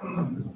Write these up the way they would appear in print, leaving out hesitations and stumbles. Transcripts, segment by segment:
I'm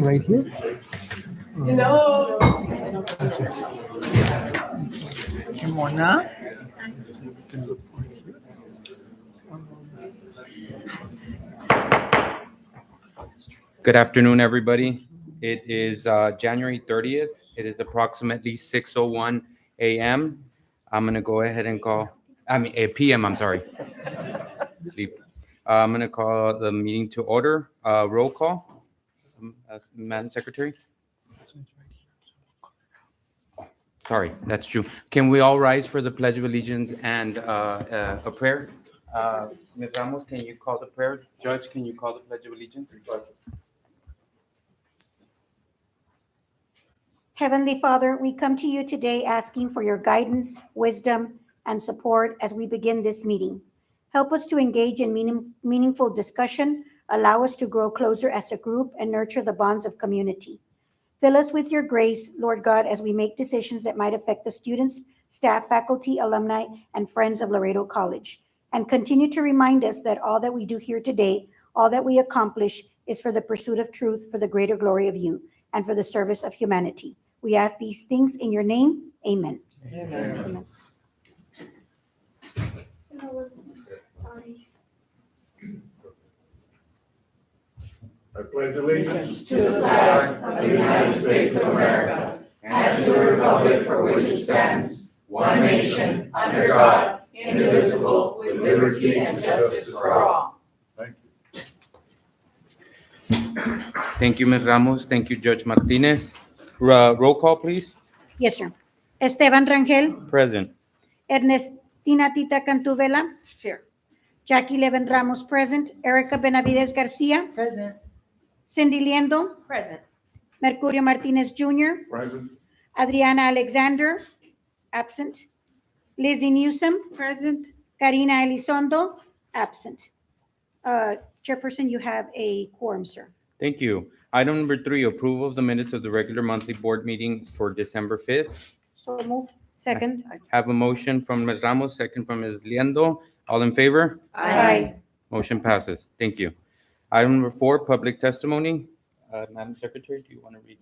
right here. Hello. Mona. Good afternoon, everybody. It is January 30th. It is approximately 6:01 a.m. I'm going to go ahead and p.m., I'm sorry. Sleep. I'm going to call the meeting to order. Roll call. Madam Secretary. Sorry, that's true. Can we all rise for the Pledge of Allegiance and a prayer? Ms. Ramos, can you call the prayer? Judge, can you call the Pledge of Allegiance? Heavenly Father, we come to you today asking for your guidance, wisdom, and support as we begin this meeting. Help us to engage in meaningful discussion, allow us to grow closer as a group, and nurture the bonds of community. Fill us with your grace, Lord God, as we make decisions that might affect the students, staff, faculty, alumni, and friends of Laredo College. And continue to remind us that all that we do here today, all that we accomplish, is for the pursuit of truth, for the greater glory of you, and for the service of humanity. We ask these things in your name. Amen. Amen. Sorry. I pledge allegiance To the flag of the United States of America and to the republic for which it stands, one nation, under God, indivisible, with liberty and justice for all. Thank you. Thank you, Ms. Ramos. Thank you, Judge Martinez. Roll call, please. Yes, sir. Esteban Rangel, Present. Ernestina Tita Cantuvela. Here. Jackie Leven Ramos, present. Erica Benavides Garcia. Present. Cindy Liendo. Present. Mercurio Martinez Jr. Present. Adriana Alexander, absent. Lizzie Newsom. Present. Karina Elizondo, absent. Chairperson, you have a quorum, sir. Thank you. Item number 3, approval of the minutes of the regular monthly board meeting for December 5th. So move. Second. Have a motion from Ms. Ramos, second from Ms. Liendo. All in favor? Aye. Motion passes. Thank you. Item number 4, public testimony. Madam Secretary, do you want to read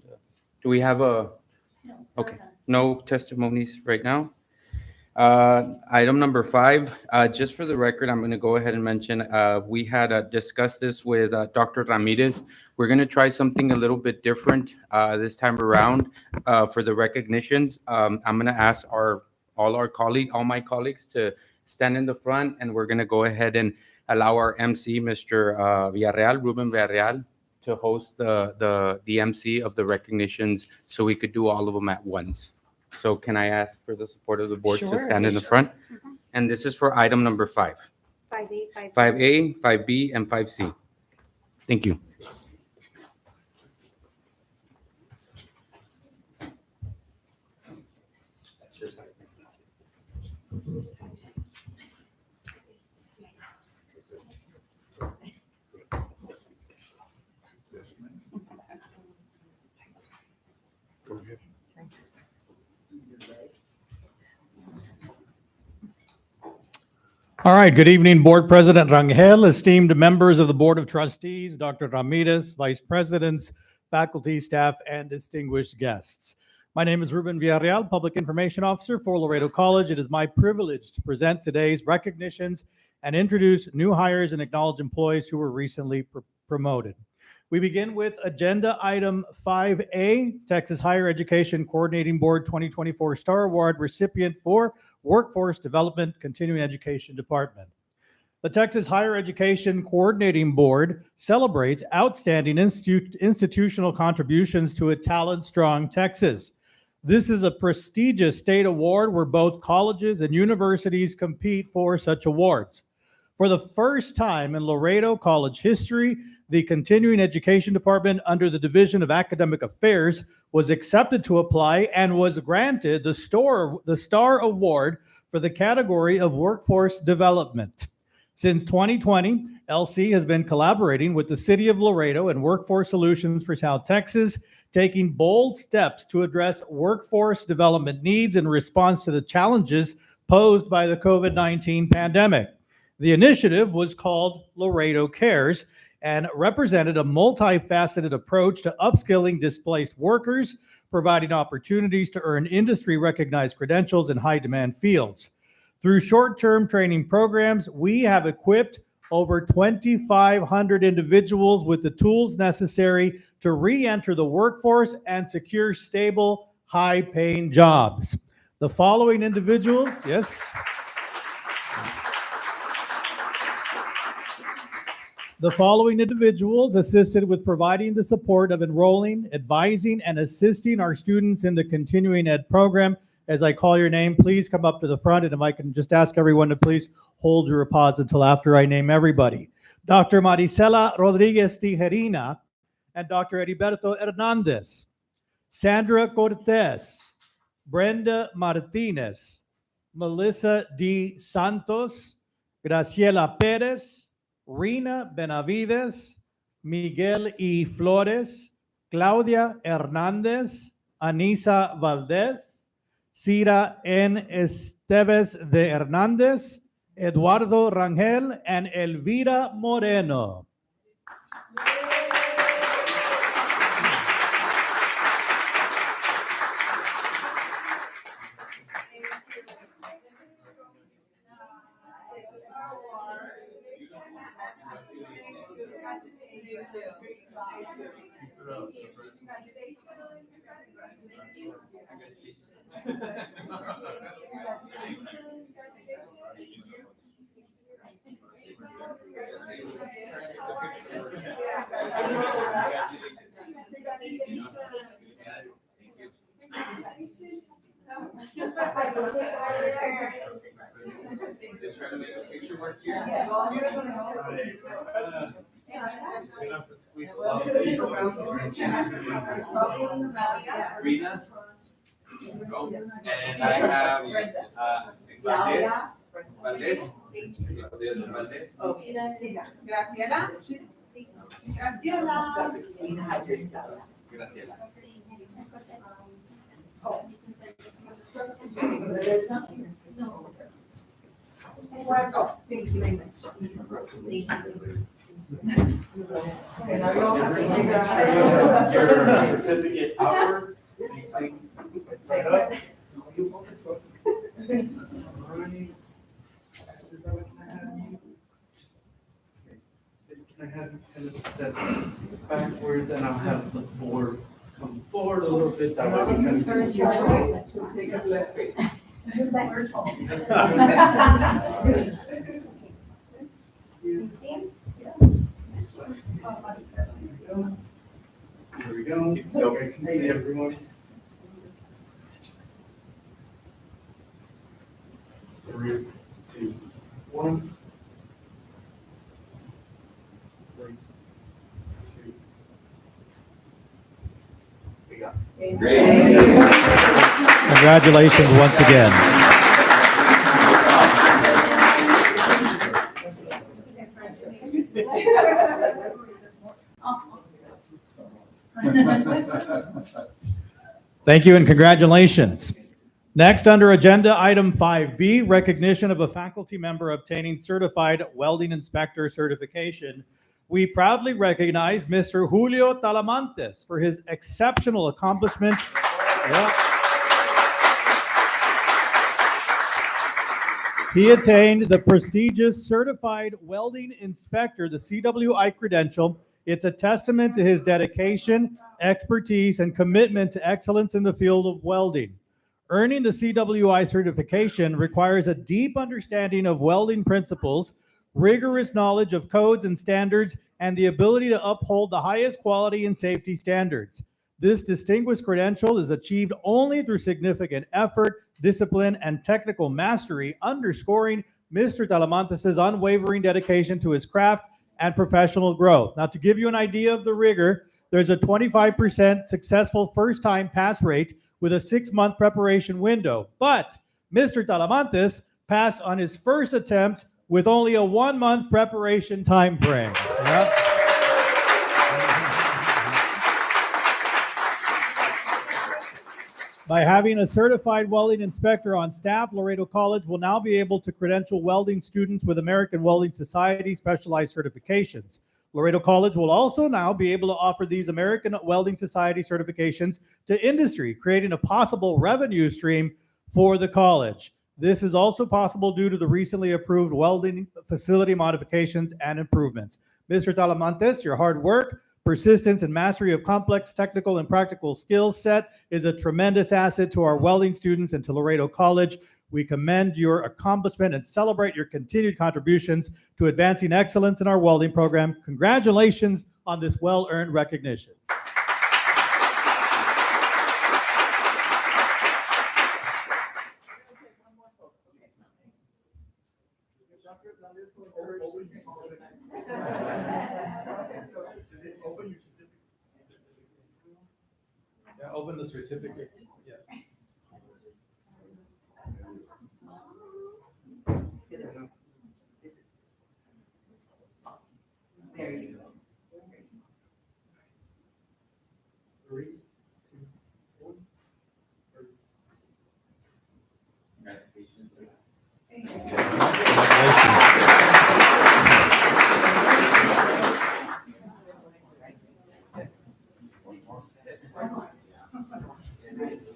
do we have a? Okay, no testimonies right now. Item number 5, just for the record, I'm going to go ahead and mention, we had discussed this with Dr. Ramirez. We're going to try something a little bit different this time around for the recognitions. I'm going to ask all my colleagues to stand in the front, and we're going to go ahead and allow our MC, Mr. Ruben Villarreal, to host the MC of the recognitions so we could do all of them at once. So can I ask for the support of the board to Sure. stand in the front? And this is for item number 5. 5A, 5A, 5B, and 5C. Thank you. Go ahead. All right, good evening, Board President Rangel, esteemed members of the Board of Trustees, Dr. Ramirez, Vice Presidents, faculty, staff, and distinguished guests. My name is Ruben Villarreal, Public Information Officer for Laredo College. It is my privilege to present today's recognitions and introduce new hires and acknowledge employees who were recently promoted. We begin with agenda item 5A, Texas Higher Education Coordinating Board 2024 Star Award recipient for Workforce Development Continuing Education Department. The Texas Higher Education Coordinating Board celebrates outstanding institutional contributions to a talent-strong Texas. This is a prestigious state award where both colleges and universities compete for such awards. For the first time in Laredo College history, the Continuing Education Department under the Division of Academic Affairs was accepted to apply and was granted the Star Award for the category of Workforce Development. Since 2020, LC has been collaborating with the City of Laredo and Workforce Solutions for South Texas, taking bold steps to address workforce development needs in response to the challenges posed by the COVID-19 pandemic. The initiative was called Laredo Cares and represented a multifaceted approach to upskilling displaced workers, providing opportunities to earn industry-recognized credentials in high-demand fields. Through short-term training programs, we have equipped over 2,500 individuals with the tools necessary to re-enter the workforce and secure stable, high-paying jobs. The following individuals, yes. The following individuals assisted with providing the support of enrolling, advising, and assisting our students in the continuing ed program. As I call your name, please come up to the front, and if I can just ask everyone to please hold your applause until after I name everybody. Dr. Marisela Rodriguez Tijerina and Dr. Heriberto Hernandez, Sandra Cortez, Brenda Martinez, Melissa D. Santos, Graciela Perez, Rina Benavides, Miguel E. Flores, Claudia Hernandez, Anisa Valdez, Cira N. Esteves de Hernandez, Eduardo Rangel, and Elvira Moreno. to work here? Yes. Rita. And I have Valdez. Valdez. Valdez. Graciela. Graciela. Graciela. Thank you very much. Your certificate outward. Right up. Can I have you kind of step backwards and I'll have the board come forward a little bit. That way we can- Take a left. Here we go. Okay, can see everyone. 3, 2, 1. 3, 2. We got it. Congratulations once again. Thank you and congratulations. Next, under agenda item 5B, recognition of a faculty member obtaining certified welding inspector certification. We proudly recognize Mr. Julio Talamantes for his exceptional accomplishment. He attained the prestigious Certified Welding Inspector, the CWI credential. It's a testament to his dedication, expertise, and commitment to excellence in the field of welding. Earning the CWI certification requires a deep understanding of welding principles, rigorous knowledge of codes and standards, and the ability to uphold the highest quality and safety standards. This distinguished credential is achieved only through significant effort, discipline, and technical mastery, underscoring Mr. Talamantes' unwavering dedication to his craft and professional growth. Now, to give you an idea of the rigor, there's a 25% successful first-time pass rate with a 6-month preparation window. But Mr. Talamantes passed on his first attempt with only a 1-month preparation time frame. Yeah. By having a certified welding inspector on staff, Laredo College will now be able to credential welding students with American Welding Society specialized certifications. Laredo College will also now be able to offer these American Welding Society certifications to industry, creating a possible revenue stream for the college. This is also possible due to the recently approved welding facility modifications and improvements. Mr. Talamantes, your hard work, persistence, and mastery of complex technical and practical skill set is a tremendous asset to our welding students and to Laredo College. We commend your accomplishment and celebrate your continued contributions to advancing excellence in our welding program. Congratulations on this well-earned recognition. Yeah, open the certificate. Yeah. There you go. 3, 2, 1.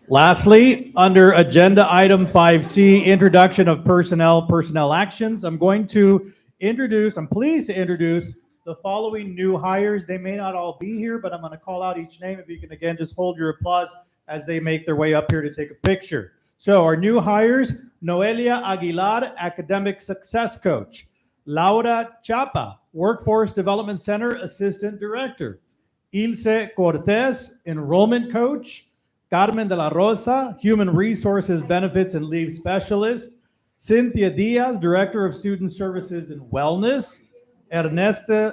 Lastly, under agenda item 5C, introduction of personnel actions, I'm pleased to introduce the following new hires. They may not all be here, but I'm going to call out each name. If you can, again, just hold your applause as they make their way up here to take a picture. So our new hires, Noelia Aguilar, Academic Success Coach. Laura Chapa, Workforce Development Center Assistant Director. Ilse Cortez, Enrollment Coach. Carmen de la Rosa, Human Resources Benefits and Leave Specialist. Cynthia Diaz, Director of Student Services and Wellness. Ernesto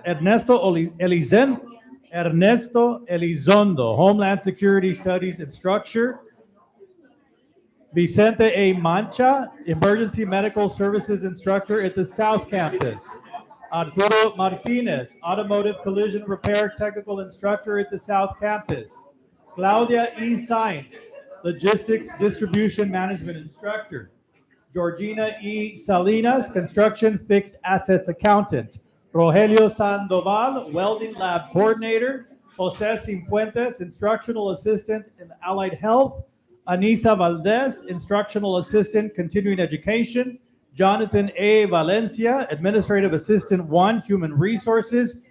Elizondo, Homeland Security Studies Instructor. Vicente A. Mancha, Emergency Medical Services Instructor at the South Campus. Arturo Martinez, Automotive Collision Repair Technical Instructor at the South Campus. Claudia E. Sainz, Logistics Distribution Management Instructor. Georgina E. Salinas, Construction Fixed Assets Accountant. Rogelio Sandoval, Welding Lab Coordinator. Jose Cifuentes, Instructional Assistant in Allied Health. Anisa Valdez, Instructional Assistant, Continuing Education. Jonathan A. Valencia, Administrative Assistant 1, Human Resources.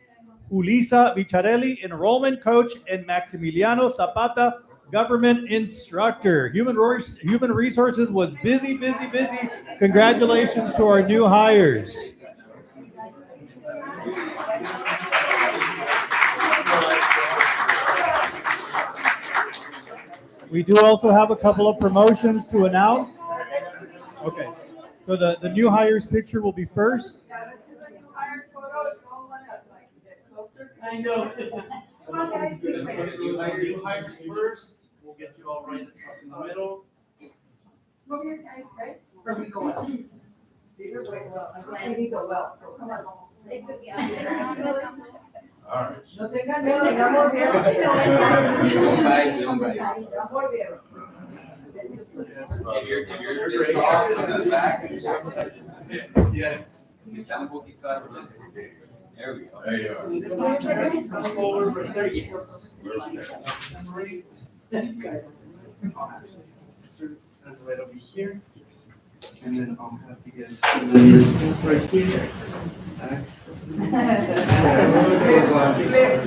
Ulisa Vicharelli, Enrollment Coach, and Maximiliano Zapata, Government Instructor. Human Resources was busy. Congratulations to our new hires. We do also have a couple of promotions to announce. Okay, so the new hires picture will be first. I know. Come on, guys. You hires first. We'll get you all right in the middle. Move your guys, guys. Where are we going? Either way, well, we need the well, so come on. All right. No tengas miedo, tengamos miedo. Amor, viejo. If you're ready, to the back. Yes. There we go. There you are. Come over right there. Yes. Great. Stand right over here. And then I'll have you guys stand on your step right here.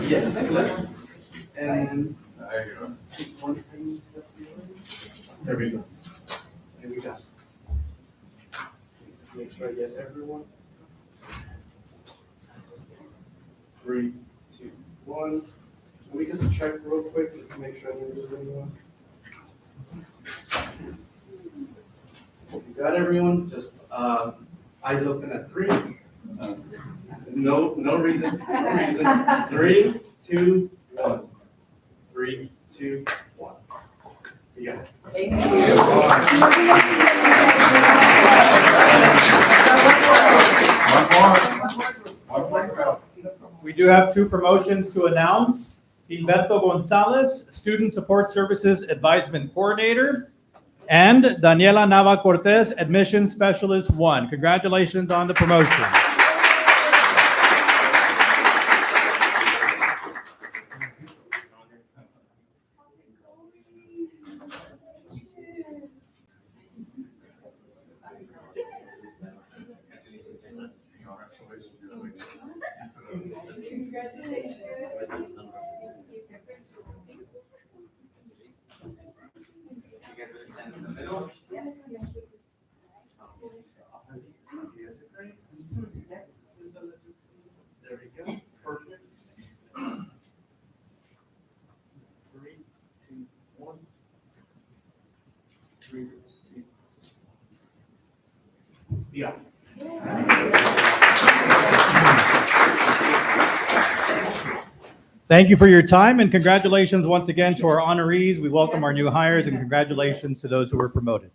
Yes, left. And there you go. One thing, step forward. There we go. There we go. Make sure I get everyone. 3, 2, 1. Can we just check real quick just to make sure I didn't lose anyone? You got everyone? Just eyes open at 3. No reason. No reason. 3, 2, 1. 3, 2, 1. You got it. We do have 2 promotions to announce. Humberto Gonzalez, Student Support Services Advisement Coordinator, and Daniela Nava Cortez, Admissions Specialist 1. Congratulations on the promotion. There we go. Perfect. 3, 2, 1. 3, 2. Yeah. Thank you for your time and congratulations once again to our honorees. We welcome our new hires and congratulations to those who were promoted.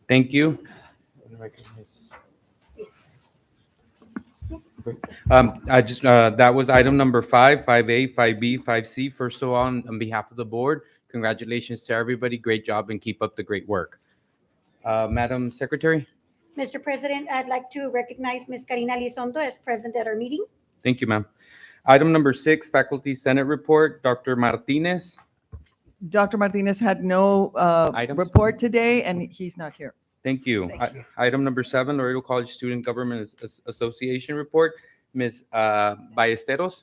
Thank you. That was item number 5, 5A, 5B, 5C. First of all, on behalf of the board, congratulations to everybody. Great job and keep up the great work. Madam Secretary? Mr. President, I'd like to recognize Ms. Karina Elizondo as present at our meeting. Thank you, ma'am. Item number 6, Faculty Senate Report, Dr. Martinez. Dr. Martinez had no Items? report today, and he's not here. Thank you. Thank you. Item number 7, Laredo College Student Government Association Report, Ms. Ballesteros.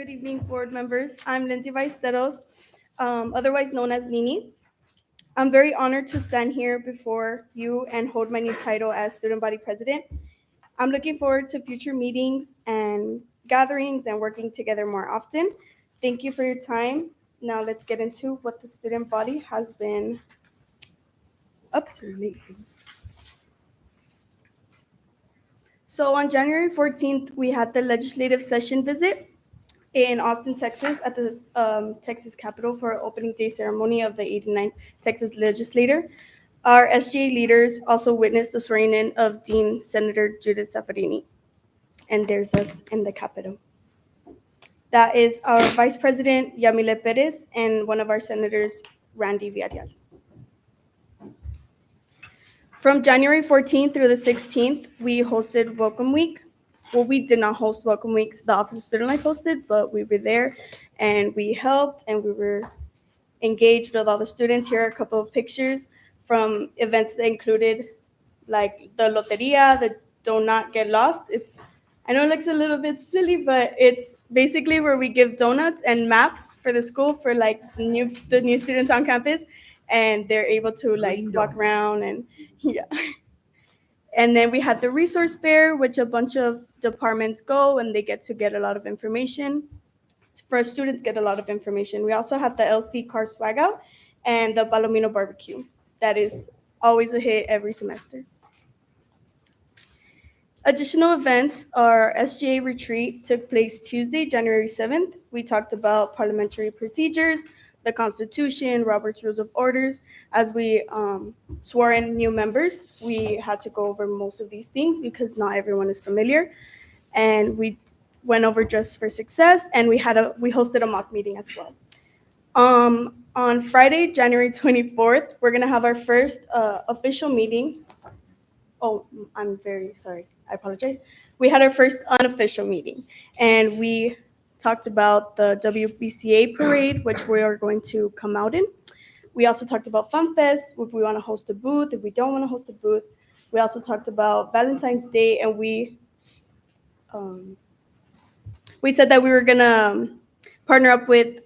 Good evening, board members. I'm Lindsay Ballesteros, otherwise known as Nini. I'm very honored to stand here before you and hold my new title as student body president. I'm looking forward to future meetings and gatherings and working together more often. Thank you for your time. Now let's get into what the student body has been up to lately. So on January 14th, we had the legislative session visit in Austin, Texas, at the Texas Capitol for opening day ceremony of the 89th Texas Legislature. Our SGA leaders also witnessed the swearing in of Dean Senator Judith Safarini. And there's us in the Capitol. That is our Vice President, Yamile Perez, and one of our senators, Randy Villarreal. From January 14th through the 16th, we hosted Welcome Week. Well, we did not host Welcome Weeks. The Office of Student Life hosted, but we were there and we helped and we were engaged with all the students. Here are a couple of pictures from events that included like the Loteria, the Do Not Get Lost. I know it looks a little bit silly, but it's basically where we give donuts and maps for the school for like the new students on campus, and they're able to like walk around and yeah. And then we had the resource fair, which a bunch of departments go and they get to get a lot of information. For students, get a lot of information. We also had the LC car swag out and the Palomino barbecue. That is always a hit every semester. Additional events, our SGA retreat took place Tuesday, January 7th. We talked about parliamentary procedures, the Constitution, Robert's Rules of Orders. As we swore in new members, we had to go over most of these things because not everyone is familiar. And we went over Dress for Success, and we hosted a mock meeting as well. On Friday, January 24th, we're gonna have our first official meeting. Oh, I'm very sorry. I apologize. We had our first unofficial meeting, and we talked about the WBCA parade, which we are going to come out in. We also talked about Fun Fest, if we want to host a booth, if we don't want to host a booth. We also talked about Valentine's Day, and we said that we were gonna partner up with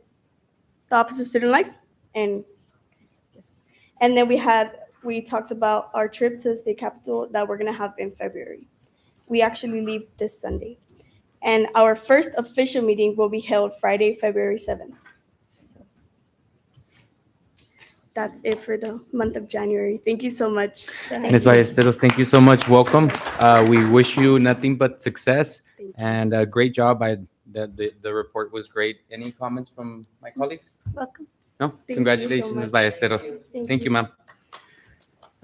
the Office of Student Life, and then we talked about our trip to the state capitol that we're gonna have in February. We actually leave this Sunday. And our first official meeting will be held Friday, February 7th. So that's it for the month of January. Thank you so much. Ms. Ballesteros, thank you so much. Welcome. We wish you nothing but success and a great job. The report was great. Any comments from my colleagues? Welcome. No? you Congratulations, so Ms. much. Ballesteros. Thank Thank you, you.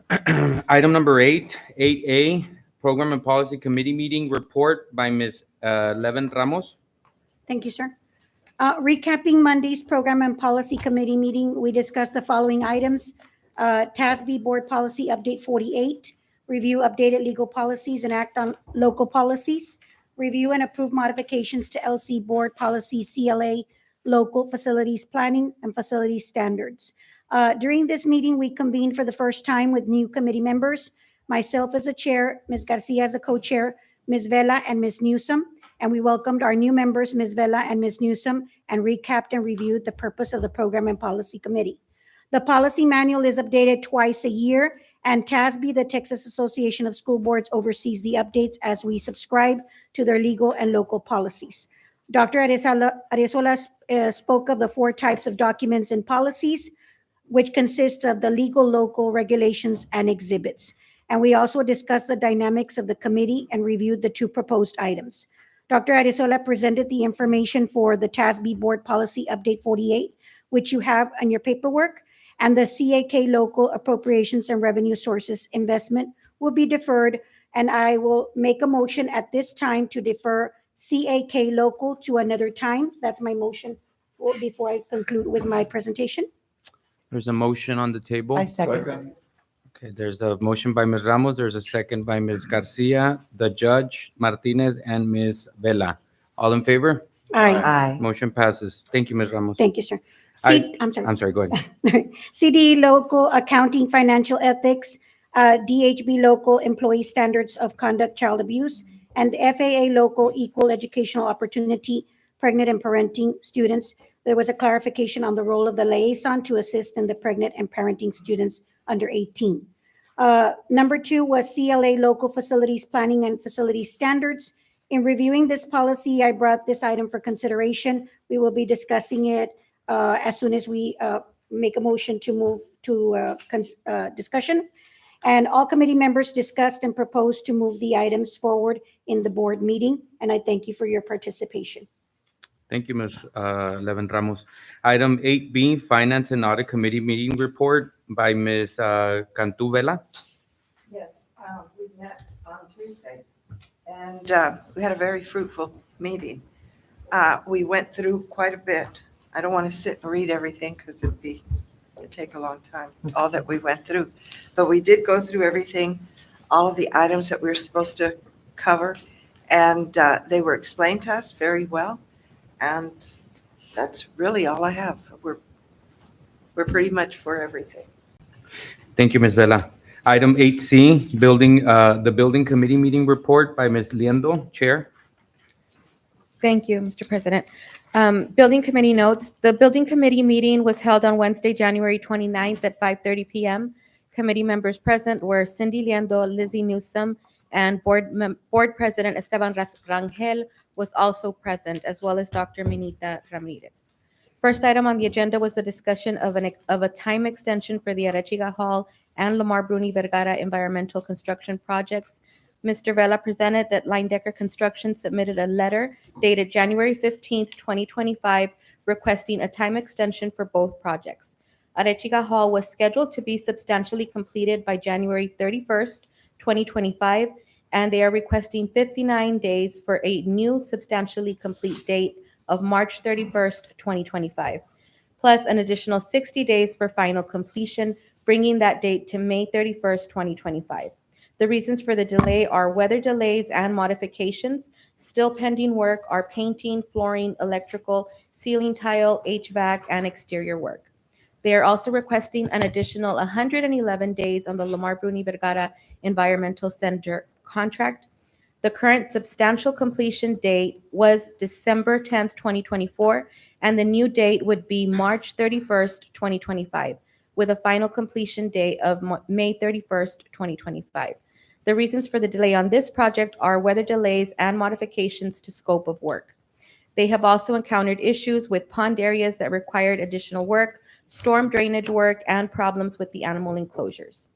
ma'am. Item number 8A, Program and Policy Committee Meeting Report by Ms. Levin Ramos. Thank you, sir. Recapping Monday's Program and Policy Committee meeting, we discussed the following items. TASB Board Policy Update 48, review updated legal policies and act on local policies, review and approve modifications to LC Board Policy CLA, local facilities planning and facility standards. During this meeting, we convened for the first time with new committee members, myself as the chair, Ms. Garcia as the co-chair, Ms. Vela and Ms. Newsom, and we welcomed our new members, Ms. Vela and Ms. Newsom, and recapped and reviewed the purpose of the Program and Policy Committee. The policy manual is updated twice a year, and TASB, the Texas Association of School Boards, oversees the updates as we subscribe to their legal and local policies. Dr. Arezola spoke of the 4 types of documents and policies, which consist of the legal, local, regulations, and exhibits. And we also discussed the dynamics of the committee and reviewed the 2 proposed items. Dr. Arezola presented the information for the TASB Board Policy Update 48, which you have on your paperwork, and the CAK Local Appropriations and Revenue Sources Investment will be deferred, and I will make a motion at this time to defer CAK Local to another time. That's my motion before I conclude with my presentation. There's a motion on the table. I second. Okay, there's a motion by Ms. Ramos. There's a second by Ms. Garcia, the judge, Martinez, and Ms. Vela. All in favor? Aye. Aye. Motion passes. Thank you, Ms. Ramos. Thank you, sir. I'm sorry. I'm sorry, go ahead. CD Local Accounting Financial Ethics, DHB Local Employee Standards of Conduct Child Abuse, and FAA Local Equal Educational Opportunity pregnant and parenting students. There was a clarification on the role of the liaison to assist in the pregnant and parenting students under 18. Number 2 was CLA local facilities planning and facility standards. In reviewing this policy, I brought this item for consideration. We will be discussing it as soon as we make a motion to move to discussion. And all committee members discussed and proposed to move the items forward in the board meeting. And I thank you for your participation. Thank you, Ms. Levin Ramos. Item 8B, Finance and Audit Committee Meeting Report by Ms. Cantu Vela. Yes, we met on Tuesday, and we had a very fruitful meeting. We went through quite a bit. I don't want to sit and read everything because it'd take a long time, all that we went through. But we did go through everything, all of the items that we were supposed to cover, and they were explained to us very well. And that's really all I have. We're pretty much for everything. Thank you, Ms. Vela. Item 8C, the Building Committee Meeting Report by Ms. Liendo, Chair. Thank you, Mr. President. Building Committee notes, the Building Committee meeting was held on Wednesday, January 29th at 5:30 p.m. Committee members present were Cindy Liendo, Lizzie Newsom, and Board President Esteban Rangel was also present, as well as Dr. Minita Ramirez. First item on the agenda was the discussion of a time extension for the Arechiga Hall and Lamar Bruni Vergara environmental construction projects. Mr. Vela presented that Line-Decker Construction submitted a letter dated January 15th, 2025, requesting a time extension for both projects. Arechiga Hall was scheduled to be substantially completed by January 31st, 2025, and they are requesting 59 days for a new substantially complete date of March 31st, 2025, plus an additional 60 days for final completion, bringing that date to May 31st, 2025. The reasons for the delay are weather delays and modifications. Still pending work are painting, flooring, electrical, ceiling tile, HVAC, and exterior work. They are also requesting an additional 111 days on the Lamar Bruni Vergara Environmental Center contract. The current substantial completion date was December 10th, 2024, and the new date would be March 31st, 2025, with a final completion date of May 31st, 2025. The reasons for the delay on this project are weather delays and modifications to scope of work. They have also encountered issues with pond areas that required additional work, storm drainage work, and problems with the animal enclosures.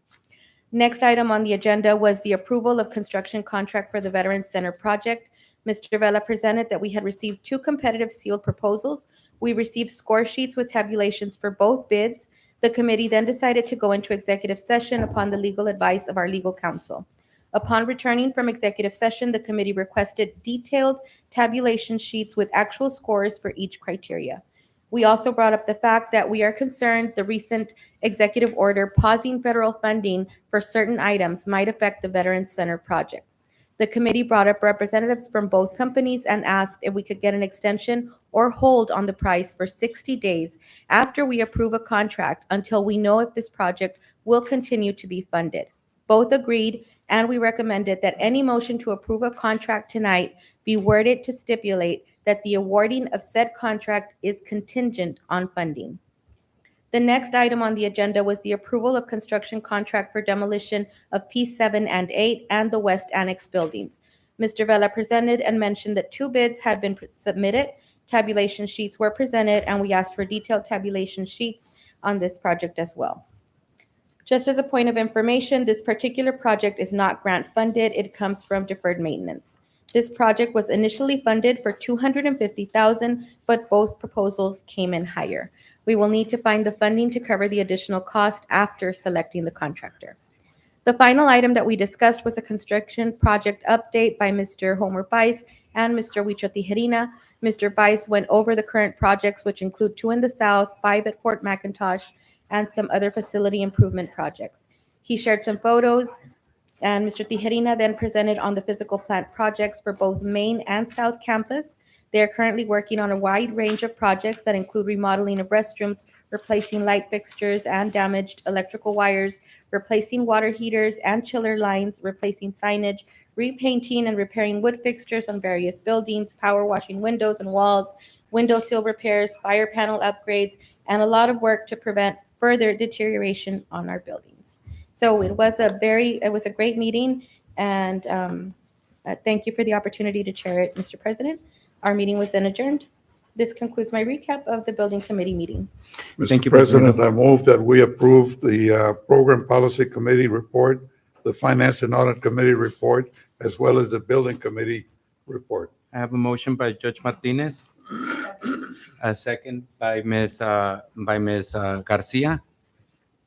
Next item on the agenda was the approval of construction contract for the Veterans Center project. Mr. Vela presented that we had received 2 competitive sealed proposals. We received score sheets with tabulations for both bids. The committee then decided to go into executive session upon the legal advice of our legal counsel. Upon returning from executive session, the committee requested detailed tabulation sheets with actual scores for each criteria. We also brought up the fact that we are concerned the recent executive order pausing federal funding for certain items might affect the Veterans Center project. The committee brought up representatives from both companies and asked if we could get an extension or hold on the price for 60 days after we approve a contract until we know if this project will continue to be funded. Both agreed, and we recommended that any motion to approve a contract tonight be worded to stipulate that the awarding of said contract is contingent on funding. The next item on the agenda was the approval of construction contract for demolition of P7 and 8 and the West Annex buildings. Mr. Vela presented and mentioned that 2 bids had been submitted, tabulation sheets were presented, and we asked for detailed tabulation sheets on this project as well. Just as a point of information, this particular project is not grant funded. It comes from deferred maintenance. This project was initially funded for $250,000, but both proposals came in higher. We will need to find the funding to cover the additional cost after selecting the contractor. The final item that we discussed was a construction project update by Mr. Homer Bice and Mr. Huicho Tijerina. Mr. Bice went over the current projects, which include 2 in the south, 5 at Fort McIntosh, and some other facility improvement projects. He shared some photos, and Mr. Tijerina then presented on the physical plant projects for both main and south campus. They are currently working on a wide range of projects that include remodeling of restrooms, replacing light fixtures and damaged electrical wires, replacing water heaters and chiller lines, replacing signage, repainting and repairing wood fixtures on various buildings, power washing windows and walls, window sill repairs, fire panel upgrades, and a lot of work to prevent further deterioration on our buildings. So it was a great meeting, and thank you for the opportunity to chair it, Mr. President. Our meeting was then adjourned. This concludes my recap of the building committee meeting. Thank Mr. you, President, President. I move that we approve the Program Policy Committee report, the Finance and Audit Committee report, as well as the Building Committee report. I have a motion by Judge Martinez. A second by Ms. Garcia.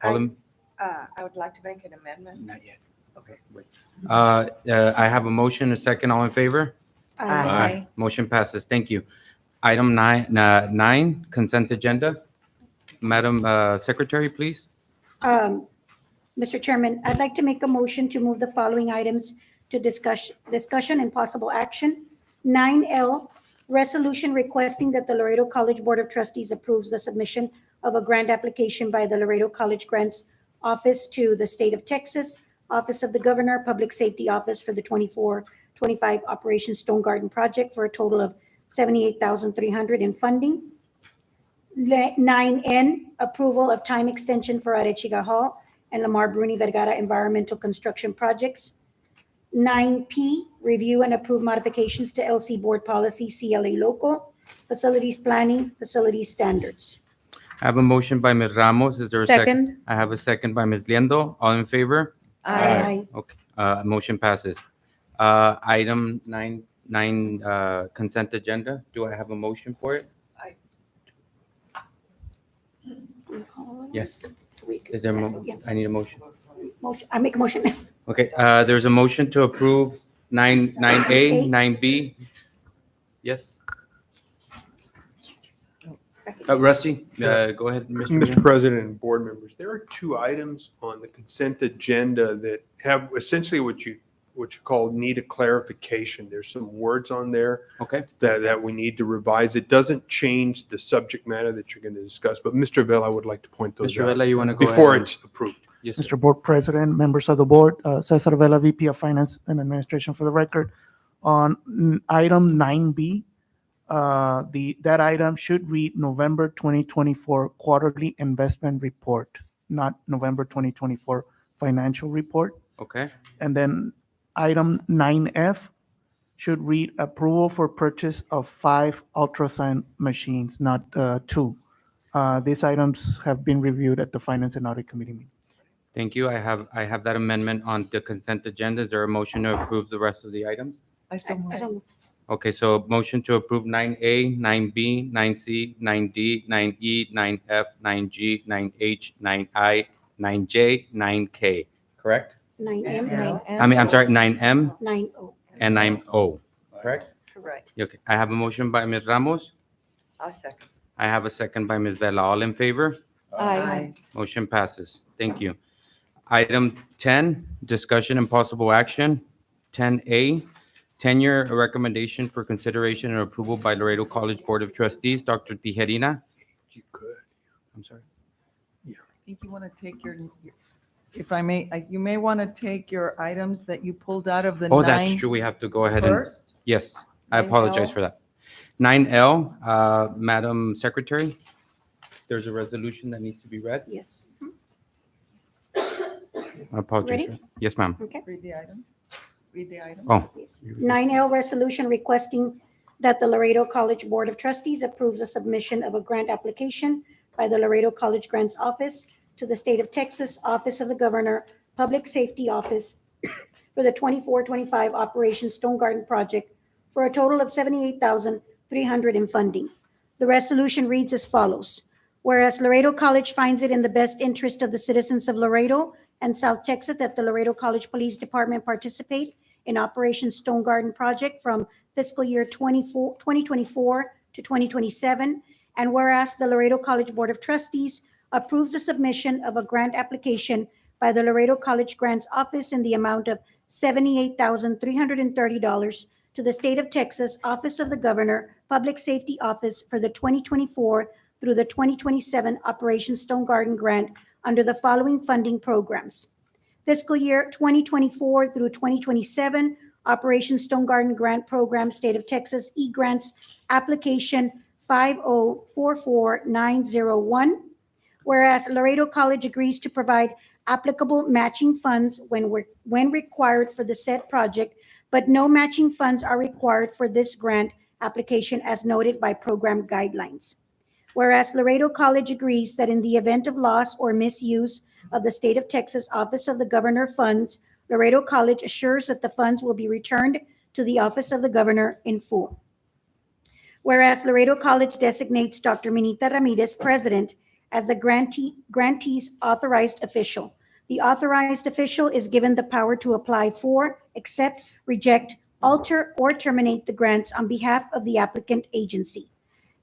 All in- I would like to make an amendment. Not yet. Okay. I have a motion, a second, all in favor? Aye. Motion passes. Thank you. Item nine, consent agenda. Madam Secretary, please. Mr. Chairman, I'd like to make a motion to move the following items to discussion and possible action. 9L, resolution requesting that the Laredo College Board of Trustees approves the submission of a grant application by the Laredo College Grants Office to the State of Texas, Office of the Governor, Public Safety Office for the 24-25 Operation Stone Garden Project for a total of $78,300 in funding. 9N, approval of time extension for Arechiga Hall and Lamar Bruni Vergara Environmental Construction Projects. 9P, review and approve modifications to LC Board Policy CLA Local, Facilities Planning, Facilities Standards. I have a motion by Ms. Ramos. Is there a second? Second. I have a second by Ms. Liendo. All in favor? Aye. Okay, motion passes. Item nine, consent agenda. Do I have a motion for it? Yes. Is there, I need a motion. I make a motion. Okay, there's a motion to approve 9A, 9B. Yes? Rusty, go ahead, Mr. Mr. President and board members, there are two items on the consent agenda that have essentially what you call need a clarification. There's some words on there Okay, that we need to revise. It doesn't change the subject matter that you're going to discuss, but Mr. Vela, I would like to point those Mr. out Vela, you want to go ahead? before and- it's approved. Yes, sir. Mr. Board President, members of the board, Cesar Vela, VP of Finance and Administration for the record. On item 9B, that item should read November 2024 quarterly investment report, not November 2024 financial report. Okay, And then item 9F should read approval for purchase of 5 ultrasound machines, not 2. These items have been reviewed at the Finance and Audit Committee meeting. thank you. I have that amendment on the consent agenda. Is there a motion to approve the rest of the items? I so moved. Okay, so motion to approve 9A, 9B, 9C, 9D, 9E, 9F, 9G, 9H, 9I, 9J, 9K, correct? 9M, I'm sorry, 9M 9O. and 9O, correct? Correct. Okay, I have a motion by Ms. Ramos. I'll second. I have a second by Ms. Vela. All in favor? Aye. Motion passes. Thank you. Item 10, discussion and possible action. 10A, 10-year recommendation for consideration and approval by Laredo College Board of Trustees. Dr. Tijerina. You could. I'm sorry. I think you want to take if I may, you may want to take your items that you pulled out of the Oh, that's 9 true. We have to go ahead and, first. yes, I 9L. apologize for that. 9L, Madam Secretary, there's a resolution that needs to be read. Yes. I apologize. Ready? for that. Yes, ma'am. Okay. Read the item. Read the item. Oh, 9L, resolution requesting that the Laredo College Board of Trustees approves the submission of a grant application by the Laredo College Grants Office to the State of Texas, Office of the Governor, Public Safety Office for the 24-25 Operation Stone Garden Project for a total of $78,300 in funding. The resolution reads as follows. Whereas Laredo College finds it in the best interest of the citizens of Laredo and South Texas that the Laredo College Police Department participate in Operation Stone Garden Project from fiscal year 2024 to 2027. And whereas the Laredo College Board of Trustees approves the submission of a grant application by the Laredo College Grants Office in the amount of $78,330 to the State of Texas Office of the Governor, Public Safety Office for the 2024 through the 2027 Operation Stone Garden Grant under the following funding programs. Fiscal year 2024 through 2027, Operation Stone Garden Grant Program, State of Texas, e-grants, application 5044901. Whereas Laredo College agrees to provide applicable matching funds when required for the said project, but no matching funds are required for this grant application as noted by program guidelines. Whereas Laredo College agrees that in the event of loss or misuse of the State of Texas Office of the Governor funds, Laredo College assures that the funds will be returned to the Office of the Governor in full. Whereas Laredo College designates Dr. Minita Ramirez, president, as the grantee's authorized official. The authorized official is given the power to apply for, accept, reject, alter, or terminate the grants on behalf of the applicant agency.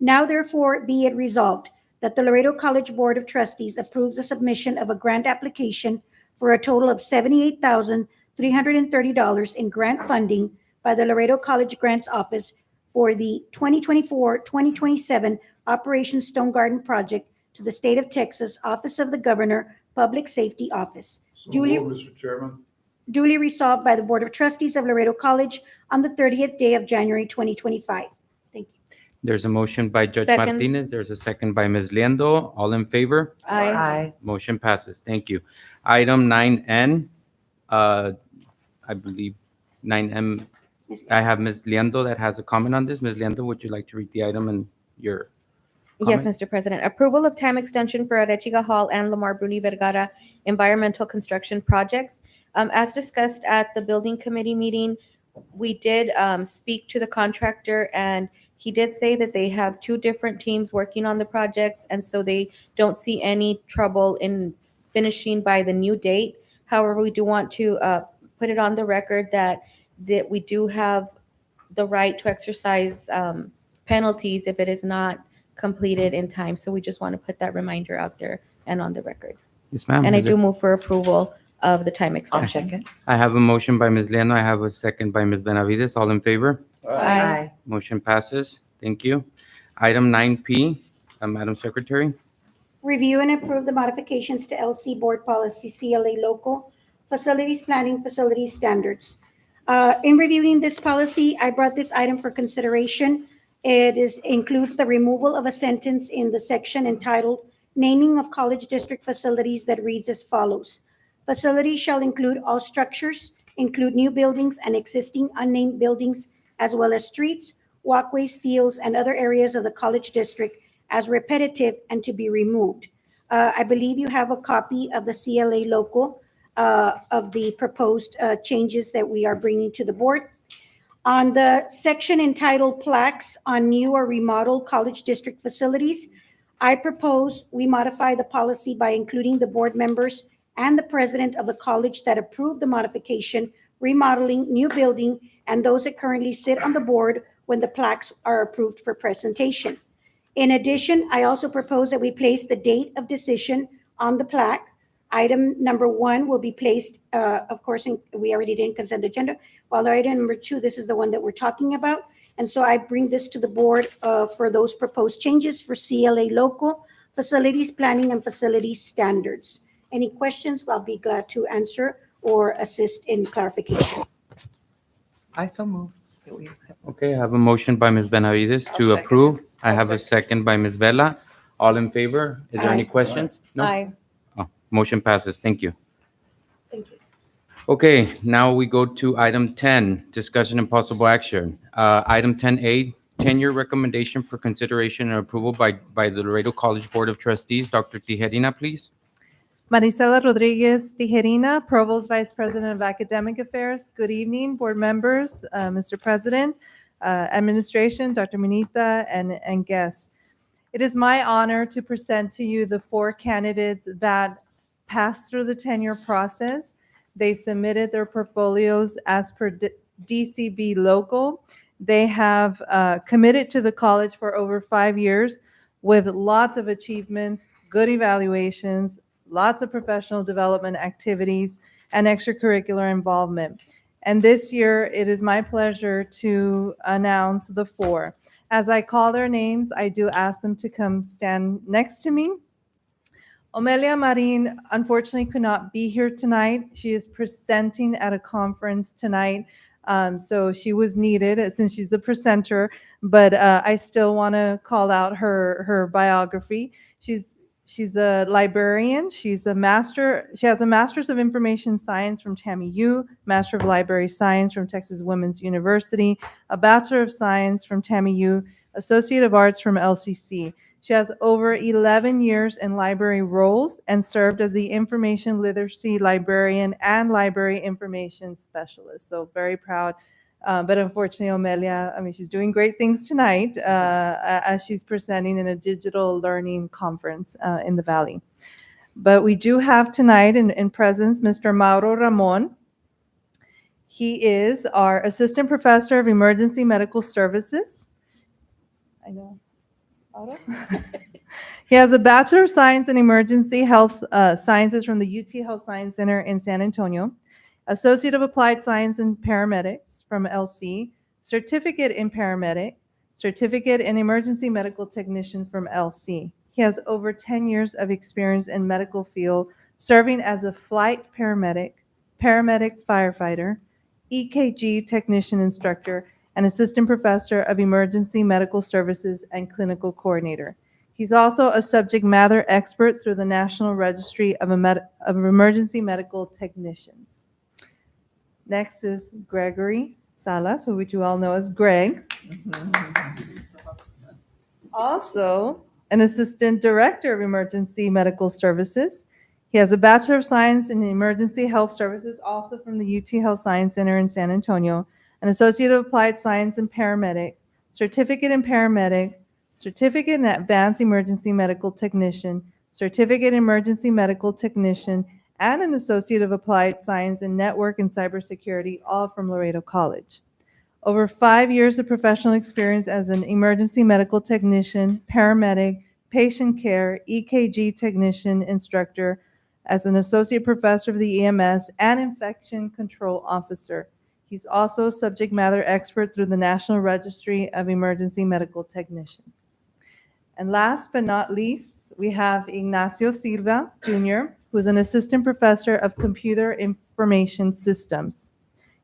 Now therefore be it resolved that the Laredo College Board of Trustees approves the submission of a grant application for a total of $78,330 in grant funding by the Laredo College Grants Office for the 2024-2027 Operation Stone Garden Project to the State of Texas Office of the Governor, Public Safety Office. So Duly- moved, Mr. Chairman. Duly resolved by the Board of Trustees of Laredo College on the 30th day of January 2025. Thank you. There's a motion by Judge Second. Martinez. There's a second by Ms. Liendo. All in favor? Aye. Motion passes. Thank you. Item 9N, I believe 9M, I have Ms. Liendo that has a comment on this. Ms. Liendo, would you like to read the item and your Yes, comment? Mr. President. Approval of time extension for Arechiga Hall and Lamar Bruni Vergara environmental construction projects. As discussed at the building committee meeting, we did speak to the contractor, and he did say that they have two different teams working on the projects, and so they don't see any trouble in finishing by the new date. However, we do want to put it on the record that we do have the right to exercise penalties if it is not completed in time. So we just want to put that reminder out there and on the record. Yes, ma'am. And I Is do there- move for approval of the time extension. I have a motion by Ms. Liendo. I have a second by Ms. Benavides. All in favor? Aye. Motion passes. Thank you. Item 9P, Madam Secretary. Review and approve the modifications to LC Board Policy CLA Local Facilities Planning Facilities Standards. In reviewing this policy, I brought this item for consideration. It includes the removal of a sentence in the section entitled Naming of College District Facilities that reads as follows. Facilities shall include all structures, include new buildings and existing unnamed buildings, as well as streets, walkways, fields, and other areas of the college district as repetitive and to be removed. I believe you have a copy of the CLA local of the proposed changes that we are bringing to the board. On the section entitled Plaques on New or Remodeled College District Facilities, I propose we modify the policy by including the board members and the president of the college that approved the modification, remodeling, new building, and those that currently sit on the board when the plaques are approved for presentation. In addition, I also propose that we place the date of decision on the plaque. Item number 1 will be placed, of course, we already did consent agenda, while item number 2, this is the one that we're talking about. And so I bring this to the board for those proposed changes for CLA local, facilities planning, and facilities standards. Any questions? I'll be glad to answer or assist in clarification. I so move that we accept. Okay, I have a motion by Ms. Benavides I'll to second. approve. I I'll have a second by Ms. Vela. All in favor? Is there any Aye. questions? No? Aye. Oh, motion passes. Thank you. Thank you. Okay, now we go to item 10, discussion and possible action. Item 10A, 10-year recommendation for consideration and approval by the Laredo College Board of Trustees. Dr. Tijerina, please. Marisela Rodriguez Tijerina, Provost Vice President of Academic Affairs. Good evening, board members, Mr. President, administration, Dr. Minita, and guests. It is my honor to present to you the 4 candidates that passed through the tenure process. They submitted their portfolios as per DCB local. They have committed to the college for over 5 years with lots of achievements, good evaluations, lots of professional development activities, and extracurricular involvement. And this year, it is my pleasure to announce the 4. As I call their names, I do ask them to come stand next to me. Omelia Marin unfortunately could not be here tonight. She is presenting at a conference tonight So she was needed since she's the presenter, but I still want to call out her biography. She's a librarian. She has a master's of information science from TAMU, master of library science from Texas Women's University, a bachelor of science from TAMU, associate of arts from LCC. She has over 11 years in library roles and served as the information literacy librarian and library information specialist. So very proud. But unfortunately, Omelia, I mean, she's doing great things tonight as she's presenting in a digital learning conference in the Valley. But we do have tonight in presence Mr. Mauro Ramon. He is our Assistant Professor of Emergency Medical Services. I know. Mauro? He has a Bachelor of Science in Emergency Health Sciences from the UT Health Science Center in San Antonio, Associate of Applied Science in Paramedics from LC, Certificate in Paramedic, Certificate in Emergency Medical Technician from LC. He has over 10 years of experience in medical field, serving as a flight paramedic, paramedic firefighter, EKG technician instructor, and assistant professor of emergency medical services and clinical coordinator. He's also a subject matter expert through the National Registry of Emergency Medical Technicians. Next is Gregory Salas, who you all know as Greg. Also, an assistant director of emergency medical services. He has a Bachelor of Science in Emergency Health Services, also from the UT Health Science Center in San Antonio, an Associate of Applied Science in Paramedic, Certificate in Paramedic, Certificate in Advanced Emergency Medical Technician, Certificate in Emergency Medical Technician, and an Associate of Applied Science in Network and Cybersecurity, all from Laredo College. Over 5 years of professional experience as an emergency medical technician, paramedic, patient care, EKG technician, instructor, as an associate professor of the EMS, and infection control officer. He's also a subject matter expert through the National Registry of Emergency Medical Technicians. And last but not least, we have Ignacio Silva, Jr., who is an assistant professor of computer information systems.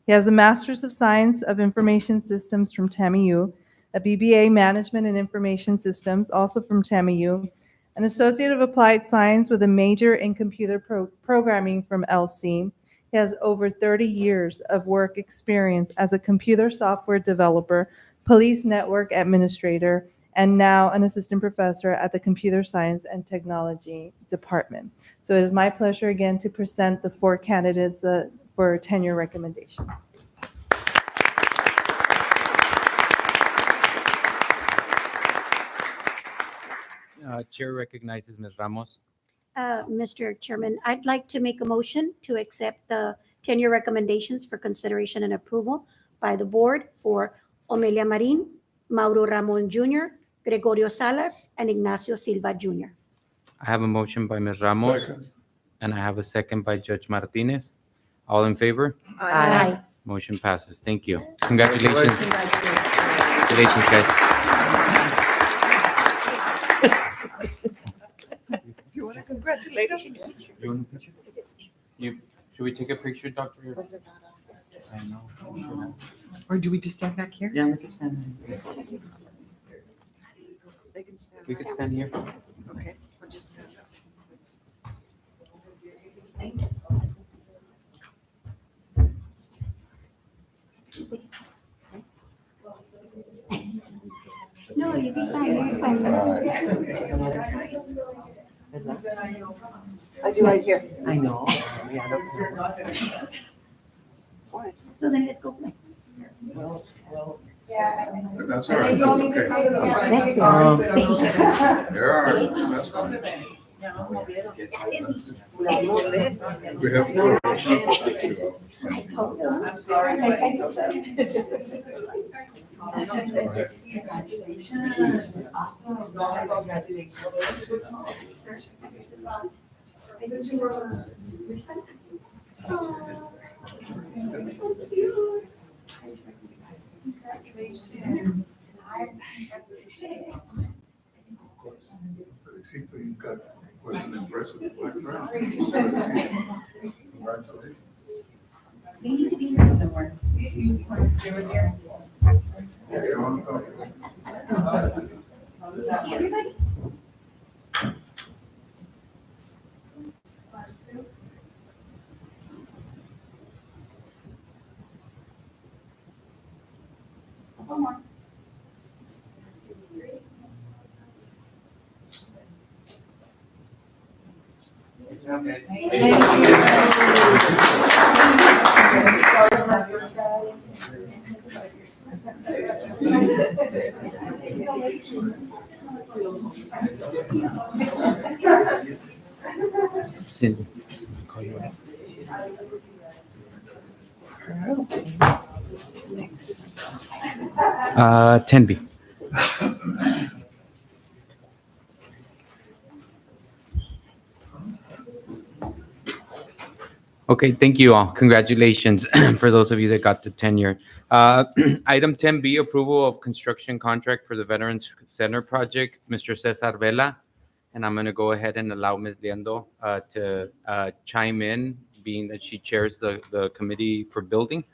He has a Master's of Science of Information Systems from TAMU, a BBA Management and Information Systems, also from TAMU, an Associate of Applied Science with a major in computer programming from LC. He has over 30 years of work experience as a computer software developer, police network administrator, and now an assistant professor at the Computer Science and Technology Department. So it is my pleasure again to present the 4 candidates for tenure recommendations. Chair recognizes Ms. Ramos. Mr. Chairman, I'd like to make a motion to accept the tenure recommendations for consideration and approval by the board for Omelia Marin, Mauro Ramon Jr., Gregorio Salas, and Ignacio Silva Jr. I have a motion by Ms. Ramos, and I have a second by Judge Martinez. All in favor? Aye. Motion passes. Thank you. Congratulations. Congratulations, guys. You want to congratulate us? You want a picture? Should we take a picture, Doctor? I know. Or do we just stand back here? Yeah, we can stand here. They can stand. We could stand here. Okay, we'll just stand up. No, you'll be fine. You'll be fine. I do right here. I know. So then let's go play. That's all right. Let's go. There are. That's fine. We have to. I told them. I'm sorry. I told them. Congratulations. Awesome. Congratulations. Felicito, you've got quite an impressive background. Congratulations. They need to be here somewhere. Cindy. 10B. Okay, thank you all. Congratulations for those of you that got the tenure. Item 10B, approval of construction contract for the Veterans Center project, Mr. Cesar Vela. And I'm going to go ahead and allow Ms. Liendo to chime in, being that she chairs the committee for building,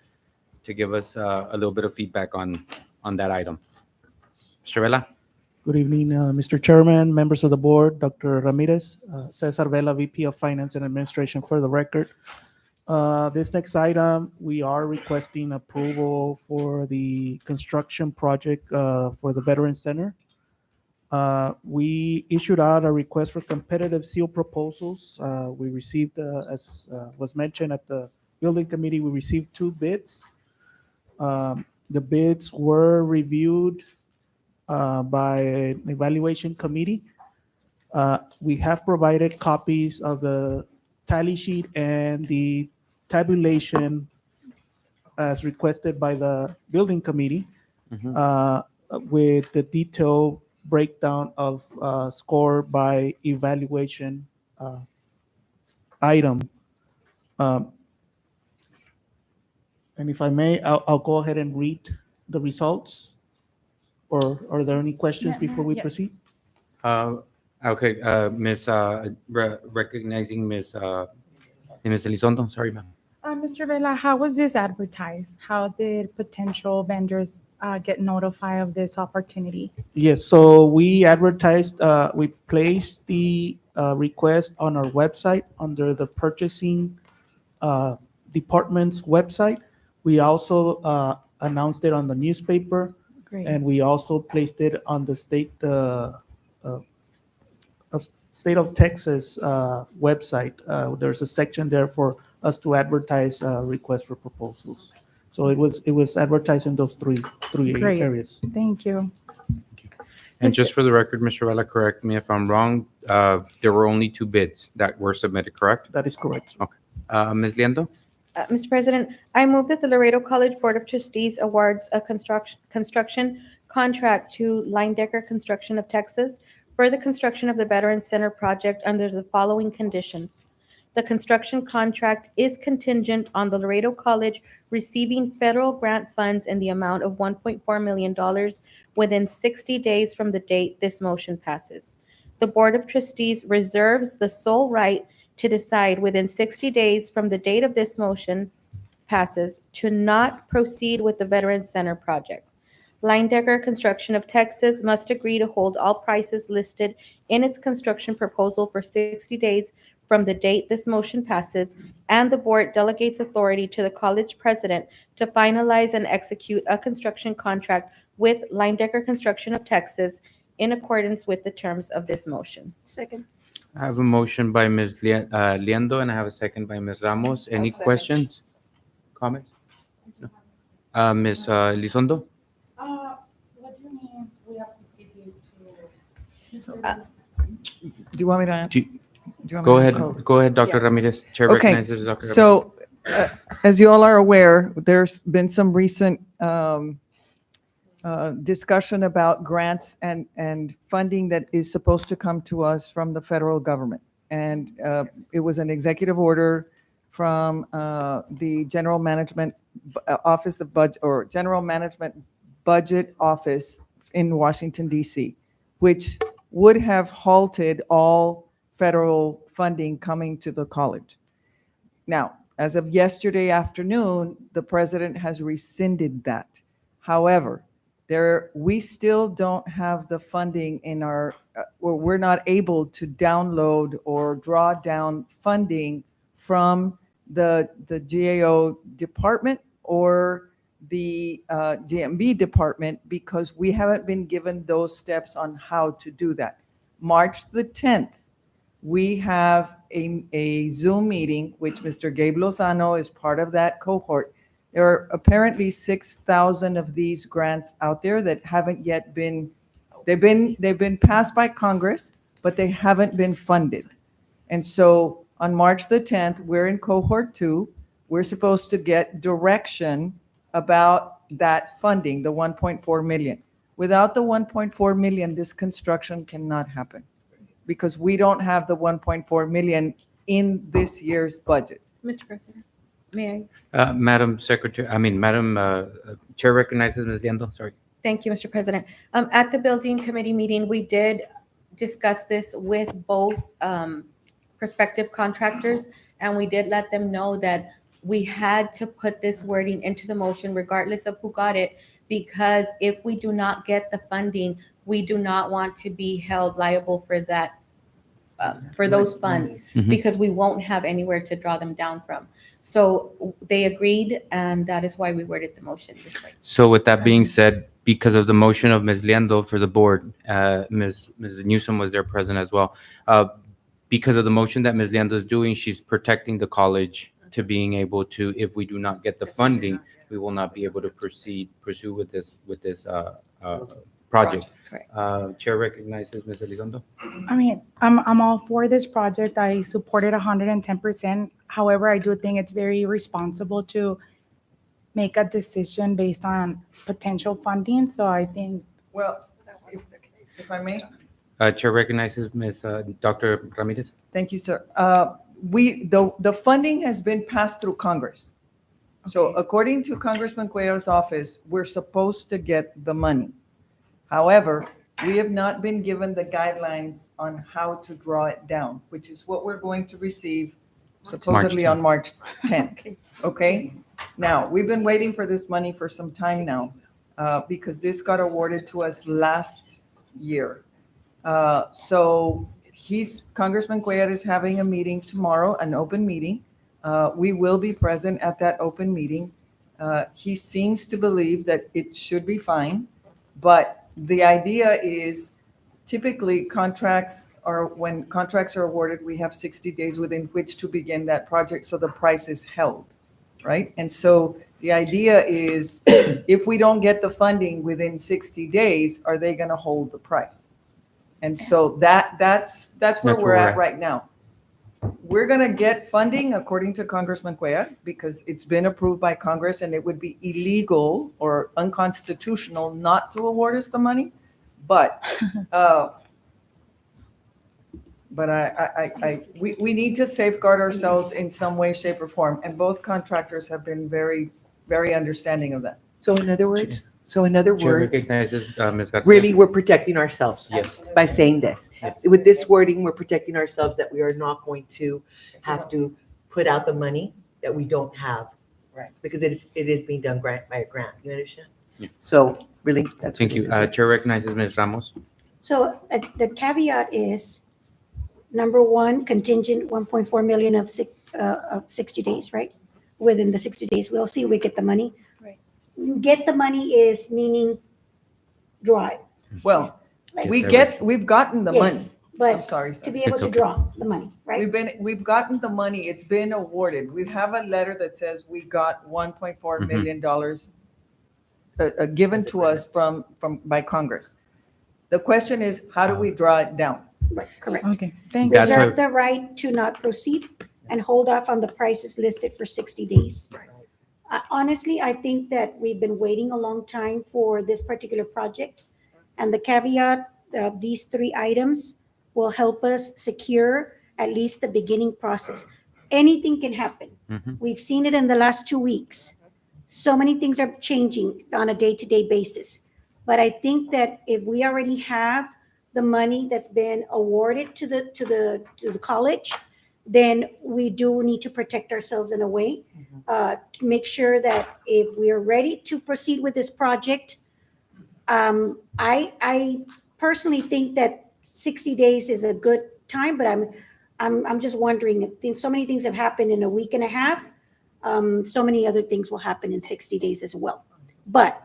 to give us a little bit of feedback on that item. Mr. Vela? Good evening, Mr. Chairman, members of the board, Dr. Ramirez, Cesar Vela, VP of Finance and Administration for the record. This next item, we are requesting approval for the construction project for the Veterans Center. We issued out a request for competitive seal proposals. We received, as was mentioned at the building committee, we received 2 bids. The bids were reviewed by an evaluation committee. We have provided copies of the tally sheet and the tabulation as requested by the building committee with the detailed breakdown of score by evaluation item. And if I may, I'll go ahead and read the results. Or are there any questions before we proceed? Okay, recognizing Ms. Elizondo. Sorry, ma'am. Mr. Vela, how was this advertised? How did potential vendors get notified of this opportunity? Yes, so we advertised, we placed the request on our website under the purchasing department's website. We also announced it on the newspaper. Great. And we also placed it on the state of Texas website. There's a section there for us to advertise requests for proposals. So it was advertised in those three Great. areas. Thank you. And just for the record, Mr. Vela, correct me if I'm wrong, there were only 2 bids that were submitted, correct? That is correct. Okay. Ms. Liendo? Mr. President, I move that the Laredo College Board of Trustees awards a construction contract to Line-Decker Construction of Texas for the construction of the Veterans Center project under the following conditions. The construction contract is contingent on the Laredo College receiving federal grant funds in the amount of $1.4 million within 60 days from the date this motion passes. The Board of Trustees reserves the sole right to decide within 60 days from the date of this motion passes to not proceed with the Veterans Center project. Line-Decker Construction of Texas must agree to hold all prices listed in its construction proposal for 60 days from the date this motion passes, and the board delegates authority to the college president to finalize and execute a construction contract with Line-Decker Construction of Texas in accordance with the terms of this motion. Second. I have a motion by Ms. Liendo, and I have a second by Ms. Ramos. Any questions? Comments? No. Ms. Elizondo? What do you mean we have 60 days to? Do you want me to? Do you- do you want me Go to- ahead, go ahead, Dr. Ramirez. Chair Okay, recognizes Dr. Ramirez. so as you all are aware, there's been some recent discussion about grants and funding that is supposed to come to us from the federal government. And it was an executive order from the General Management Office of Budget, or General Management Budget Office in Washington, D.C., which would have halted all federal funding coming to the college. Now, As of yesterday afternoon, the president has rescinded that. However, we still don't have the funding in our, or we're not able to download or draw down funding from the GAO department or the GMB department because we haven't been given those steps on how to do that. March the 10th, we have a Zoom meeting, which Mr. Gabe Lozano is part of that cohort. There are apparently 6,000 of these grants out there that haven't yet been, they've been passed by Congress, but they haven't been funded. And so on March the 10th, we're in cohort 2. We're supposed to get direction about that funding, the 1.4 million. Without the 1.4 million, this construction cannot happen because we don't have the 1.4 million in this year's budget. Mr. President, may I? Madam Secretary, Madam Chair recognizes Ms. Liendo, sorry. Thank you, Mr. President. At the building committee meeting, we did discuss this with both prospective contractors, and we did let them know that we had to put this wording into the motion regardless of who got it, because if we do not get the funding, we do not want to be held liable for that, for those funds, because we won't have anywhere to draw them down from. So they agreed, and that is why we worded the motion this way. So with that being said, because of the motion of Ms. Liendo for the board, Ms. Newsom was there present as well. Because of the motion that Ms. Liendo is doing, she's protecting the college to being able to, if we do not get the funding, we will not be able to pursue with this project. Correct. Chair recognizes Ms. Elizondo. I'm all for this project. I support it 110%. However, I do think it's very responsible to make a decision based on potential funding. So I think. Well, if I may. Chair recognizes Ms. Dr. Ramirez. Thank you, sir. The funding has been passed through Congress. So according to Congressman Cuellar's office, we're supposed to get the money. However, we have not been given the guidelines on how to draw it down, which is what we're going to receive supposedly on March 10th. Okay? Now, we've been waiting for this money for some time now because this got awarded to us last year. So Congressman Cuellar is having a meeting tomorrow, an open meeting. We will be present at that open meeting. He seems to believe that it should be fine, but the idea is typically when contracts are awarded, we have 60 days within which to begin that project so the price is held, right? And so the idea is if we don't get the funding within 60 days, are they going to hold the price? And so that's where we're at right now. We're going to get funding according to Congressman Cuellar because it's been approved by Congress and it would be illegal or unconstitutional not to award us the money. But we need to safeguard ourselves in some way, shape, or form. And both contractors have been very, very understanding of that. So in other words, Chair recognizes Ms. Garcia. really, we're protecting ourselves Yes. by saying this. Yes. With this wording, we're protecting ourselves that we are not going to have to put out the money that we don't have. Right. Because it is being done by a grant. You understand? Yeah. So really, that's. Thank you. Chair recognizes Ms. Ramos. So the caveat is, number one, contingent 1.4 million of 60 days, right? Within the 60 days, we'll see if we get the money. Right. Get the money is meaning dry. Well, Like- we've gotten the money. Yes, but I'm sorry, to sir. be able It's to okay. draw the money, right? We've gotten the money. It's been awarded. We have a letter that says we got $1.4 million given to us by Congress. The question is, how do we draw it down? Right, correct. Okay, thank you. That's Reserve the right to not proceed and hold off on the prices listed for 60 days. Honestly, I think that we've been waiting a long time for this particular project. And the caveat of these 3 items will help us secure at least the beginning process. Anything can happen. We've seen it in the last 2 weeks. So many things are changing on a day-to-day basis. But I think that if we already have the money that's been awarded to the college, then we do need to protect ourselves in a way, to make sure that if we are ready to proceed with this project, I personally think that 60 days is a good time, but I'm just wondering, so many things have happened in a week and a half. So many other things will happen in 60 days as well. But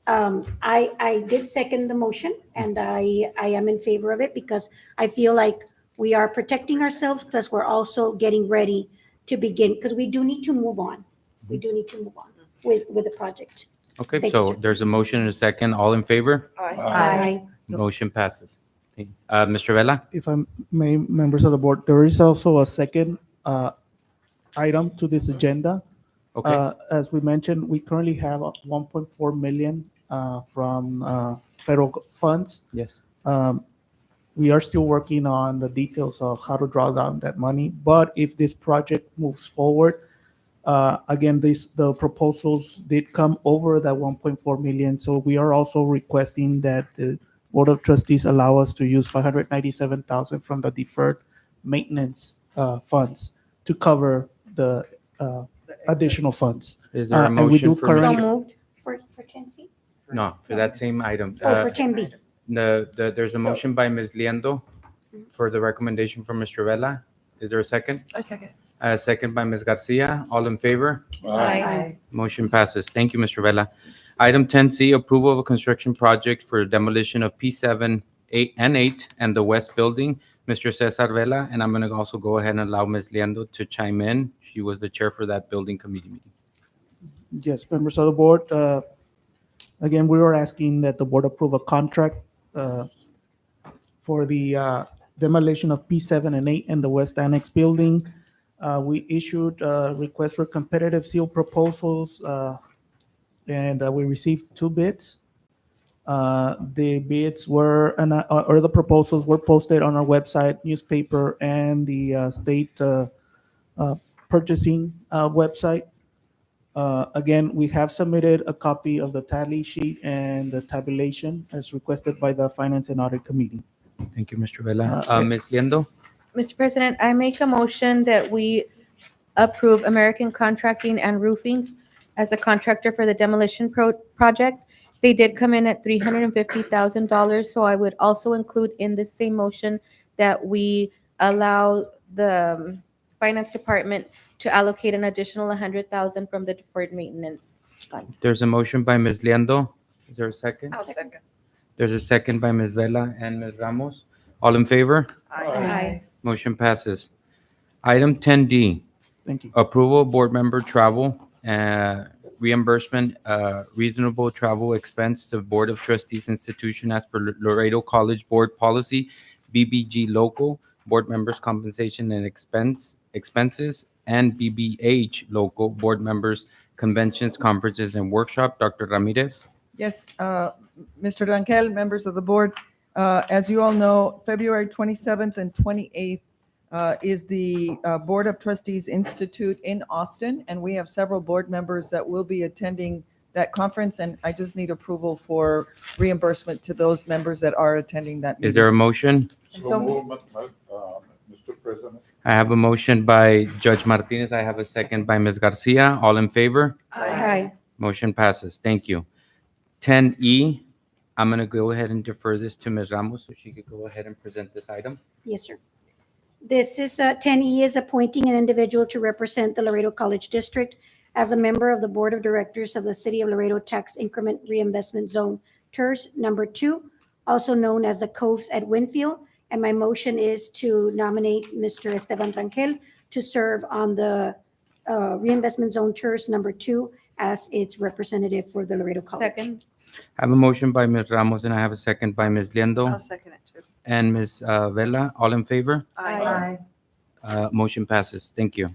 I did second the motion, and I am in favor of it because I feel like we are protecting ourselves, plus we're also getting ready to begin, because we do need to move on. We do need to move on with the project. Okay, Thank you, so sir. there's a motion and a second. All in favor? Aye. Motion passes. Mr. Vela? If I may, members of the board, there is also a second item to this agenda. Okay, As we mentioned, we currently have 1.4 million from federal funds. yes. We are still working on the details of how to draw down that money. But if this project moves forward, again, the proposals did come over that 1.4 million. So we are also requesting that the Board of Trustees allow us to use 597,000 from the deferred maintenance funds to cover the additional funds. Is there a And we do motion for? So currently- moved for 10C? No, for that same item. Oh, for 10B. There's a motion by Ms. Liendo for the recommendation from Mr. Vela. Is there a second? A second. A second by Ms. Garcia. All in favor? Aye. Motion passes. Thank you, Mr. Vela. Item 10C, approval of a construction project for demolition of P7, 8, and 8 and the West Building. Mr. Cesar Vela, and I'm going to also go ahead and allow Ms. Liendo to chime in. She was the chair for that building committee meeting. Yes, members of the board. Again, we were asking that the board approve a contract for the demolition of P7 and 8 and the West Annex Building. We issued a request for competitive seal proposals, and we received 2 bids. The bids were, or the proposals were posted on our website, newspaper, and the state purchasing website. Again, we have submitted a copy of the tally sheet and the tabulation as requested by the Finance and Audit Committee. Thank you, Mr. Vela. Yeah. Ms. Liendo? Mr. President, I make a motion that we approve American Contracting and Roofing as a contractor for the demolition project. They did come in at $350,000, so I would also include in this same motion that we allow the Finance Department to allocate an additional $100,000 from the deferred maintenance fund. There's a motion by Ms. Liendo. Is there a second? I'll second. There's a second by Ms. Vela and Ms. Ramos. All in favor? Aye. Motion passes. Item 10D, Thank you. approval of board member travel, reimbursement, reasonable travel expense to Board of Trustees institution as per Laredo College Board Policy, BBG Local, board members' compensation and expenses, and BBH Local, board members' conventions, conferences, and workshop. Dr. Ramirez? Yes, Mr. Rangel, members of the board, as you all know, February 27th and 28th is the Board of Trustees Institute in Austin, and we have several board members that will be attending that conference, and I just need approval for reimbursement to those members that are attending that meeting. Is there a motion? So movement, Mr. President. I have a motion by Judge Martinez. I have a second by Ms. Garcia. All in favor? Aye. Motion passes. Thank you. 10E, I'm going to go ahead and defer this to Ms. Ramos so she could go ahead and present this item. Yes, sir. This is 10E is appointing an individual to represent the Laredo College District as a member of the Board of Directors of the City of Laredo Tax Increment Reinvestment Zone, TERS number 2, also known as the Coves at Winfield. And my motion is to nominate Mr. Esteban Rangel to serve on the Reinvestment Zone TERS number 2 as its representative for the Laredo College. Second. I have a motion by Ms. Ramos and I have a second by Ms. I'll Liendo second it too. and Ms. Vela. All in favor? Aye. Motion passes. Thank you.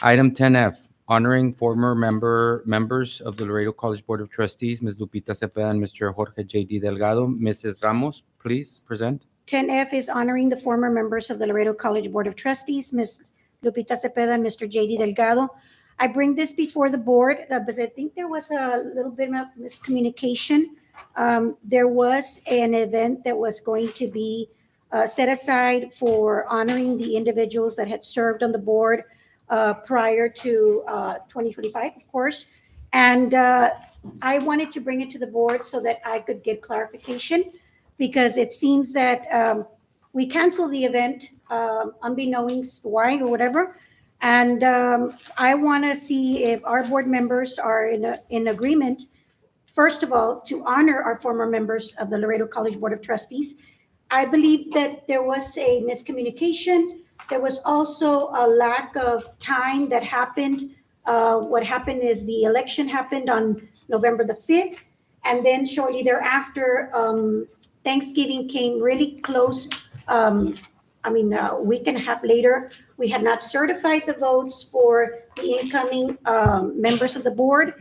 Item 10F, honoring former members of the Laredo College Board of Trustees, Ms. Lupita Cepeda and Mr. Jorge J.D. Delgado. Mrs. Ramos, please present. 10F is honoring the former members of the Laredo College Board of Trustees, Ms. Lupita Cepeda and Mr. J.D. Delgado. I bring this before the board because I think there was a little bit of miscommunication. There was an event that was going to be set aside for honoring the individuals that had served on the board prior to 2025, of course. And I wanted to bring it to the board so that I could get clarification, because it seems that we canceled the event unbeknownst why or whatever. And I want to see if our board members are in agreement, first of all, to honor our former members of the Laredo College Board of Trustees. I believe that there was a miscommunication. There was also a lack of time that happened. What happened is the election happened on November the 5th, and then shortly thereafter, Thanksgiving came really close. A week and a half later, we had not certified the votes for the incoming members of the board.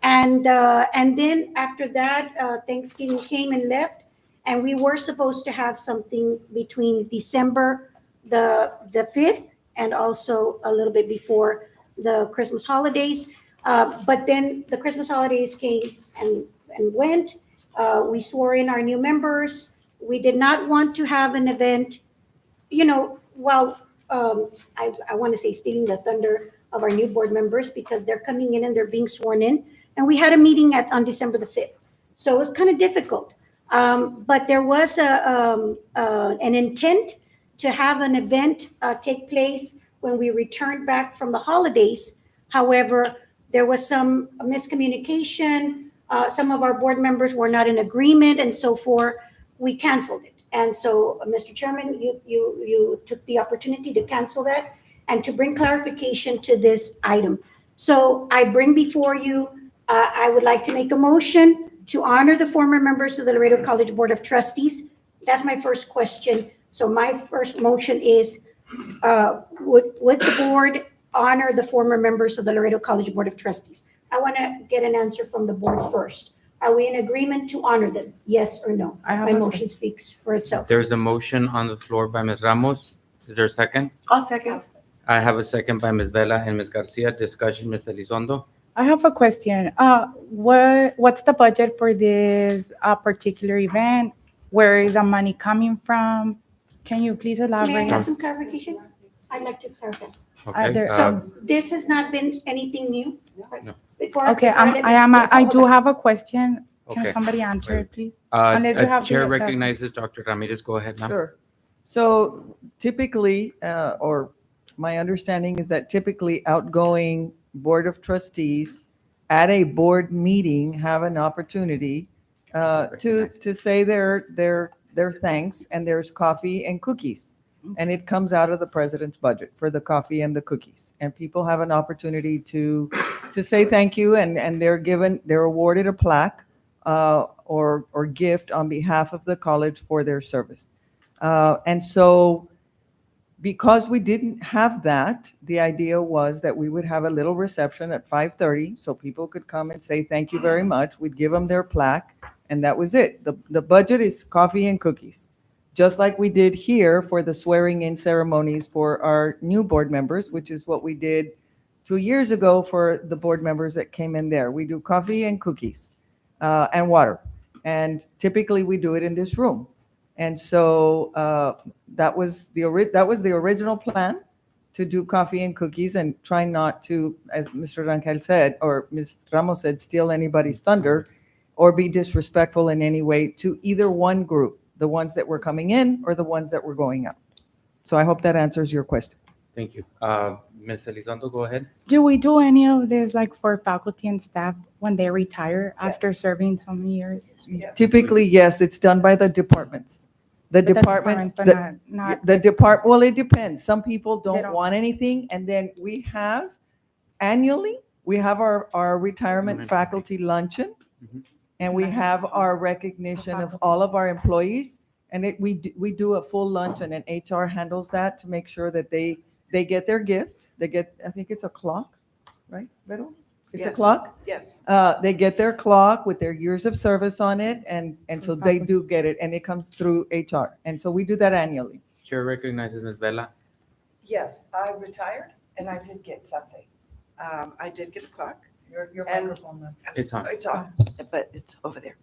And then after that, Thanksgiving came and left, and we were supposed to have something between December the 5th and also a little bit before the Christmas holidays. But then the Christmas holidays came and went. We swore in our new members. We did not want to have an event, I want to say stealing the thunder of our new board members, because they're coming in and they're being sworn in. And we had a meeting on December the 5th. So it was kind of difficult. But there was an intent to have an event take place when we returned back from the holidays. However, there was some miscommunication. Some of our board members were not in agreement, and so forth. We canceled it. And so, Mr. Chairman, you took the opportunity to cancel that and to bring clarification to this item. So I bring before you, I would like to make a motion to honor the former members of the Laredo College Board of Trustees. That's my first question. So my first motion is, would the board honor the former members of the Laredo College Board of Trustees? I want to get an answer from the board first. Are we in agreement to honor them? Yes or no? My motion speaks for itself. There's a motion on the floor by Ms. Ramos. Is there a second? I'll second. I have a second by Ms. Vela and Ms. Garcia. Discussion, Ms. Elizondo. I have a question. What's the budget for this particular event? Where is the money coming from? Can you please May I elaborate? have some clarification? I'd like to clarify. Okay. So this has not been anything new? No. Before, Okay, before let me I speak. do have a question. Can Okay. somebody answer it, please? Unless you have Chair the- recognizes Dr. Ramirez. Go ahead, ma'am. Sure. So typically, or my understanding is that typically outgoing Board of Trustees at a board meeting have an opportunity to say their thanks, and there's coffee and cookies. And it comes out of the president's budget for the coffee and the cookies. And people have an opportunity to say thank you, and they're awarded a plaque or gift on behalf of the college for their service. And so because we didn't have that, the idea was that we would have a little reception at 5:30 so people could come and say thank you very much. We'd give them their plaque, and that was it. The budget is coffee and cookies, just like we did here for the swearing in ceremonies for our new board members, which is what we did 2 years ago for the board members that came in there. We do coffee and cookies and water. And typically we do it in this room. And so that was the original plan, to do coffee and cookies and try not to, as Mr. Rangel said, or Ms. Ramos said, steal anybody's thunder or be disrespectful in any way to either one group, the ones that were coming in or the ones that were going out. So I hope that answers your question. Thank you. Ms. Elizondo, go ahead. Do we do any of this like for faculty and staff when they retire after serving so many years? Typically, yes, it's done by the departments. The But departments, but not the depart, well, it depends. Some people don't. don't want anything. And then we have annually, we have our retirement faculty luncheon. Mhm. And we have our recognition of all of our employees. And we do a full luncheon, and HR handles that to make sure that they get their gift. They get, I think it's a clock, right, Vero? It's a Yes. clock? Yes. They get their clock with their years of service on it, and so they do get it, and it comes through HR. And so we do that annually. Chair recognizes Ms. Vela. Yes, I retired and I did get something. I did get a clock. Your And- microphone, ma'am. It's on. It's on, but it's over there.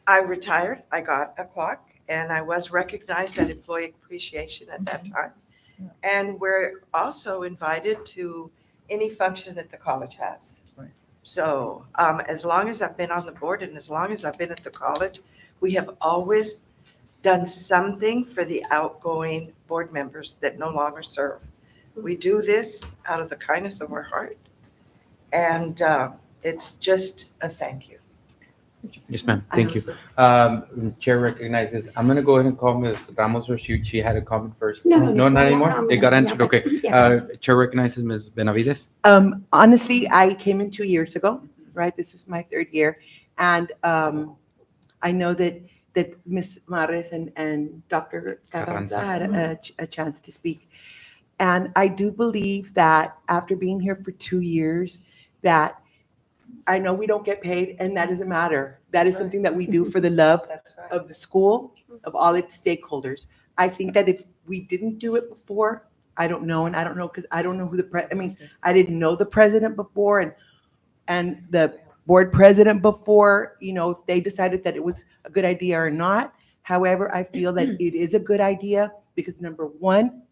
I retired, I got a clock, And I was recognized at Employee Appreciation at that time. And we're also invited to any function that the college has. Right. So as long as I've been on the board and as long as I've been at the college, we have always done something for the outgoing board members that no longer serve. We do this out of the kindness of our heart. And it's just a thank you. Yes, ma'am. Thank you. Chair recognizes, I'm going to go ahead and call Ms. Ramos, or she had a comment first. No, Not anymore? It got answered? Okay. Yeah. Chair recognizes Ms. Benavides. Honestly, I came in 2 years ago, right? This is my third year. And I know that Ms. Mares and Dr. Carranza had a chance to speak. And I do believe that after being here for 2 years, that I know we don't get paid, and that doesn't matter. That is something that we do for the love of the school, of all its stakeholders. I think that if we didn't do it before, I don't know, and I don't know because I don't know who I didn't know the president before, and the board president before, if they decided that it was a good idea or not. However, I feel that it is a good idea because number one,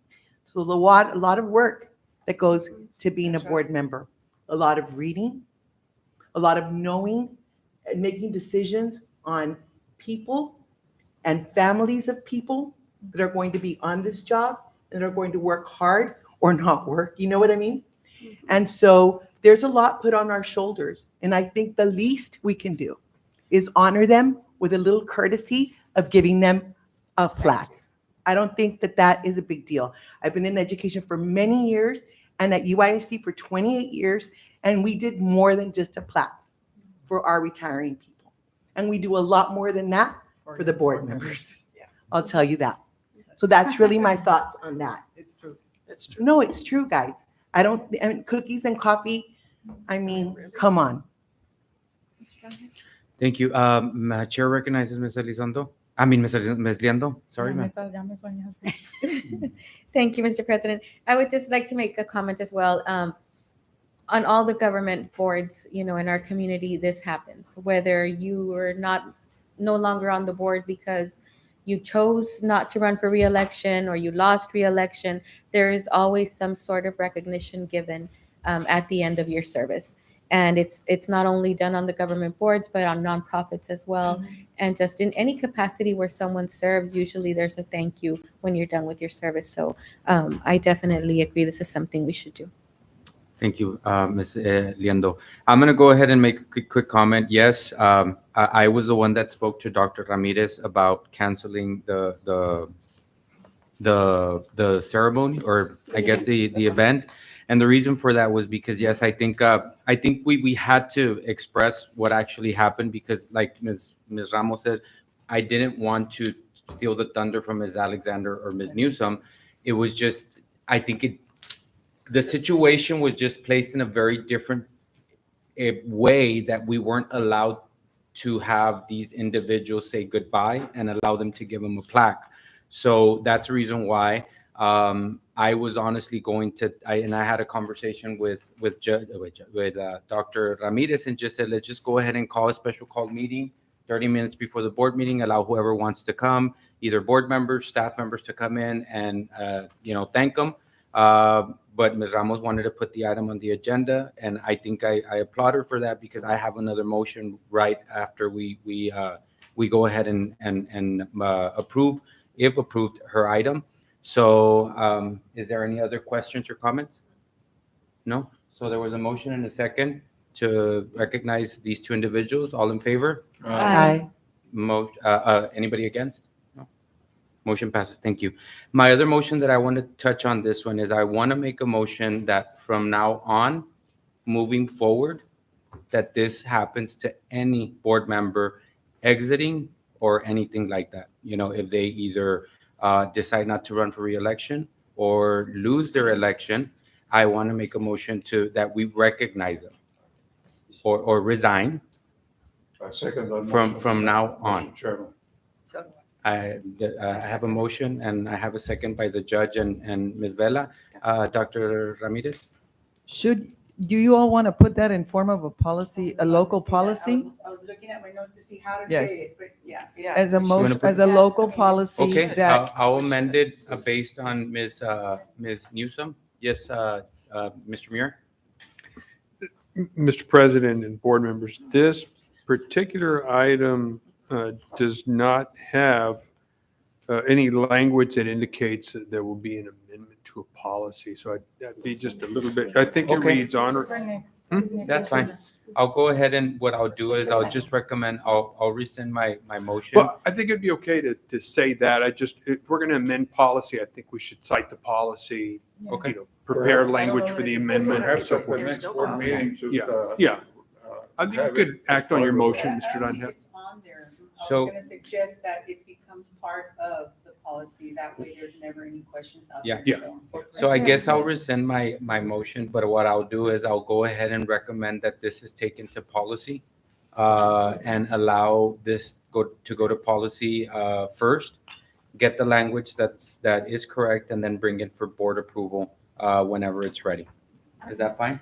so a lot of work that goes to being a board member, a lot of reading, a lot of knowing and making decisions on people and families of people that are going to be on this job and are going to work hard or not work. You know what I mean? And so there's a lot put on our shoulders. And I think the least we can do is honor them with a little courtesy of giving them a plaque. I don't think that is a big deal. I've been in education for many years and at UISD for 28 years, and we did more than just a plaque for our retiring people. And we do a lot more than that for the board members. I'll tell you that. So that's really my thoughts on that. It's true. It's true. No, it's true, guys. Cookies and coffee, come on. Thank you. Chair recognizes Ms. Elizondo. Ms. Liando. Sorry, ma'am. Thank you, Mr. President. I would just like to make a comment as well. On all the government boards, in our community, this happens. Whether you are no longer on the board because you chose not to run for re-election or you lost re-election, there is always some sort of recognition given at the end of your service. And it's not only done on the government boards, but on nonprofits as well. Mm-hmm. And just in any capacity where someone serves, usually there's a thank you when you're done with your service. So I definitely agree this is something we should do. Thank you, Ms. Liando. I'm going to go ahead and make a quick comment. Yes, I was the one that spoke to Dr. Ramirez about canceling the ceremony, or I guess the event. And the reason for that was because, yes, I think we had to express what actually happened because, like Ms. Ramos said, I didn't want to steal the thunder from Ms. Alexander or Ms. Newsom. It was just, I think the situation was just placed in a very different way that we weren't allowed to have these individuals say goodbye and allow them to give them a plaque. So that's the reason why I was honestly going to, I had a conversation with Dr. Ramirez and just said, let's just go ahead and call a special call meeting 30 minutes before the board meeting, allow whoever wants to come, either board members, staff members, to come in and, thank them. But Ms. Ramos wanted to put the item on the agenda, and I think I applaud her for that because I have another motion right after we go ahead and approve, if approved, her item. So is there any other questions or comments? No? So there was a motion and a second to recognize these two individuals. All in favor? Aye. Anybody against? No. Motion passes. Thank you. My other motion that I want to touch on this one is I want to make a motion that from now on, moving forward, that this happens to any board member exiting or anything like that. If they either decide not to run for re-election or lose their election, I want to make a motion that we recognize them or resign from now on. I have a motion and I have a second by the judge and Ms. Vela. Dr. Ramirez? Should Do you all want to put that in form of a policy, a local policy? I was looking at my notes to see how to Yes. say it, but yeah. As a wanna motion, put- as a local policy Okay, that, I'll amend it based on Ms. Newsom. Yes, Mr. Muir? Mr. President and board members, this particular item does not have any language that indicates that there will be an amendment to a policy. So I'd be just a little bit, I think it Okay. reads honor. For next. That's fine. I'll go ahead and what I'll do is I'll just recommend, I'll rescind my motion. Well, I think it'd be okay to say that. If we're going to amend policy, I think we should cite the policy, Okay. prepare language for the amendment and Perhaps so at the forth. next board meeting, just, Yeah. I think you could act on your motion, Mr. Dunham. It's on there. I So- was gonna suggest that it becomes part of the policy. That way there's never any questions out there. Yeah. So I guess I'll rescind my motion, but what I'll do is I'll go ahead and recommend that this is taken to policy and allow this to go to policy first, get the language that is correct, and then bring it for board approval whenever it's ready. Is that fine?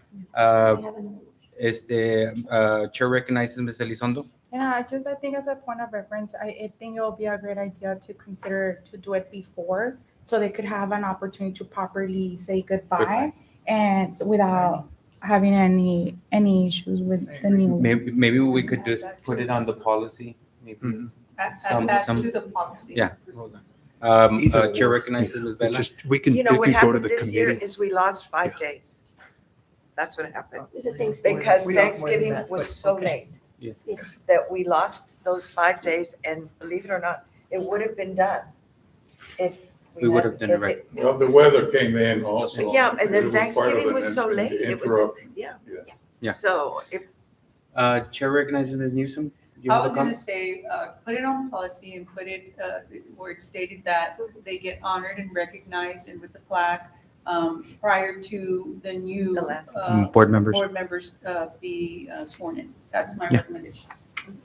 Chair recognizes Ms. Elizondo. Yeah, I think as a point of reference, I think it will be a great idea to consider to do it before, so they could have an opportunity to properly say goodbye and without having any issues with the new. Maybe we could just put it on the policy. Maybe. Add Some- that some- to the policy. Yeah. Chair recognizes Ms. Bella. We can, you it know, what can go to happened the this year committee. is we lost 5 days. That's what happened. The Thanksgiving. Because We lost more than Thanksgiving that, was but so okay. late Yes. that we lost those 5 days, and believe it or not, it would have been done if. We would have done it if right. Well, the weather came in also. Yeah, and It then was part of Thanksgiving an was so in- late, it was, interruption. yeah. Yeah. So if, Chair recognizes Ms. Newsom. Do you I have a was gonna comment? say, put it on policy and put it where it's stated that they get honored and recognized and with the plaque prior to the new The last- Board members. board members be sworn in. That's my Yeah. recommendation.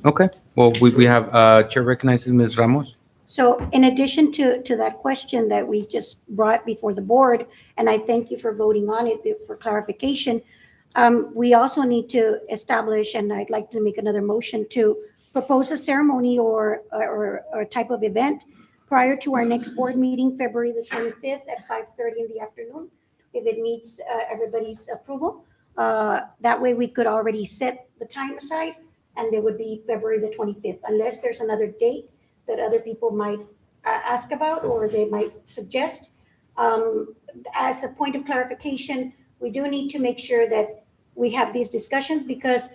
Okay. Well, we have Chair recognizes Ms. Ramos. So in addition to that question that we just brought before the board, and I thank you for voting on it for clarification, we also need to establish, and I'd like to make another motion to propose a ceremony or a type of event prior to our next board meeting, February the 25th at 5:30 in the afternoon, if it meets everybody's approval. That way we could already set the time aside, and it would be February the 25th, unless there's another date that other people might ask about or they might suggest. As a point of clarification, we do need to make sure that we have these discussions because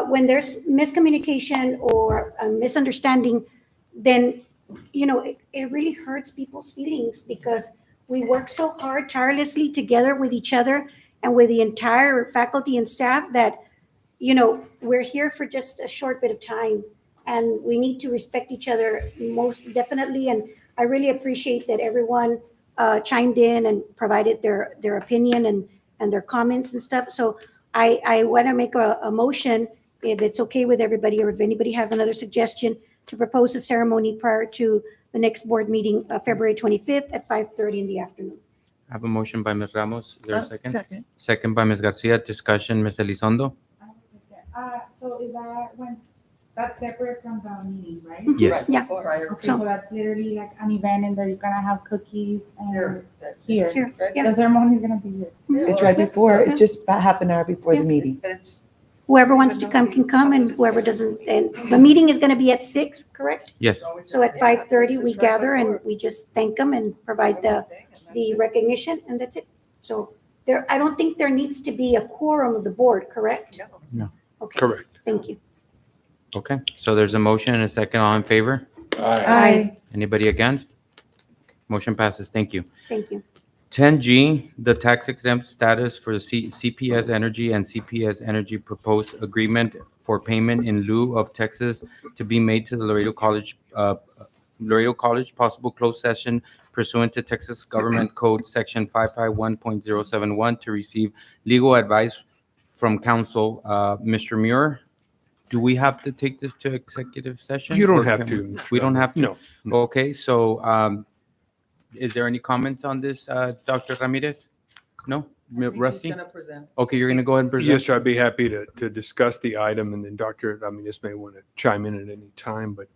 when there's miscommunication or a misunderstanding, then, it really hurts people's feelings because we work so hard tirelessly together with each other and with the entire faculty and staff that, we're here for just a short bit of time. And we need to respect each other most definitely. And I really appreciate that everyone chimed in and provided their opinion and their comments and stuff. So I want to make a motion, if it's okay with everybody, or if anybody has another suggestion, to propose a ceremony prior to the next board meeting, February 25th at 5:30 in the afternoon. I have a motion by Ms. Ramos. Is there a second? Second. Second by Ms. Garcia. Discussion, Ms. Elizondo. So is that's separate from the meeting, right? Yes. Yeah. Okay, so that's literally like an event and there you're gonna have cookies and Here. here. Here, yeah. The ceremony is gonna be here. it's right before, it's just about half an hour before the meeting. But it's Whoever wants to come can come, and whoever doesn't, and the meeting is going to be at 6, correct? Yes. So at 5:30, we gather and we just thank them and provide the recognition, and that's it. So I don't think there needs to be a quorum of the board, correct? No. Okay, Correct. thank you. Okay. So there's a motion and a second. All in favor? Aye. Anybody against? Motion passes. Thank you. Thank you. 10G, the tax exempt status for the CPS Energy and CPS Energy proposed agreement for payment in lieu of taxes to be made to the Laredo College, possible closed session pursuant to Texas Government Code Section 551.071 to receive legal advice from counsel. Mr. Muir, do we have to take this to executive session? You don't or have can to. we- Mr. We don't Dunham. have to? No. Okay, so is there any comments on this, Dr. Ramirez? No? Rusty? He's gonna present. Okay, you're going to go ahead and present? Yes, sir, I'd be happy to discuss the item, and then Dr. Ramirez may want to chime in at any time, but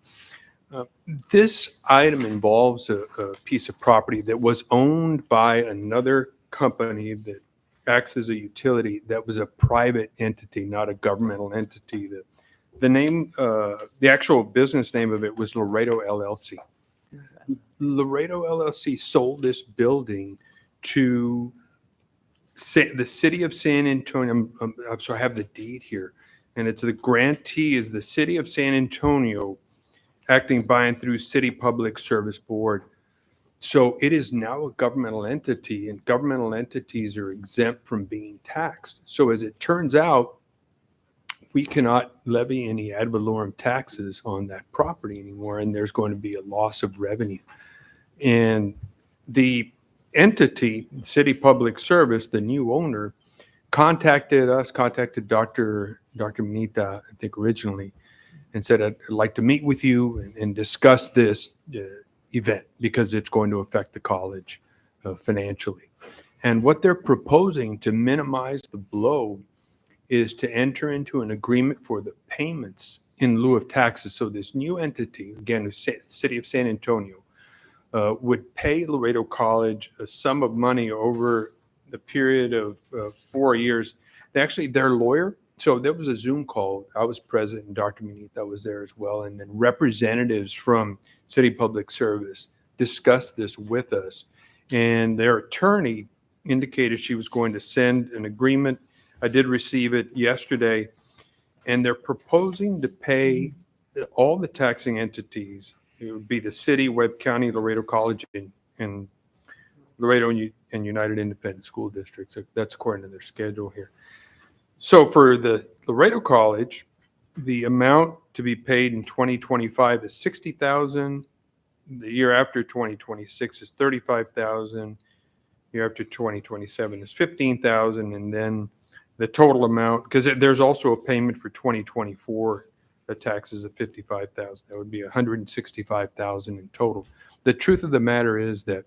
this item involves a piece of property that was owned by another company that acts as a utility that was a private entity, not a governmental entity. The name, the actual business name of it was Laredo LLC. Laredo LLC sold this building to the city of San Antonio. I'm sorry, I have the deed here, and it's the grantee is the city of San Antonio, acting by and through City Public Service Board. So it is now a governmental entity, and governmental entities are exempt from being taxed. So as it turns out, we cannot levy any ad valorem taxes on that property anymore, and there's going to be a loss of revenue. And the entity, City Public Service, the new owner, contacted Dr. Minita, I think originally, and said, I'd like to meet with you and discuss this event because it's going to affect the college financially. And what they're proposing to minimize the blow is to enter into an agreement for the payments in lieu of taxes. So this new entity, again, the city of San Antonio, would pay Laredo College a sum of money over the period of 4 years. Their lawyer, so there was a Zoom call. I was present, and Dr. Minita was there as well. And then representatives from City Public Service discussed this with us. And their attorney indicated she was going to send an agreement. I did receive it yesterday. And they're proposing to pay all the taxing entities. It would be the city, Webb County, Laredo College, and Laredo and United Independent School Districts. That's according to their schedule here. So for the Laredo College, the amount to be paid in 2025 is $60,000. The year after 2026 is $35,000. Year after 2027 is $15,000, and then the total amount, because there's also a payment for 2024 that taxes of $55,000. That would be $165,000 in total. The truth of the matter is that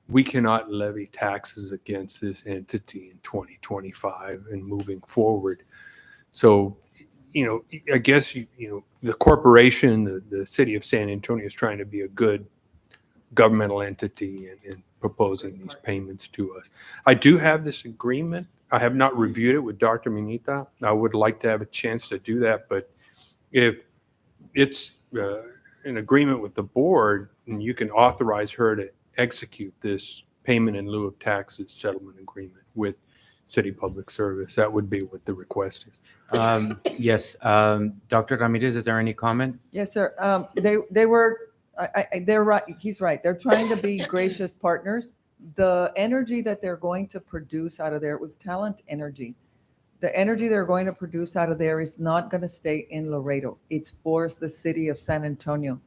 we cannot levy taxes against this entity in 2025 and moving forward. So, I guess, the corporation, the city of San Antonio is trying to be a good governmental entity and proposing these payments to us. I do have this agreement. I have not reviewed it with Dr. Minita. I would like to have a chance to do that, but if it's an agreement with the board, and you can authorize her to execute this payment in lieu of taxes settlement agreement with City Public Service, that would be what the request is. Yes. Dr. Ramirez, is there any comment? Yes, sir. They were, they're right. He's right. They're trying to be gracious partners. The energy that they're going to produce out of there was talent energy. The energy they're going to produce out of there is not going to stay in Laredo. It's for the city of San Antonio.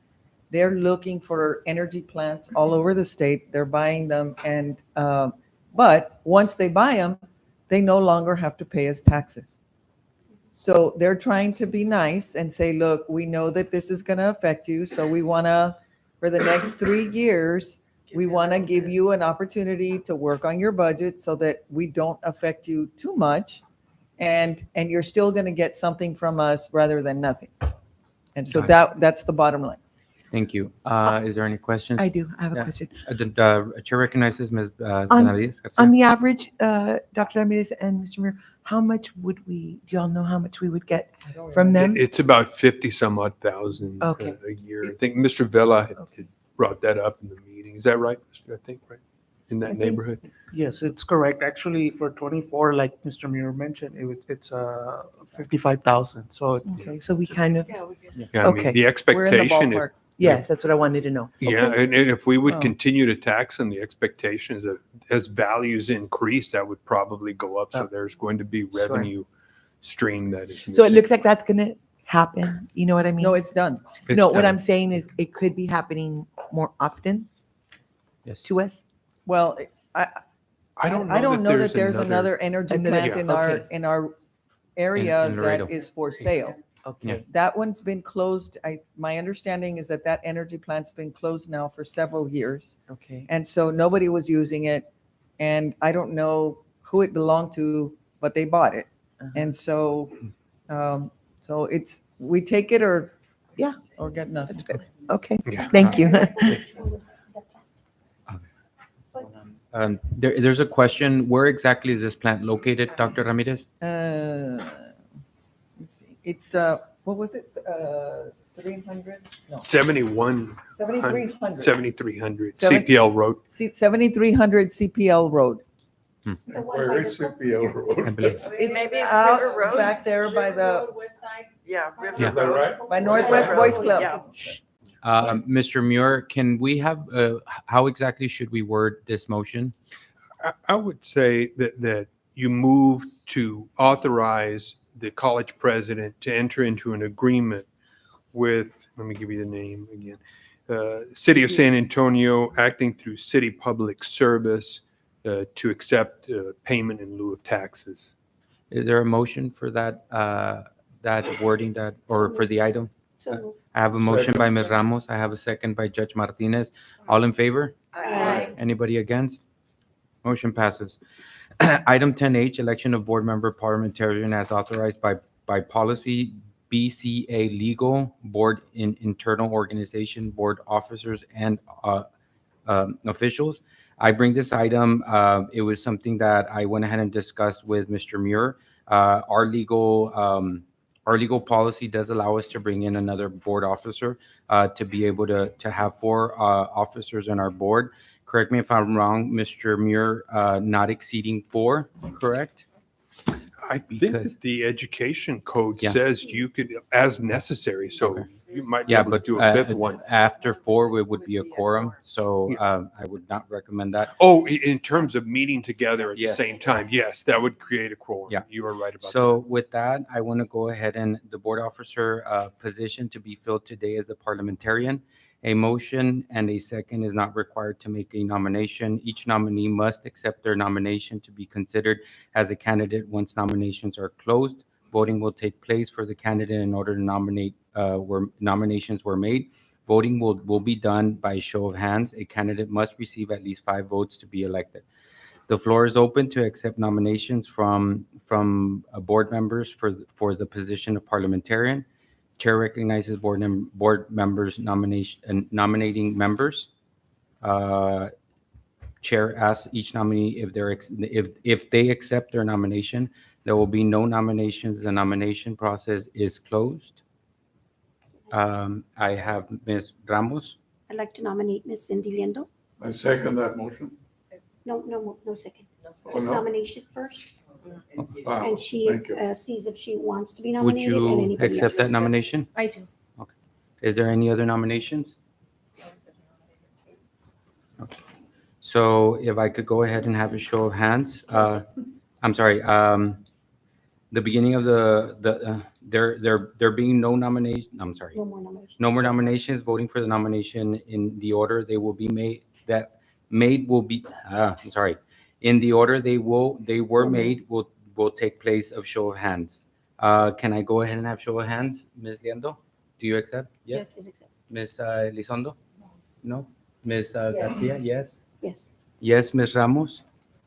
They're looking for energy plants all over the state. They're buying them, and but once they buy them, they no longer have to pay us taxes. So they're trying to be nice and say, look, we know that this is going to affect you, so we want to, for the next 3 years, we want to give you an opportunity to work on your budget so that we don't affect you too much, and you're still going to get something from us rather than nothing. And so that's the bottom line. Thank you. Is there any questions? I do. I have a Yeah. question. The chair recognizes Ms. Benavides. On the average, Dr. Ramirez and Mr. Muir, how much would do y'all know how much we would get from them? It's about 50 some odd thousand Okay. a year. I think Mr. Vela had brought that up in the meeting. Is that right? I think, right? In that neighborhood? Yes, it's correct. Actually, for 24, like Mr. Muir mentioned, it's 55,000. So Okay, so we kind of, Yeah, I mean, Okay. the We're in the expectation, ballpark. yes, that's what I wanted to know. yeah, and if we would Oh. continue to tax them, the expectation is that as values increase, that would probably go up. So there's going to be revenue stream that is missing. So it looks like that's going to happen. You know what I mean? No, it's done. It's No, what done. I'm saying is it could be happening more often Yes. to us. Well, I don't know I don't know that there's another energy Another- plant yeah, in our area In Laredo. that is for sale. Okay. That one's been closed. My understanding is that energy plant's been closed now for several years. Okay. And so nobody was using it. And I don't know who it belonged to, but they bought it. And so, we take it or. Yeah. Or get nothing. That's good. Okay, Yeah. thank you. There's a question. Where exactly is this plant located, Dr. Ramirez? Let's see, it's, what was it, 300? No, 71. 7,300. 7300 Seven- CPL Road. 7,300 CPL Road. Where is CPL I Road? believe. It's Maybe out River Road? back there by the, Yeah, River Yeah. Is that Road. right? by Northwest Boys Club. Yeah. Mr. Muir, can we have, how exactly should we word this motion? I would say that you move to authorize the college president to enter into an agreement with, let me give you the name again, City of San Antonio, acting through City Public Service, to accept payment in lieu of taxes. Is there a motion for that, that wording that, or for the item? So I have a motion by Ms. Ramos. I have a second by Judge Martinez. All in favor? Aye. Anybody against? Motion passes. Item 10H, election of board member parliamentarian as authorized by policy BCA legal, board in internal organization, board officers and officials. I bring this item, it was something that I went ahead and discussed with Mr. Muir. Our legal policy does allow us to bring in another board officer to be able to have 4 officers on our board. Correct me if I'm wrong, Mr. Muir, not exceeding 4, correct? I think Because- that the education code Yeah. says you could, as necessary, so Okay. you might be Yeah, able to but do a fifth one. after 4, it would be a quorum, so I would not recommend that. Oh, in terms of meeting together at the Yes. same time, yes, that would create a quorum. Yeah. You are right about that. So with that, I want to go ahead and the board officer position to be filled today as a parliamentarian. A motion and a second is not required to make a nomination. Each nominee must accept their nomination to be considered as a candidate once nominations are closed. Voting will take place for the candidate in order to nominate where nominations were made. Voting will be done by show of hands. A candidate must receive at least 5 votes to be elected. The floor is open to accept nominations from board members for the position of parliamentarian. Chair recognizes board members nominating members. Chair asks each nominee if they accept their nomination. There will be no nominations. The nomination process is closed. I have Ms. Ramos. I'd like to nominate Ms. Cindy Liendo. I second that motion. No second. Oh, Just no? nomination first, Ah, and she thank you. sees if she wants to be Would nominated and you anybody accept else. that nomination? I do. Is there any other nominations? Okay. So if I could go ahead and have a show of hands, I'm sorry, the beginning of there being no nomination, I'm sorry, No more nominations. no more nominations, voting for the nomination in the order they will be made, I'm sorry, in the order they were made will take place of show of hands. Can I go ahead and have show of hands? Ms. Liendo, do you accept? Yes. Please accept. Ms. Elizondo? No? Ms. Garcia? Yes. Yes. Yes, Ms. Ramos?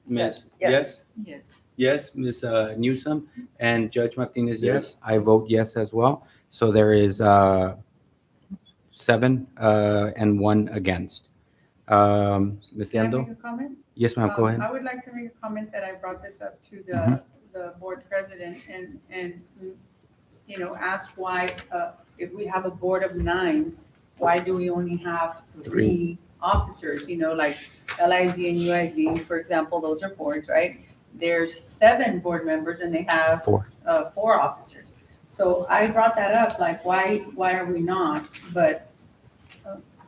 Yes. Yes? Yes. Yes, Ms. Newsom? And Judge Martinez, yes? I vote yes as well. So there is 7 and 1 against. Ms. Can I make Liendo? a comment? Yes, ma'am, go ahead. I would like to make a comment that I brought this up to Mhm. the board president and, asked why, if we have a board of 9, why do we only have 3 officers? Like LISD and UID, for example, those are boards, right? There's 7 board members and they have 4. 4 officers. So I brought that up, like, why are we not? But,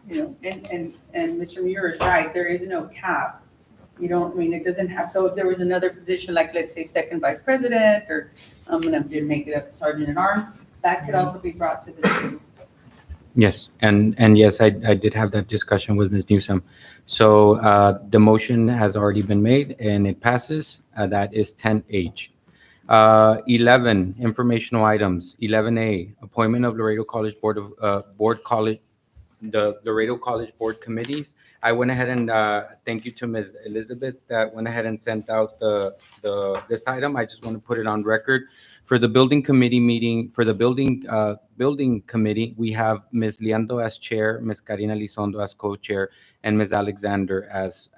and Mr. Muir is right, there is no cap. It doesn't have, so if there was another position, like, let's say, second vice president, or I'm gonna make it up, sergeant at arms, that could also be brought to the table. Yes, and yes, I did have that discussion with Ms. Newsom. So the motion has already been made and it passes. That is 10H. 11, informational items. 11A, appointment of Laredo College the Laredo College Board Committees. I went ahead and thank you to Ms. Elizabeth that went ahead and sent out this item. I just want to put it on record. For the building committee meeting, for the building committee, we have Ms. Liando as chair, Ms. Karina Lizondo as co-chair, and Ms. Alexander as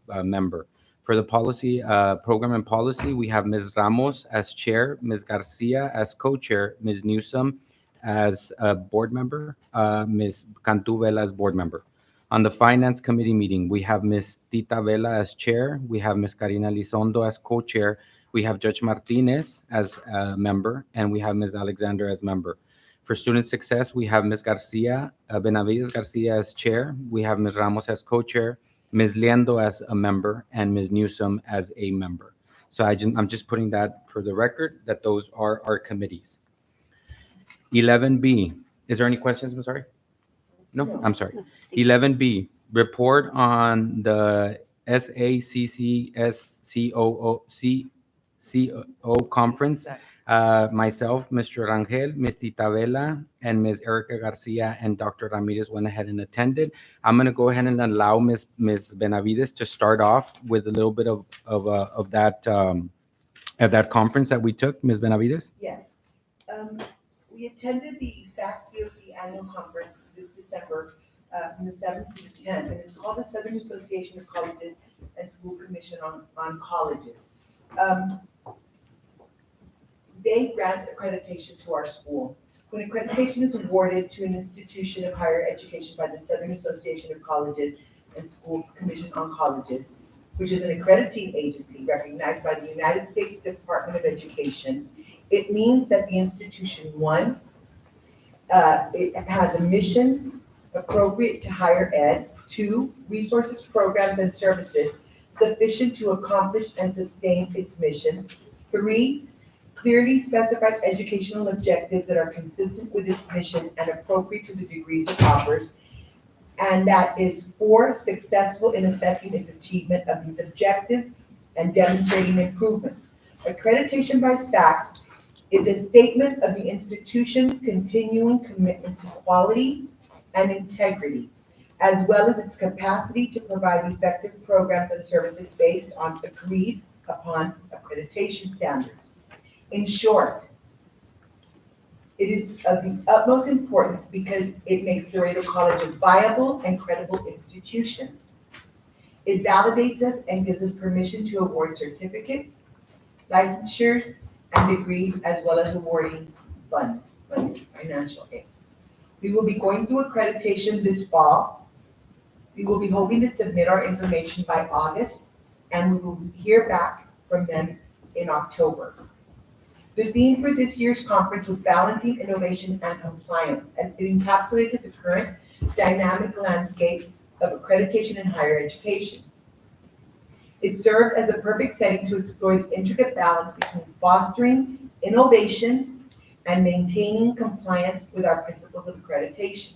a member. For the policy, program and policy, we have Ms. Ramos as chair, Ms. Garcia as co-chair, Ms. Newsom as a board member, Ms. Cantu Vela as board member. On the finance committee meeting, we have Ms. Tita Vela as chair, we have Ms. Karina Lizondo as co-chair, we have Judge Martinez as a member, and we have Ms. Alexander as member. For student success, we have Ms. Garcia, Benavides Garcia as chair, we have Ms. Ramos as co-chair, Ms. Liendo as a member, and Ms. Newsom as a member. So I'm just putting that for the record, that those are our committees. 11B, is there any questions? I'm sorry. No, I'm sorry. 11B, report on the SACCSCOO conference. Myself, Mr. Rangel, Ms. Tita Vela, and Ms. Erica Garcia and Dr. Ramirez went ahead and attended. I'm going to go ahead and allow Ms. Benavides to start off with a little bit of that conference that we took. Ms. Benavides? Yes. We attended the SAC-COC annual conference this December from the 7th to the 10th, and it's called the Southern Association of Colleges and School Commission on Colleges. They grant accreditation to our school. When accreditation is awarded to an institution of higher education by the Southern Association of Colleges and School Commission on Colleges, which is an accrediting agency recognized by the United States Department of Education, it means that the institution, one, it has a mission appropriate to higher ed, two, resources, programs, and services sufficient to accomplish and sustain its mission, three, clearly specified educational objectives that are consistent with its mission and appropriate to the degrees it offers, and that is four, successful in assessing its achievement of these objectives and demonstrating improvements. Accreditation by SACS is a statement of the institution's continuing commitment to quality and integrity, as well as its capacity to provide effective programs and services based on agreed upon accreditation standards. In short, it is of the utmost importance because it makes Laredo College a viable and credible institution. It validates us and gives us permission to award certificates, licensures, and degrees, as well as awarding funds, financial aid. We will be going through accreditation this fall. We will be hoping to submit our information by August, and we will hear back from them in October. The theme for this year's conference was balancing innovation and compliance, and it encapsulated the current dynamic landscape of accreditation in higher education. It served as the perfect setting to explore the intricate balance between fostering innovation and maintaining compliance with our principles of accreditation.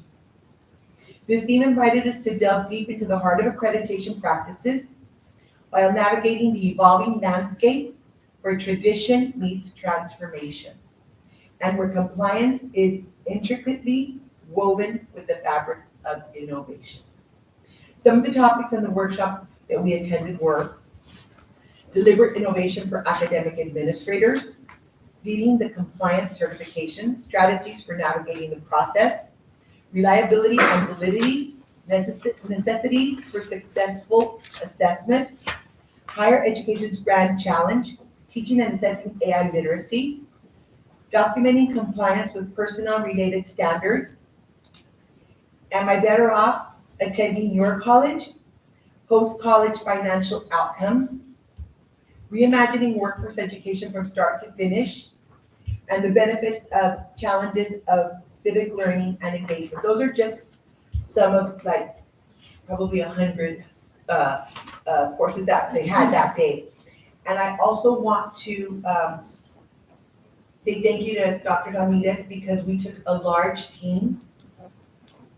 This theme invited us to delve deep into the heart of accreditation practices while navigating the evolving landscape where tradition meets transformation, and where compliance is intricately woven with the fabric of innovation. Some of the topics in the workshops that we attended were deliberate innovation for academic administrators, leading the compliance certification, strategies for navigating the process, reliability and validity, necessities for successful assessment, higher education's grand challenge, teaching and assessing AI literacy, documenting compliance with personnel-related standards, am I better off attending your college, post-college financial outcomes, reimagining workforce education from start to finish, and the benefits of challenges of civic learning and engagement. Those are just some of probably 100 courses that they had that day. And I also want to say thank you to Dr. Ramirez because we took a large team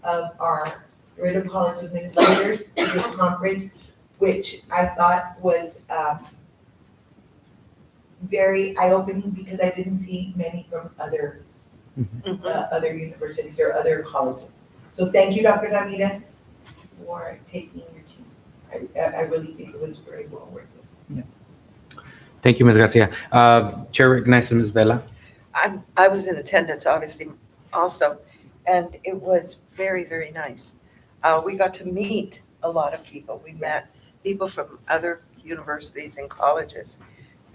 of our Laredo College administrators to this conference, which I thought was very eye-opening because I didn't see many from other other universities or other colleges. So thank you, Dr. Ramirez, for taking your team. I really think it was very well worth it. Thank you, Ms. Garcia. Chair recognizes Ms. Vela. I was in attendance, obviously, also, and it was very, very nice. We got to meet a lot of people. We met people from other universities and colleges.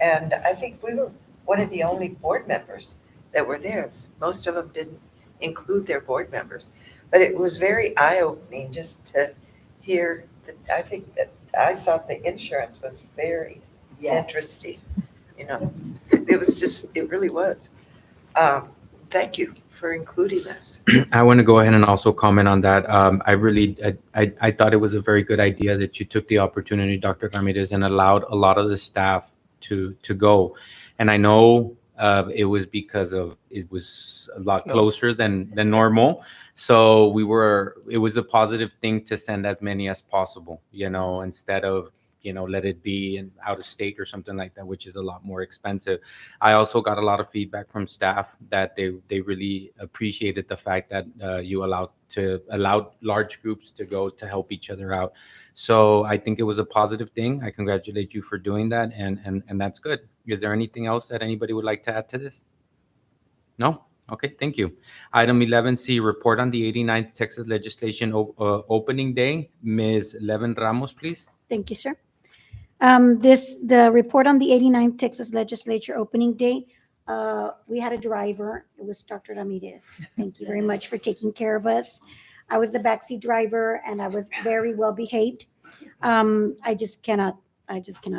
And I think we were one of the only board members that were there. Most of them didn't include their board members. But it was very eye-opening just to hear that. I thought the insurance was very interesting. You know, it really was. Thank you for including us. I want to go ahead and also comment on that. I thought it was a very good idea that you took the opportunity, Dr. Ramirez, and allowed a lot of the staff to go. And I know it was because it was a lot closer than normal. So it was a positive thing to send as many as possible, instead of, let it be in out of state or something like that, which is a lot more expensive. I also got a lot of feedback from staff that they really appreciated the fact that you allowed large groups to go to help each other out. So I think it was a positive thing. I congratulate you for doing that, and that's good. Is there anything else that anybody would like to add to this? No? Okay, thank you. Item 11C, report on the 89th Texas Legislation Opening Day. Ms. Levin Ramos, please. Thank you, sir. The report on the 89th Texas Legislature opening day, we had a driver. It was Dr. Ramirez. Thank you very much for taking care of us. I was the backseat driver, and I was very well behaved. I just cannot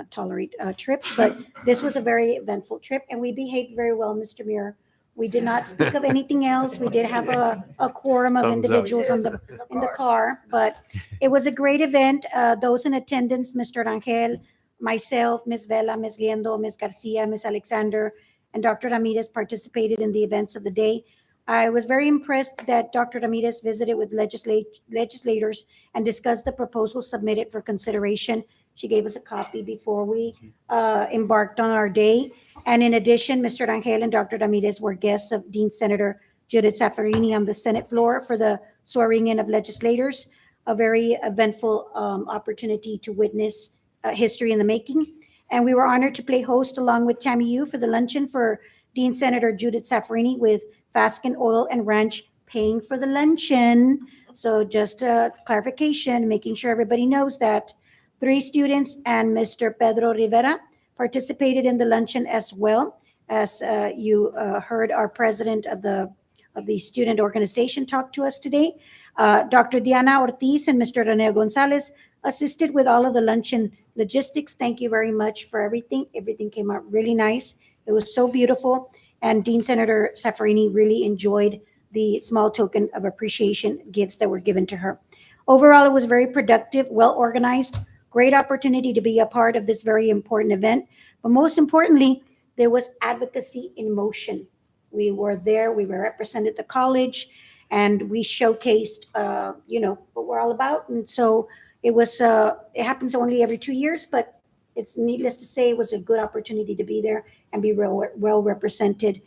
tolerate trips, but this was a very eventful trip, and we behaved very well, Mr. Muir. We did not speak of anything else. We did have a quorum of individuals in the car, but it was a great event. Those in attendance, Mr. Rangel, myself, Ms. Vela, Ms. Liendo, Ms. Garcia, Ms. Alexander, and Dr. Ramirez participated in the events of the day. I was very impressed that Dr. Ramirez visited with legislators and discussed the proposals submitted for consideration. She gave us a copy before we embarked on our day. And in addition, Mr. Rangel and Dr. Ramirez were guests of Dean Senator Judith Saffarini on the Senate floor for the swearing in of legislators, a very eventful opportunity to witness history in the making. And we were honored to play host along with Tammy Yu for the luncheon for Dean Senator Judith Saffarini, with Fasken Oil and Ranch paying for the luncheon. So just a clarification, making sure everybody knows that 3 students and Mr. Pedro Rivera participated in the luncheon, as well as you heard our president of the student organization talk to us today. Dr. Diana Ortiz and Mr. Rene Gonzalez assisted with all of the luncheon logistics. Thank you very much for everything. Everything came out really nice. It was so beautiful. And Dean Senator Saffarini really enjoyed the small token of appreciation gifts that were given to her. Overall, it was very productive, well organized, great opportunity to be a part of this very important event. But most importantly, there was advocacy in motion. We were there, we represented the college, and we showcased, what we're all about. And so it it happens only every 2 years, but it's needless to say, it was a good opportunity to be there and be well represented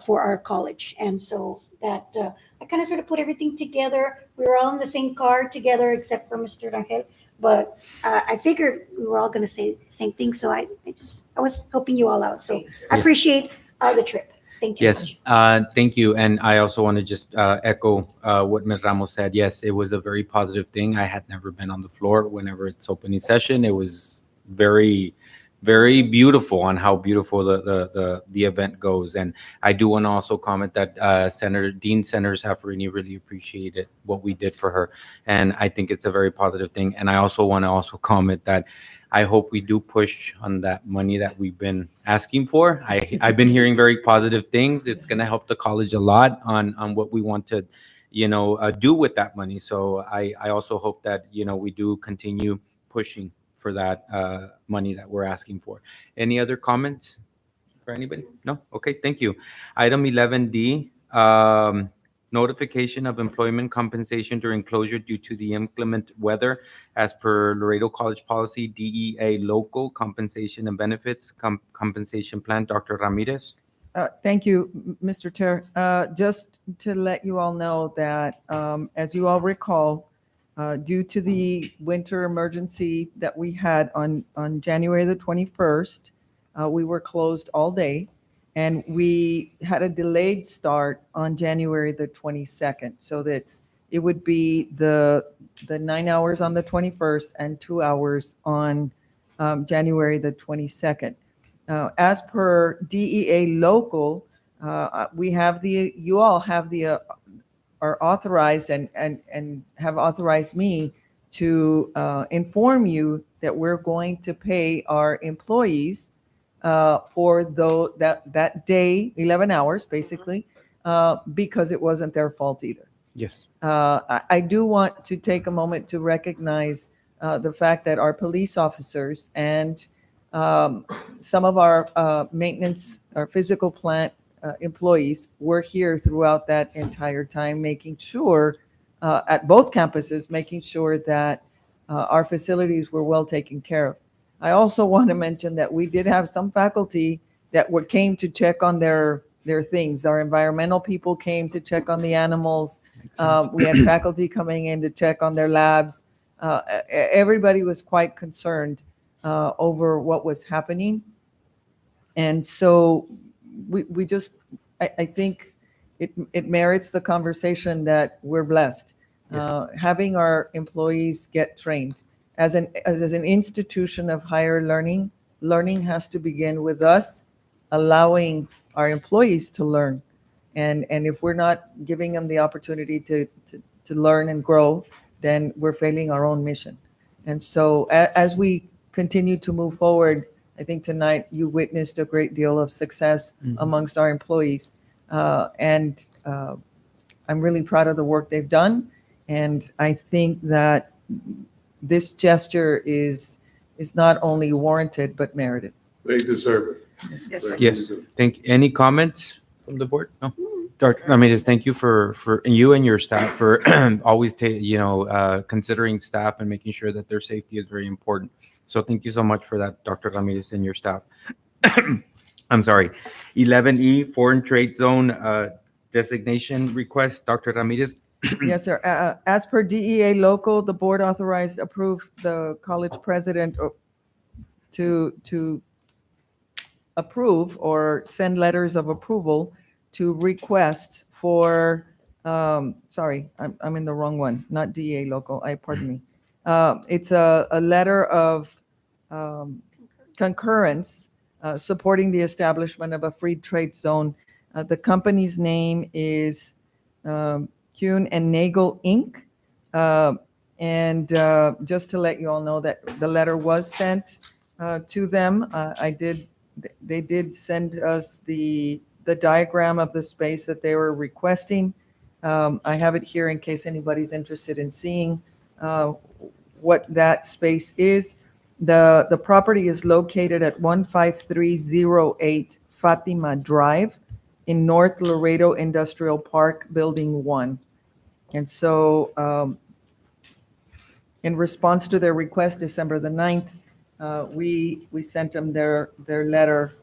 for our college. And so that I kind of sort of put everything together. We were all in the same car together, except for Mr. Rangel. But I figured we were all going to say the same thing. So I was helping you all out. So I appreciate the trip. Thank you. Yes, thank you. And I also want to just echo what Ms. Ramos said. Yes, it was a very positive thing. I had never been on the floor whenever it's opening session. It was very, very beautiful on how beautiful the event goes. And I do want to also comment that Dean Senator Saffarini really appreciated what we did for her. And I think it's a very positive thing. And I also want to comment that I hope we do push on that money that we've been asking for. I've been hearing very positive things. It's going to help the college a lot on what we want to, do with that money. So I also hope that, we do continue pushing for that money that we're asking for. Any other comments for anybody? No? Okay, thank you. Item 11D, notification of employment compensation during closure due to the inclement weather as per Laredo College Policy DEA Local Compensation and Benefits Compensation Plan. Dr. Ramirez. Thank you, Mr. Chair. Just to let you all know that, as you all recall, due to the winter emergency that we had on January the 21st, we were closed all day, and we had a delayed start on January the 22nd. So that it would be the 9 hours on the 21st and 2 hours on January the 22nd. As per DEA local, you all have are authorized and have authorized me to inform you that we're going to pay our employees for that day, 11 hours basically, because it wasn't their fault either. Yes. I do want to take a moment to recognize the fact that our police officers and some of our maintenance, our physical plant employees were here throughout that entire time, making sure at both campuses, making sure that our facilities were well taken care of. I also want to mention that we did have some faculty that came to check on their things. Our environmental people came to check on the animals. We had faculty coming in to check on their labs. Everybody was quite concerned over what was happening. And so we just, I think it merits the conversation that we're blessed. Yes. Having our employees get trained. As an institution of higher learning, learning has to begin with us allowing our employees to learn. And if we're not giving them the opportunity to learn and grow, then we're failing our own mission. And so as we continue to move forward, I think tonight you witnessed a great deal of success amongst our employees. And I'm really proud of the work they've done. And I think that this gesture is not only warranted, but merited. They deserve it. Yes. Any comments from the board? No. Dr. Ramirez, thank you for you and your staff for always considering staff and making sure that their safety is very important. So thank you so much for that, Dr. Ramirez and your staff. I'm sorry. 11E, Foreign Trade Zone designation request, Dr. Ramirez. Yes, sir. As per DEA local, the board approved the college president to approve or send letters of approval to request for, sorry, I'm in the wrong one, not DEA local, pardon me. It's a letter of concurrence supporting the establishment of a free trade zone. The company's name is Kuhn and Nagel Inc. And just to let you all know that the letter was sent to them. They did send us the diagram of the space that they were requesting. I have it here in case anybody's interested in seeing what that space is. The property is located at 15308 Fatima Drive in North Laredo Industrial Park, Building 1. And so in response to their request, December the 9th, we sent them their letter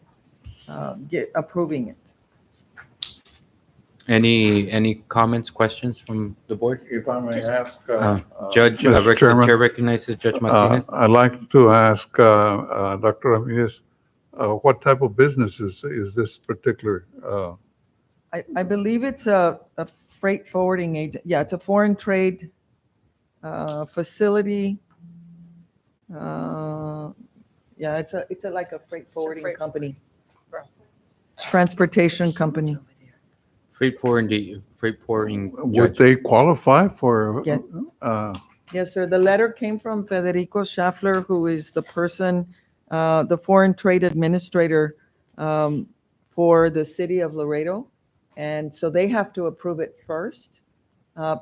approving it. Any comments, questions from the board? If I may ask. Judge, Mr. Chairman, the chair recognizes Judge Martinez. I'd like to ask Dr. Ramirez, what type of business is this particular? I believe it's a freight forwarding agent. Yeah, it's a foreign trade facility. Yeah, it's like a freight forwarding company. Transportation company. Freight forwarding. Would Judge. they qualify for? Yeah. Yes, sir. The letter came from Federico Schaffler, who is the person, the foreign trade administrator for the city of Laredo. And so they have to approve it first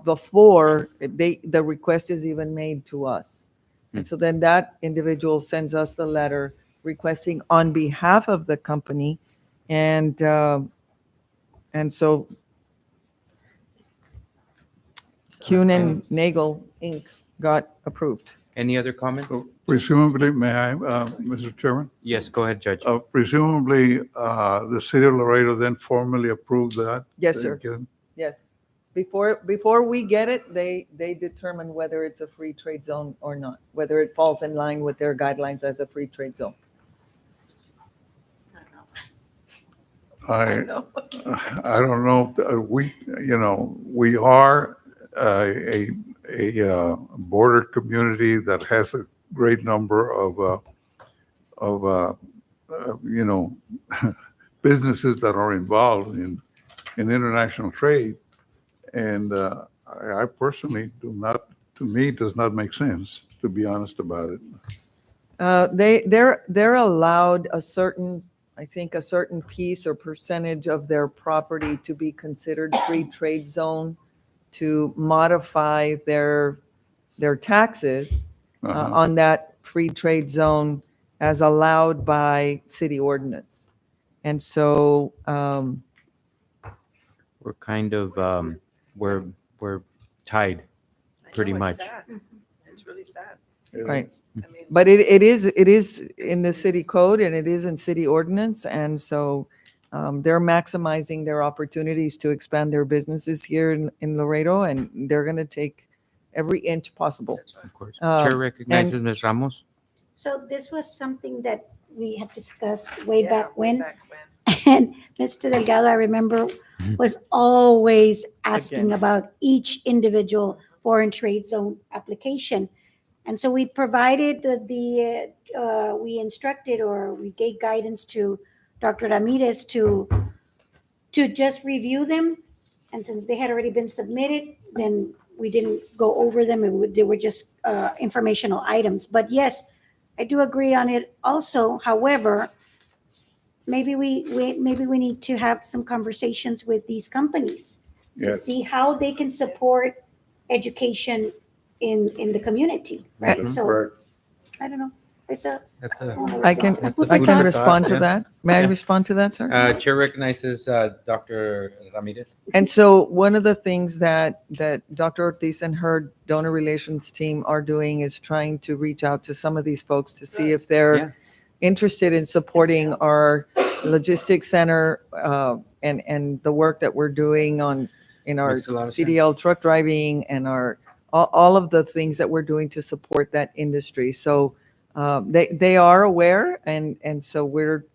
before the request is even made to us. And so then that individual sends us the letter requesting on behalf of the company. And so Kuhn and Nagel Inc. got approved. Any other comment? Presumably, may I, Mr. Chairman? Yes, go ahead, Judge. Presumably, the city of Laredo then formally approved that? Yes, sir. Yes. Before we get it, they determine whether it's a free trade zone or not, whether it falls in line with their guidelines as a free trade zone. I don't know, we are a border community that has a great number of businesses that are involved in international trade. And I personally do not, to me, it does not make sense, to be honest about it. They're allowed a certain, I think, a certain piece or percentage of their property to be considered free trade zone to modify their taxes on that free trade zone as allowed by city ordinance. And so We're kind of, we're tied, pretty much. It's really sad. right. I mean, But it is in the city code and it is in city ordinance. And so they're maximizing their opportunities to expand their businesses here in Laredo, and they're going to take every inch possible. Of course. Chair recognizes and- Ms. Ramos. So this was something that we had discussed way yeah, back way when. back when. And Mr. Delgado, I remember, was always asking Against. about each individual foreign trade zone application. And so we provided we instructed or we gave guidance to Dr. Ramirez to just review them. And since they had already been submitted, then we didn't go over them. They were just informational items. But yes, I do agree on it also. However, maybe we need to have some conversations with these companies to Yes. see how they can support education in the community, right? That's So correct. I don't know. It's a That's a, I can That's a I food can for respond thought, to yeah. that. May I Yeah. respond to that, sir? Chair recognizes Dr. Ramirez. And so one of the things that Dr. Ortiz and her donor relations team are doing is trying to reach out to some of these folks to see if they're Yeah. interested in supporting our logistics center and the work that we're doing in our Makes a lot of CDL truck driving and all of the things that we're doing to support that industry. So they are aware, and so we're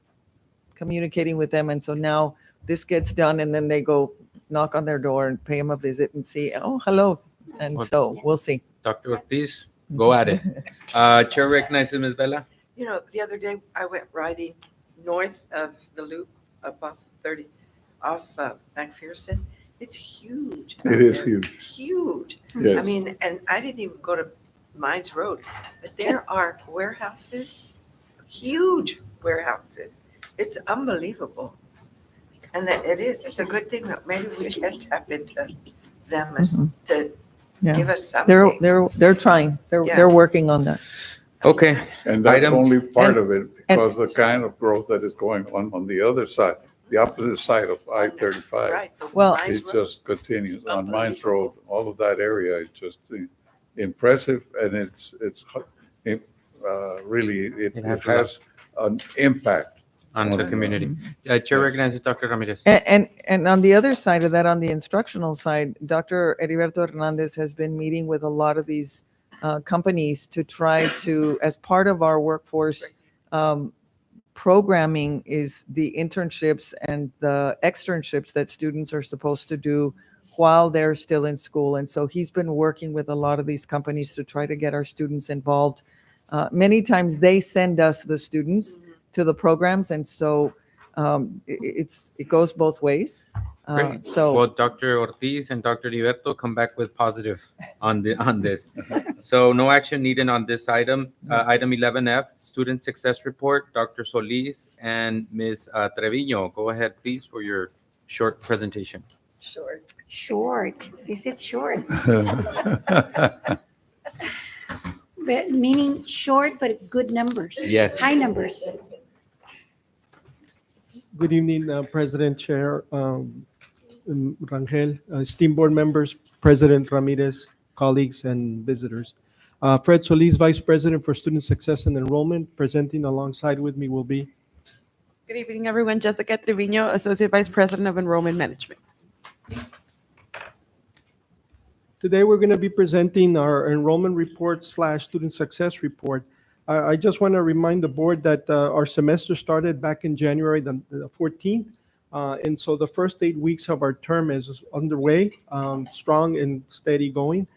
communicating with them. And so now this gets done, and then they go knock on their door and pay them a visit and see, oh, hello. And Well, so we'll see. Dr. Ortiz, go at it. Chair recognizes Ms. Vela. You know, the other day I went riding north of the loop up off 30, off McPherson. It's huge. It out is there. huge. Huge. I Yes. mean, and I didn't even go to Mines Road, but there are warehouses, huge warehouses. It's unbelievable. And that it is, it's a good thing that maybe we can tap into them as to Yeah. give us something. They're trying. Yeah. They're working on that. Okay. And that's Item- only part and- of it because the kind of growth that is going on the other side, the opposite side of I-35. Right. the Well- Mines It Road. just continues on Mines Road, all of that area is just impressive and it's really, it It has a lot. has an impact. On the community. Chair recognizes Dr. Ramirez. And on the other side of that, on the instructional side, Dr. Heriberto Hernandez has been meeting with a lot of these companies to try to, as part of our workforce programming, is the internships and the externships that students are supposed to do while they're still in school. And so he's been working with a lot of these companies to try to get our students involved. Many times they send us the students to the programs, and so it goes both ways. Great. So Well, Dr. Ortiz and Dr. Heriberto come back with positive on this. So no action needed on this item. Item 11F, Student Success Report, Dr. Solis and Ms. Treviño. Go ahead, please, for your short presentation. Short. short. Is it short? But meaning short, but good numbers. Yes. High numbers. Good evening, President, Chair, Rangel, esteemed board members, President Ramirez, colleagues, and visitors. Fred Solis, Vice President for Student Success and Enrollment. Presenting alongside with me will be Good evening, everyone. Jessica Trevino, Associate Vice President of Enrollment Management. Today, we're going to be presenting our enrollment report / student success report. I just want to remind the board that our semester started back in January the 14th. And so the first 8 weeks of our term is underway, strong and steady going.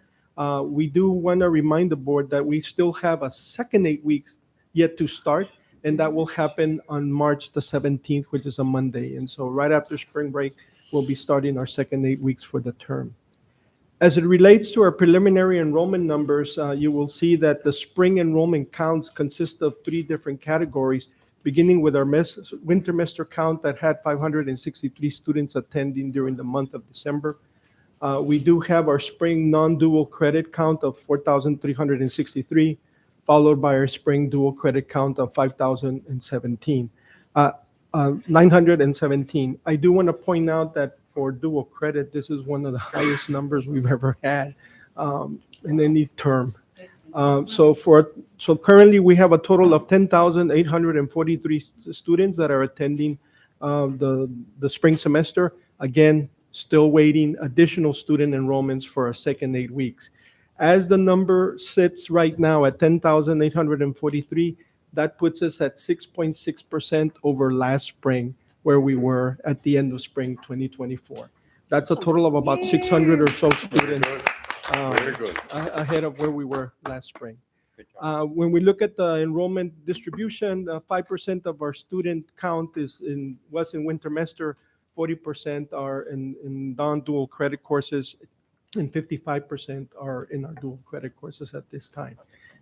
We do want to remind the board that we still have a second 8 weeks yet to start, and that will happen on March the 17th, which is a Monday. And so right after spring break, we'll be starting our second 8 weeks for the term. As it relates to our preliminary enrollment numbers, you will see that the spring enrollment counts consist of 3 different categories, beginning with our winter semester count that had 563 students attending during the month of December. We do have our spring non-dual credit count of 4,363, followed by our spring dual credit count of 5,017. 917. I do want to point out that for dual credit, this is one of the highest numbers we've ever had in any term. So currently we have a total of 10,843 students that are attending the spring semester. Again, still waiting additional student enrollments for our second 8 weeks. As the number sits right now at 10,843, that puts us at 6.6% over last spring, where we were at the end of spring 2024. That's a total of about 600 or so students ahead of where we were last spring. When we look at the enrollment distribution, 5% of our student count was in winter semester, 40% are in non-dual credit courses, and 55% are in our dual credit courses at this time.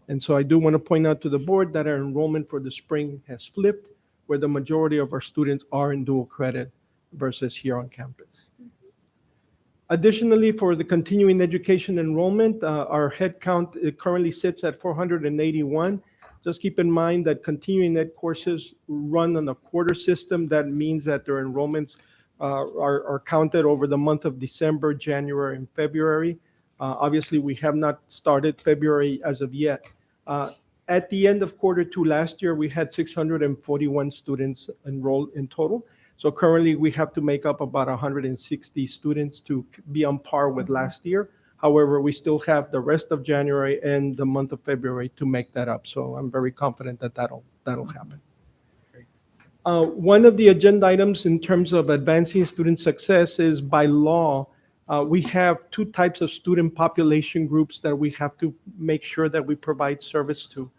And so I do want to point out to the board that our enrollment for the spring has flipped, where the majority of our students are in dual credit versus here on campus. Additionally, for the continuing education enrollment, our head count currently sits at 481. Just keep in mind that continuing ed courses run on a quarter system. That means that their enrollments are counted over the month of December, January, and February. Obviously, we have not started February as of yet. At the end of Q2 last year, we had 641 students enrolled in total. So currently, we have to make up about 160 students to be on par with last year. However, we still have the rest of January and the month of February to make that up. So I'm very confident that that'll happen. One of the agenda items in terms of advancing student success is by law, we have 2 types of student population groups that we have to make sure that we provide service to.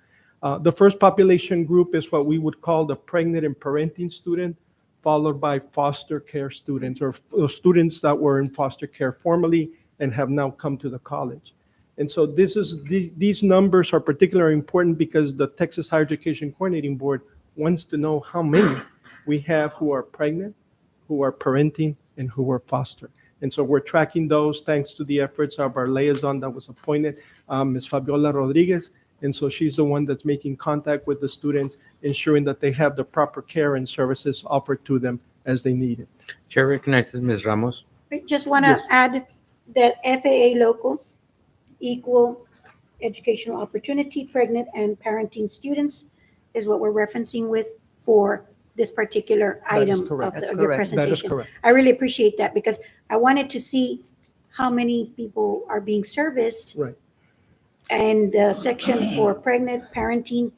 The first population group is what we would call the pregnant and parenting student, followed by foster care students or students that were in foster care formerly and have now come to the college. And so these numbers are particularly important because the Texas Higher Education Coordinating Board wants to know how many we have who are pregnant, who are parenting, and who are foster. And so we're tracking those thanks to the efforts of our liaison that was appointed, Ms. Fabiola Rodriguez. And so she's the one that's making contact with the students, ensuring that they have the proper care and services offered to them as they need it. Chair recognizes Ms. Ramos. I just want to add that FAA local, equal educational opportunity, pregnant and parenting students is what we're referencing with for this particular item of your presentation. That is correct. I really appreciate that because I wanted to see how many people are being serviced. Right. And the section for pregnant, parenting,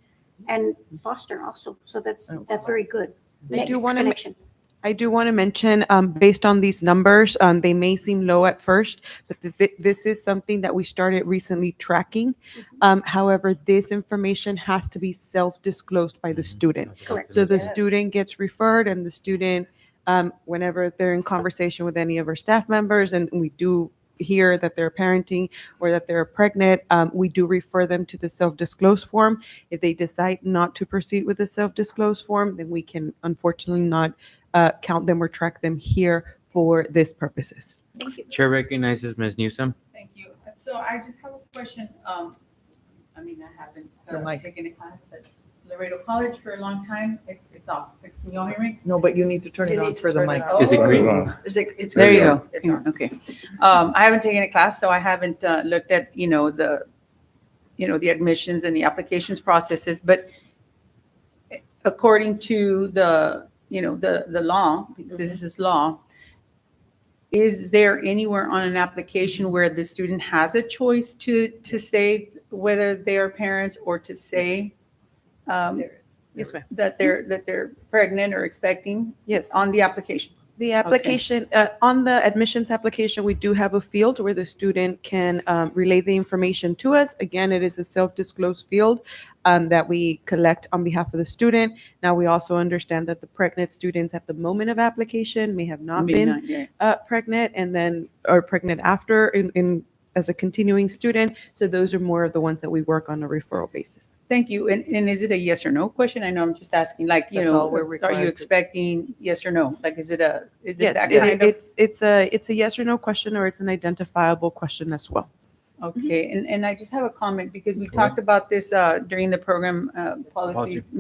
and foster also. So that's very good. I do want Connection. to mention, based on these numbers, they may seem low at first, but this is something that we started recently tracking. However, this information has to be self-disclosed by the student. Correct. So the student gets referred, and the student, whenever they're in conversation with any of our staff members, and we do hear that they're parenting or that they're pregnant, we do refer them to the self-disclose form. If they decide not to proceed with the self-disclose form, then we can unfortunately not count them or track them here for this purposes. Thank you. Chair recognizes Ms. Newsom. Thank you. So I just have a question. I mean, I haven't taken a class at Laredo College for a long time. It's off. Can y'all hear me? No, but you need to turn it on for the mic. Is it green? It's there you go. It's on. Okay. I haven't taken a class, so I haven't looked at the the admissions and the applications processes, but according to the law, because this is law, is there anywhere on an application where the student has a choice to say whether they are parents or to say Yes, ma'am. that they're pregnant or expecting? Yes. On the application. The application, on the admissions application, we do have a field where the student can relay the information to us. Again, it is a self-disclosed field that we collect on behalf of the student. Now, we also understand that the pregnant students at the moment of application may have not been pregnant and then are pregnant after as a continuing student. So those are more of the ones that we work on a referral basis. Thank you. And is it a yes or no question? I know I'm just asking, like, That's all we're are required you to- expecting yes or no? Like, is it Yes, that kind of? it's a yes or no question, or it's an identifiable question as well. Okay, and I just have a comment because we talked about this during the program policies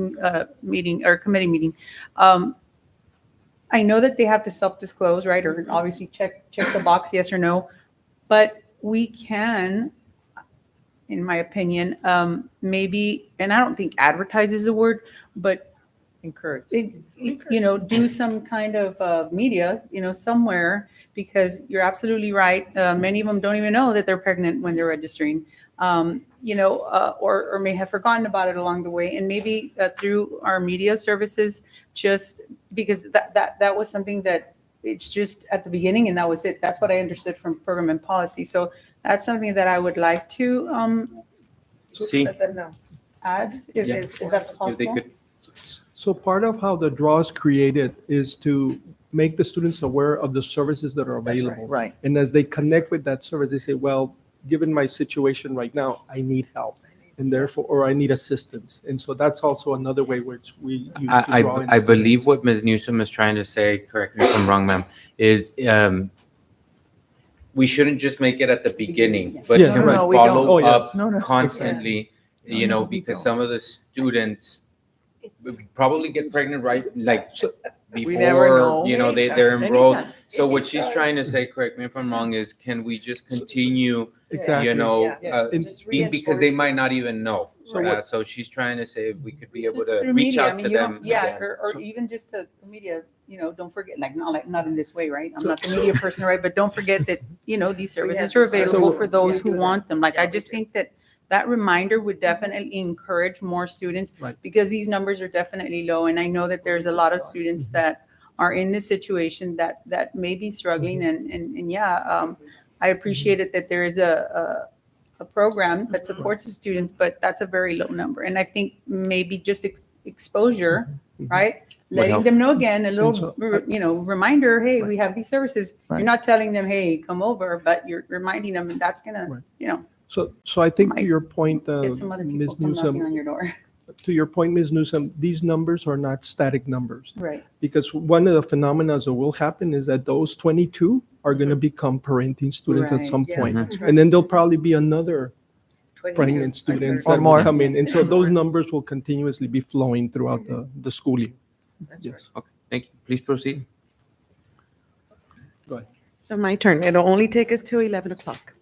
meeting or committee meeting. I know that they have to self-disclose, right? Or obviously check the box, yes or no. But we can, in my opinion, maybe, and I don't think advertise is a word, but encourage, do some kind of media, somewhere, because you're absolutely right. Many of them don't even know that they're pregnant when they're registering, or may have forgotten about it along the way. And maybe through our media services, just because that was something that it's just at the beginning and that was it. That's what I understood from program and policy. So that's something that I would like to add, if that's possible. So part of how the draw is created is to make the students aware of the services that are available. Right. And as they connect with that service, they say, well, given my situation right now, I need help. And therefore, or I need assistance. And so that's also another way which we use to draw in I believe students. what Ms. Newsom is trying to say, correct me if I'm wrong, ma'am, is we shouldn't just make it at the beginning, but Yeah, can right. we follow Oh, yes. up constantly, because some of the students probably get pregnant right, like We never before, know. they're enrolled. Anytime. So what she's trying to say, correct me if I'm wrong, is can we just continue, Exactly. because they might not even know. So So she's trying to say if we could be able to Through reach media, I out mean, to you them. don't- Yeah, again. or even just to the media, don't forget, not in this way, right? I'm So- not the media person, right? But don't forget that, these services are available for those who want them. Like, I just think that reminder would definitely encourage more students, Right. because these numbers are definitely low. And I know that there's a lot of students that are in this situation that may be struggling. And I appreciate it that there is a program that supports the students, but that's a very low number. And I think maybe just exposure, right? Letting help. them know again, a And little, so- reminder, hey, we have these services. Right. You're not telling them, hey, come over, but you're reminding them, and that's gonna, So I think to Might your point, get some other Ms. people come knocking on Newsom, your door. to your point, Ms. Newsom, these numbers are not static numbers. Right. Because one of the phenomena that will happen is that those 22 are going to become parenting students at Right. some Yeah, point. that's right. And then there'll probably be another pregnant students Or that more. will come in. And so those numbers will continuously be flowing throughout the school year. Yes. Okay, thank you. Please proceed. Go ahead. So my turn. It'll only take us to 11 o'clock.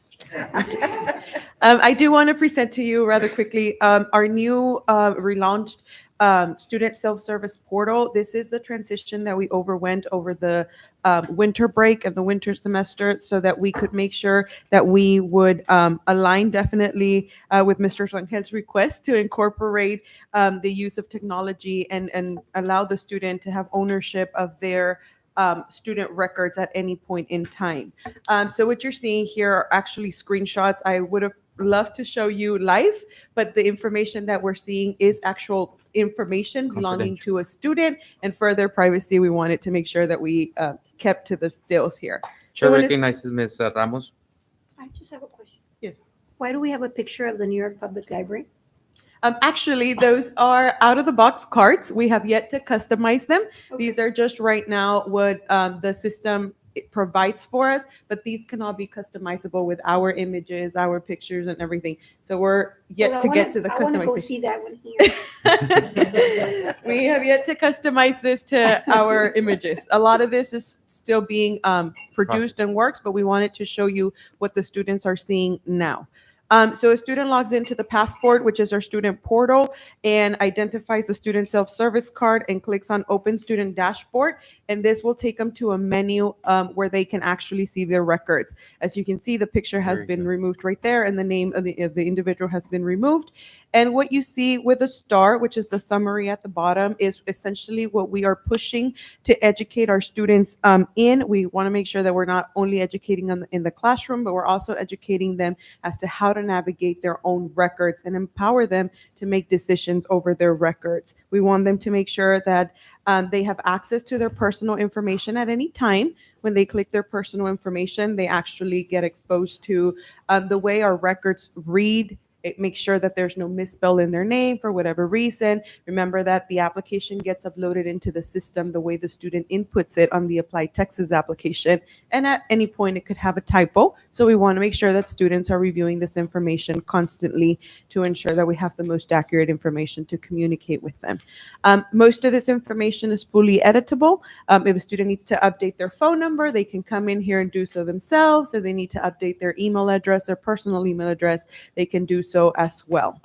I do want to present to you rather quickly our new relaunched student self-service portal. This is the transition that we overwent over the winter break and the winter semester so that we could make sure that we would align definitely with Mr. Rangel's request to incorporate the use of technology and allow the student to have ownership of their student records at any point in time. So what you're seeing here are actually screenshots. I would have loved to show you live, but the information that we're seeing is actual information belonging to a student, and for their privacy, we wanted to make sure that we kept to the stills here. Chair So when it's- recognizes Ms. Ramos. I just have a question. Yes. Why do we have a picture of the New York Public Library? Actually, those are out-of-the-box cards. We have yet to customize them. These are just right now what the system provides for us, but these can all be customizable with our images, our pictures, and everything. So we're yet Well, to get to the I want to go customization. see that one here. We have yet to customize this to our images. A lot of this is still being produced and works, but we wanted to show you what the students are seeing now. So a student logs into the Passport, which is our student portal, and identifies the student self-service card and clicks on Open Student Dashboard. And this will take them to a menu where they can actually see their records. As you can see, the picture has been removed right there, and the name of the individual has been removed. And what you see with the star, which is the summary at the bottom, is essentially what we are pushing to educate our students in. We want to make sure that we're not only educating them in the classroom, but we're also educating them as to how to navigate their own records and empower them to make decisions over their records. We want them to make sure that they have access to their personal information at any time. When they click their personal information, they actually get exposed to the way our records read. It makes sure that there's no misspell in their name for whatever reason. Remember that the application gets uploaded into the system the way the student inputs it on the Applied Texas application. And at any point, it could have a typo. So we want to make sure that students are reviewing this information constantly to ensure that we have the most accurate information to communicate with them. Most of this information is fully editable. If a student needs to update their phone number, they can come in here and do so themselves. If they need to update their email address, their personal email address, they can do so as well.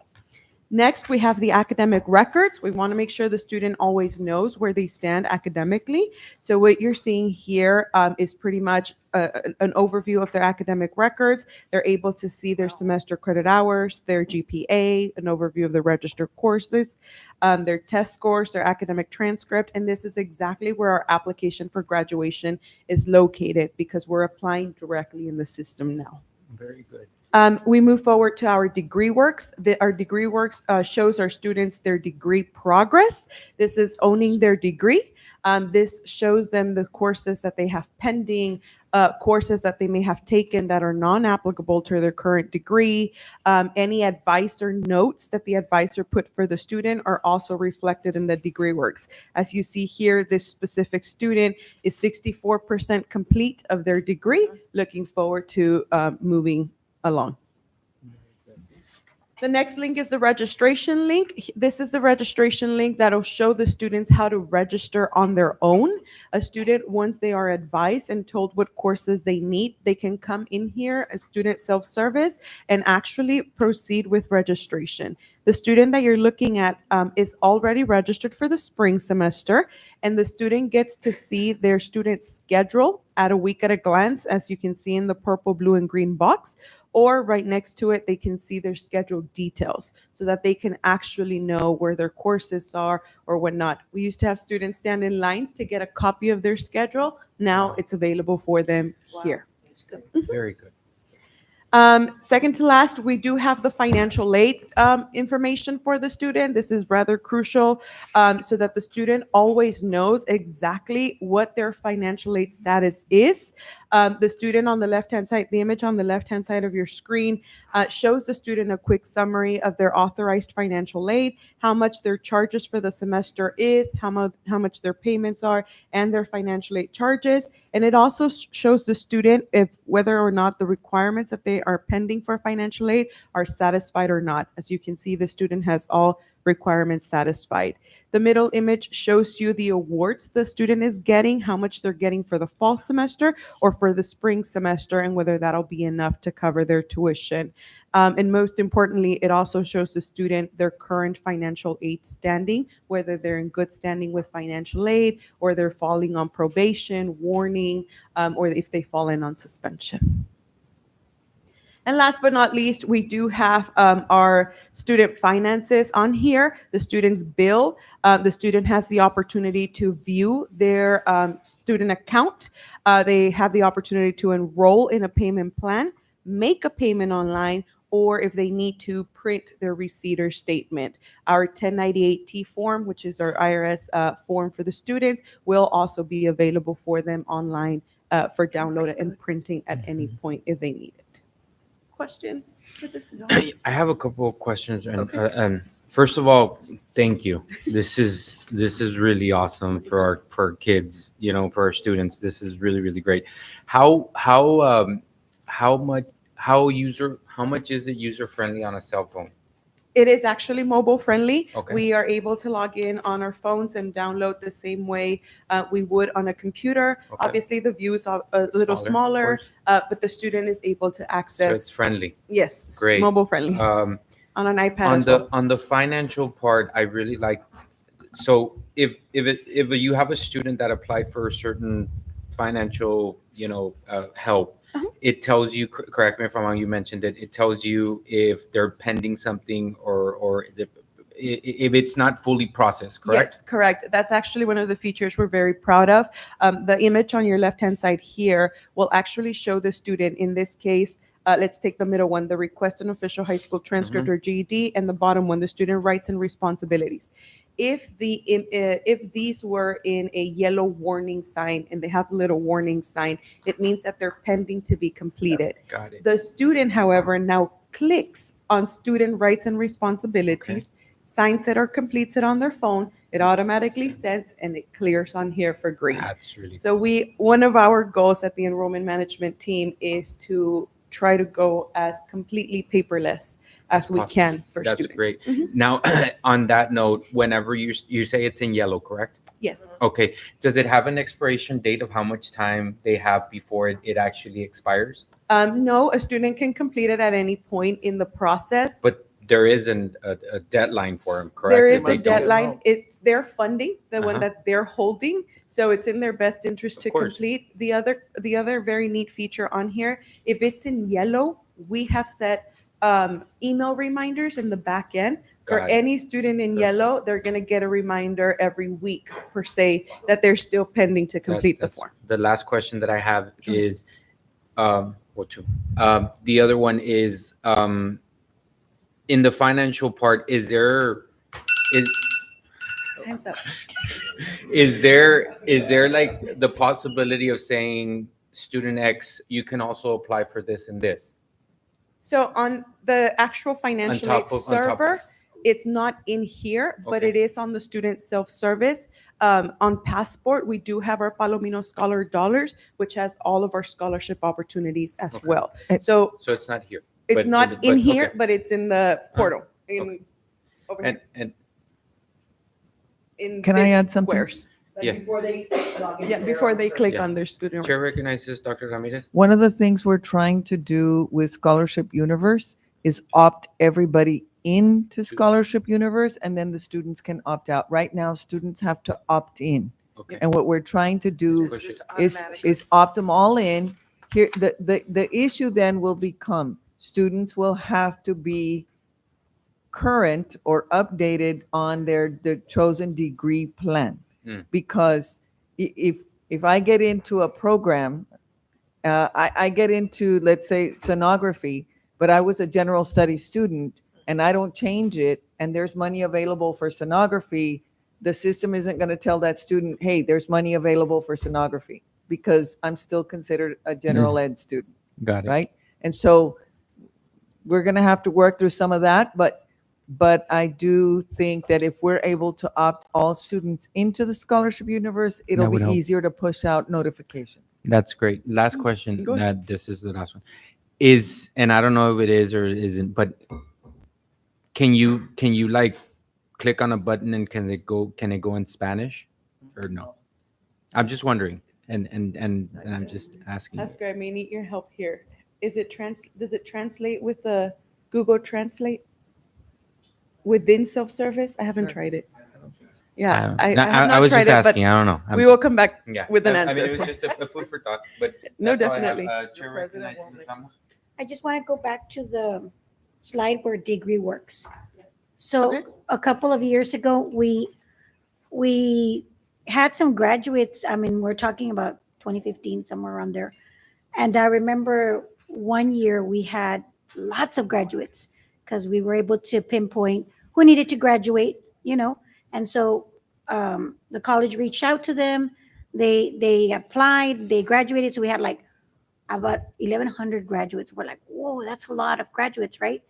Next, we have the academic records. We want to make sure the student always knows where they stand academically. So what you're seeing here is pretty much an overview of their academic records. They're able to see their semester credit hours, their GPA, an overview of the registered courses, their test scores, their academic transcript, and this is exactly where our application for graduation is located because we're applying directly in the system now. Very good. We move forward to our degree works. Our degree works shows our students their degree progress. This is owning their degree. This shows them the courses that they have pending, courses that they may have taken that are non-applicable to their current degree. Any advice or notes that the advisor put for the student are also reflected in the degree works. As you see here, this specific student is 64% complete of their degree, looking forward to moving along. The next link is the registration link. This is the registration link that'll show the students how to register on their own. A student, once they are advised and told what courses they need, they can come in here as student self-service and actually proceed with registration. The student that you're looking at is already registered for the spring semester, and the student gets to see their student schedule at a week at a glance, as you can see in the purple, blue, and green box. Or right next to it, they can see their schedule details so that they can actually know where their courses are or whatnot. We used to have students stand in lines to get a copy of their schedule. Now it's available for them here. Very good. Second to last, we do have the financial aid information for the student. This is rather crucial so that the student always knows exactly what their financial aid status is. The student on the left-hand side, the image on the left-hand side of your screen shows the student a quick summary of their authorized financial aid, how much their charges for the semester is, how much their payments are, and their financial aid charges. And it also shows the student if whether or not the requirements that they are pending for financial aid are satisfied or not. As you can see, the student has all requirements satisfied. The middle image shows you the awards the student is getting, how much they're getting for the fall semester or for the spring semester, and whether that'll be enough to cover their tuition. And most importantly, it also shows the student their current financial aid standing, whether they're in good standing with financial aid or they're falling on probation, warning, or if they've fallen on suspension. And last but not least, we do have our student finances on here, the student's bill. The student has the opportunity to view their student account. They have the opportunity to enroll in a payment plan, make a payment online, or if they need to print their receipt or statement. Our 1098T form, which is our IRS form for the students, will also be available for them online for download and printing at any point if they need it. Questions? I have a couple of questions, and first of all, thank you. This is really awesome for our kids, for our students. This is really great. How much is it user friendly on a cell phone? It is actually mobile friendly. Okay. We are able to log in on our phones and download the same way we would on a computer. Okay. Obviously, the views are a little Smaller, smaller, but the student is able to access. So it's friendly. Yes, Great. mobile friendly on an iPad as well. On the financial part, I really like, so if you have a student that applied for a certain financial, help, it tells you, correct me if I'm wrong, you mentioned it, it tells you if they're pending something or if it's not fully processed, correct? Yes, correct. That's actually one of the features we're very proud of. The image on your left-hand side here will actually show the student, in this case, let's take the middle one, the request an official high school transcript or GED, and the bottom one, the student rights and responsibilities. If these were in a yellow warning sign and they have a little warning sign, it means that they're pending to be completed. Got it. The student, however, now clicks on student rights and responsibilities, signs it or completes it on their phone, it automatically sends and it clears on here for green. That's really So one of our goals at the enrollment management team is to try to go as completely paperless as we possible. can for That's students. great. Mhm. Now, on that note, whenever you say it's in yellow, correct? Yes. Okay. Does it have an expiration date of how much time they have before it actually expires? No, a student can complete it at any point in the process. But there is a deadline for them, correct? There If is they a don't- deadline. It's their funding, the one Uh-huh. that they're holding. So it's in their best interest to course. complete. The other very neat feature on here, if it's in yellow, we have set email reminders in the back end. For Got it. any student in yellow, they're going to get a reminder every week, per se, that they're still pending to complete the That's- form. The last question that I have is, well, two. The other one is, in the financial part, is Time's up. is there like the possibility of saying student X, you can also apply for this and this? So on the actual financial aid On top of- server, it's not in here, but Okay. it is on the student self-service. On Passport, we do have our Palomino Scholar Dollars, which has all of our scholarship opportunities as Okay. well. So So it's not here. it's but- not but- in here, okay. but it's in the portal. Over here. And In Can I this add something? squares. Yeah. Before they log into Yeah, their before own they click Yeah. on their student. Chair rights. recognizes Dr. Ramirez. One of the things we're trying to do with Scholarship Universe is opt everybody into Scholarship Universe, and then the students can opt out. Right now, students have to opt in. Okay. And what we're trying to do Push it. is opt them all in. Here, the issue then will become, students will have to be current or updated on their chosen degree plan. Mm. Because if I get into a program, I get into, let's say, sonography, but I was a general studies student and I don't change it, and there's money available for sonography, the system isn't going to tell that student, hey, there's money available for sonography, because I'm still considered a general ed student, Got it. right? And so we're going to have to work through some of that, but I do think that if we're able to opt all students into the Scholarship Universe, it'll That would be help. easier to push out notifications. That's great. Last question. Go ahead. This is the last one. Is, and I don't know if it is or isn't, but can you like click on a button and can it go in Spanish or no? I'm just wondering, and I'm just asking. Oscar, I may need your help here. Does it translate with the Google Translate within self-service? I haven't tried it. Yeah, I have I not was tried just it, but asking. I don't know. we will come back Yeah. with an I mean, answer. it was just a food for thought, but No, that's all I have. definitely. Chair recognizes Ms. Ramos. I just want to go back to the slide where degree works. So a couple of years ago, we had some graduates. I mean, we're talking about 2015, somewhere around there. And I remember one year we had lots of graduates because we were able to pinpoint who needed to graduate, And so the college reached out to them. They applied, they graduated. So we had like about 1,100 graduates. We're like, whoa, that's a lot of graduates, right?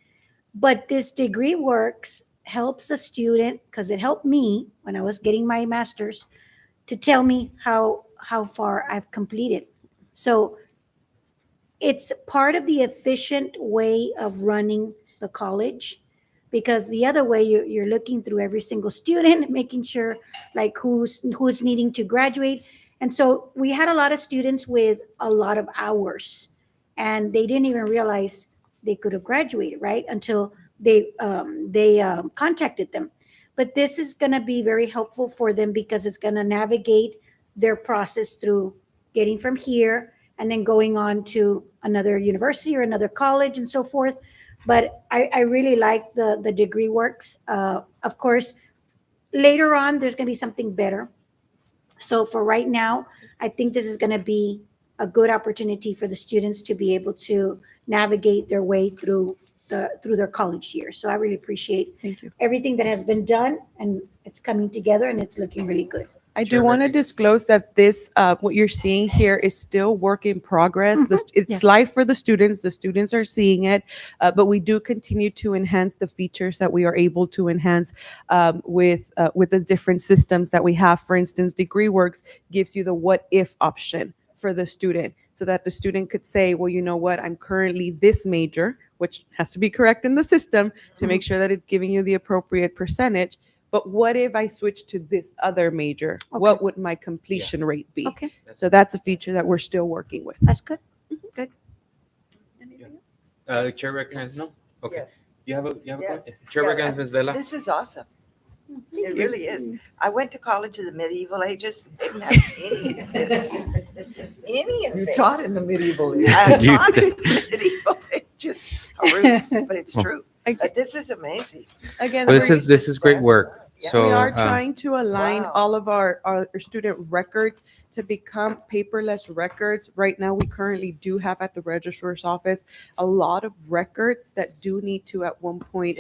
But this degree works helps the student, because it helped me when I was getting my master's, to tell me how far I've completed. So it's part of the efficient way of running the college, because the other way, you're looking through every single student, making sure like who's needing to graduate. And so we had a lot of students with a lot of hours, and they didn't even realize they could have graduated, right? Until they contacted them. But this is going to be very helpful for them because it's going to navigate their process through getting from here and then going on to another university or another college and so forth. But I really like the degree works. Of course, later on, there's going to be something better. So for right now, I think this is going to be a good opportunity for the students to be able to navigate their way through their college year. So I really appreciate everything that has been done, and it's coming together and it's looking really good. I do want to disclose that this, what you're seeing here is still work in progress. It's live for the students. The students are seeing it, but we do continue to enhance the features that we are able to enhance with the different systems that we have. For instance, DegreeWorks gives you the what if option for the student, so that the student could say, well, you know what, I'm currently this major, which has to be correct in the system to make sure that it's giving you the appropriate percentage. But what if I switch to this other major? Okay. What would my completion rate be? Okay. So that's a feature that we're still working with. That's good. Good. Chair recognizes, no? Okay. Yes. You have a Yes. question? Chair recognizes Ms. Vela. This is awesome. It really is. I went to college in the medieval ages. Didn't have any of this. Any of You this. taught in the medieval age. I You taught in did. the medieval ages. But it's true. This is amazing. Again, Well, this is great work. So we are trying to align Wow. all of our student records to become paperless records. Right now, we currently do have at the registrar's office a lot of records that do need to at one point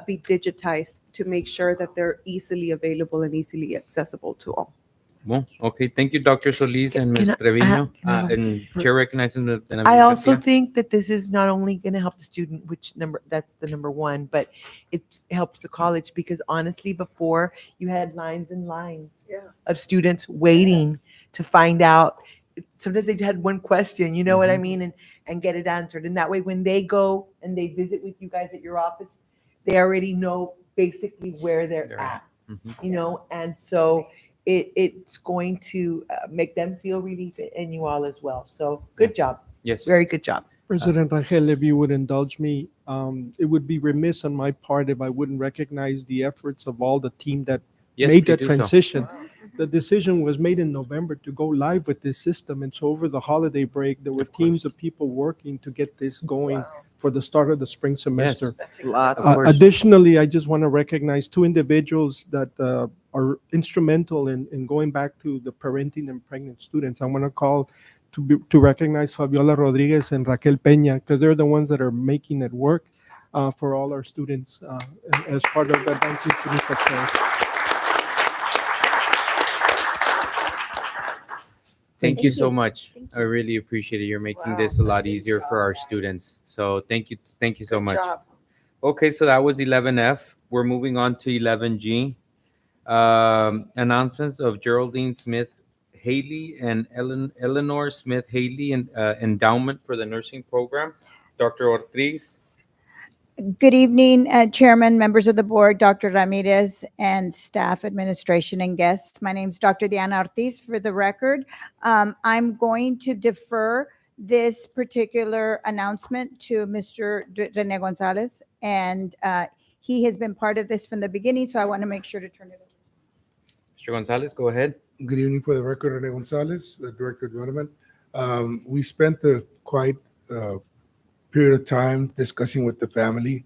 be digitized to make sure that they're easily available and easily accessible to all. Well, okay. Thank you, Dr. Solis and Ms. Can I- Trevino. can I- And Chair recognizes Ms. I Benavides also Garcia. think that this is not only going to help the student, which number, that's the number one, but it helps the college because honestly, before you had lines and lines of students waiting to find out. Sometimes they had one question, you know what I mean, and get it answered. And that way, when they go and they visit with you guys at your office, they already know basically where they're at, you know, and so it's going to make them feel relief and you all as well. So good job. Yes. Very good job. President Rangel, if you would indulge me, it would be remiss on my part if I wouldn't recognize the efforts of all the team that Yes, made please that do so. transition. The decision was made in November to go live with this system. And so over the holiday break, there were teams of people working to get this going for the start of the spring semester. That's Additionally, I just want to recognize two individuals that are instrumental in going back to the parenting and pregnant students. I want to call to recognize Fabiola Rodriguez and Raquel Peña, because they're the ones that are making it work for all our students as part of advancing student success. Thank you so much. I really appreciate it. You're making this a lot easier for our students. So thank you so much. job. Okay, so that was 11F. We're moving on to 11G. Announcements of Geraldine Smith Haley and Eleanor Smith Haley and endowment for the nursing program. Dr. Ortiz. Good evening, Chairman, members of the board, Dr. Ramirez, and staff, administration, and guests. My name is Dr. Diana Ortiz. For the record, I'm going to defer this particular announcement to Mr. Rene Gonzalez, and he has been part of this from the beginning, so I want to make sure to turn it over. Mr. Gonzalez, go ahead. Good evening. For the record, Rene Gonzalez, the Director of Development. We spent a quite period of time discussing with the family.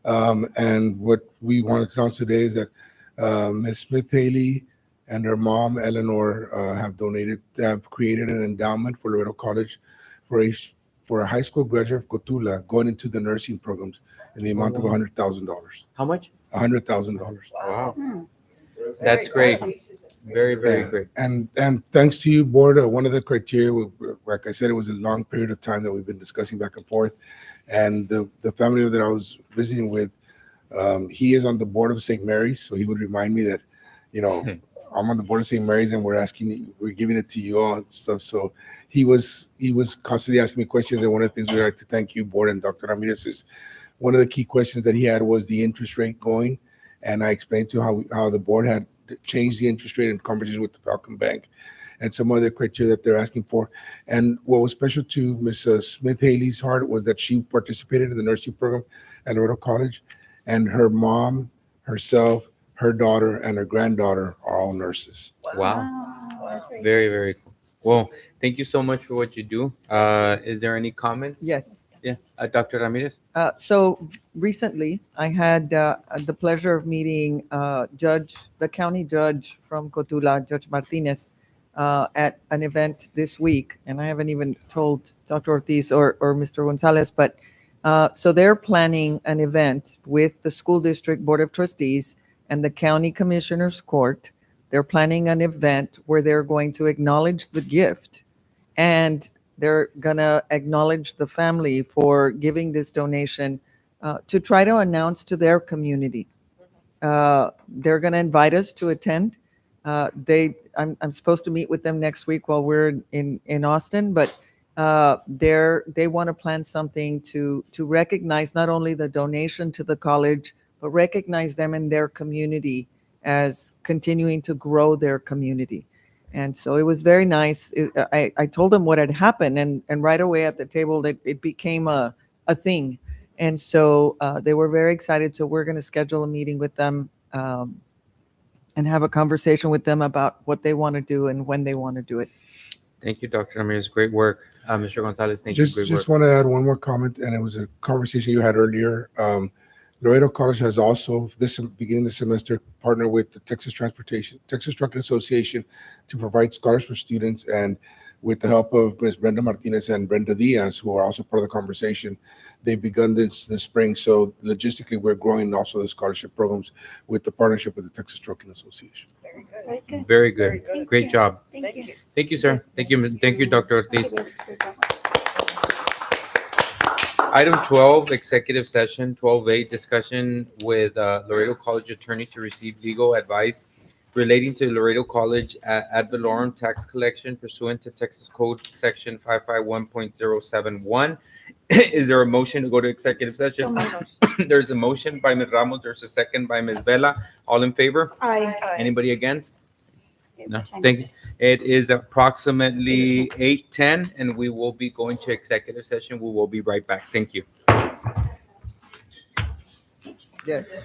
And what we wanted to announce today is that Ms. Smith Haley and her mom, Eleanor, have created an endowment for Laredo College for a high school graduate of Cotula going into the nursing programs in the amount of $100,000. How much? $100,000. Wow. That's great. Very, very great. And thanks to you, board, one of the criteria, like I said, it was a long period of time that we've been discussing back and forth. And the family that I was visiting with, he is on the board of St. Mary's. So he would remind me that, you know, I'm on the board of St. Mary's and we're giving it to you all and stuff. So he was constantly asking me questions. And one of the things we'd like to thank you, board, and Dr. Ramirez is one of the key questions that he had was the interest rate going. And I explained to him how the board had changed the interest rate in conversation with the Falcon Bank and some other criteria that they're asking for. And what was special to Ms. Smith Haley's heart was that she participated in the nursing program at Laredo College, and her mom, herself, her daughter, and her granddaughter are all nurses. Wow. Very, very cool. Well, thank you so much for what you do. Is there any comment? Yes. Yeah, Dr. Ramirez? So recently, I had the pleasure of meeting the county judge from Cotula, Judge Martinez, at an event this week. And I haven't even told Dr. Ortiz or Mr. Gonzalez, but so they're planning an event with the School District Board of Trustees and the County Commissioners Court. They're planning an event where they're going to acknowledge the gift, and they're going to acknowledge the family for giving this donation to try to announce to their community. They're going to invite us to attend. I'm supposed to meet with them next week while we're in Austin, but they want to plan something to recognize not only the donation to the college, but recognize them in their community as continuing to grow their community. And so it was very nice. I told them what had happened, and right away at the table, that it became a thing. And so they were very excited. So we're going to schedule a meeting with them and have a conversation with them about what they want to do and when they want to do it. Thank you, Dr. Ramirez. Great work. Mr. Gonzalez, thank you. Great Just work. want to add one more comment, and it was a conversation you had earlier. Laredo College has also, beginning the semester, partnered with the Texas Trucking Association to provide scholars for students, and with the help of Ms. Brenda Martinez and Brenda Diaz, who are also part of the conversation, they've begun this spring. So logistically, we're growing also the scholarship programs with the partnership with the Texas Trucking Association. Very good. Very good. Thank Great you. job. Thank you. Thank you, sir. Thank you, Dr. Ortiz. Item 12, executive session. 12A, discussion with Laredo College attorney to receive legal advice relating to Laredo College ad valorem tax collection pursuant to Texas Code Section 551.071. Is there a motion to go to executive session? There's a motion by Ms. Ramos. There's a second by Ms. Vela. All in favor? Aye. Anybody against? No. Thank you. It is approximately 8:10, and we will be going to executive session. We will be right back. Thank you. Yes.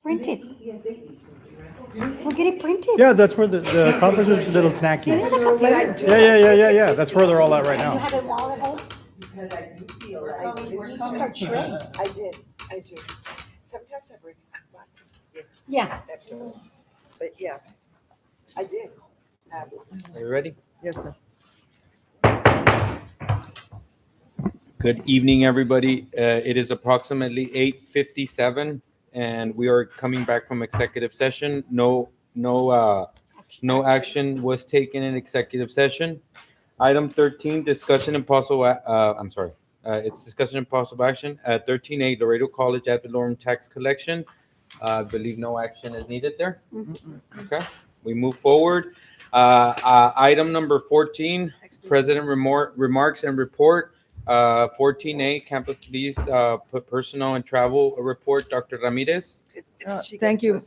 Print it. We'll get it printed. Yeah, that's where the conference room's little snackies. Yeah. That's where they're all at right You now. have it all at home? Because I do feel like. You need to start shredding. I do. Sometimes I bring back. Yeah. But yeah, I did. Are you ready? Yes, sir. Good evening, everybody. It is approximately 8:57, and we are coming back from executive session. No action was taken in executive session. Item 13, discussion and possible, it's discussion and possible action. 13A, Laredo College ad valorem tax collection. I believe no action is needed there. Okay, we move forward. Item number 14, President remarks and report. 14A, Campus Police Personnel and Travel Report, Dr. Ramirez. Thank you.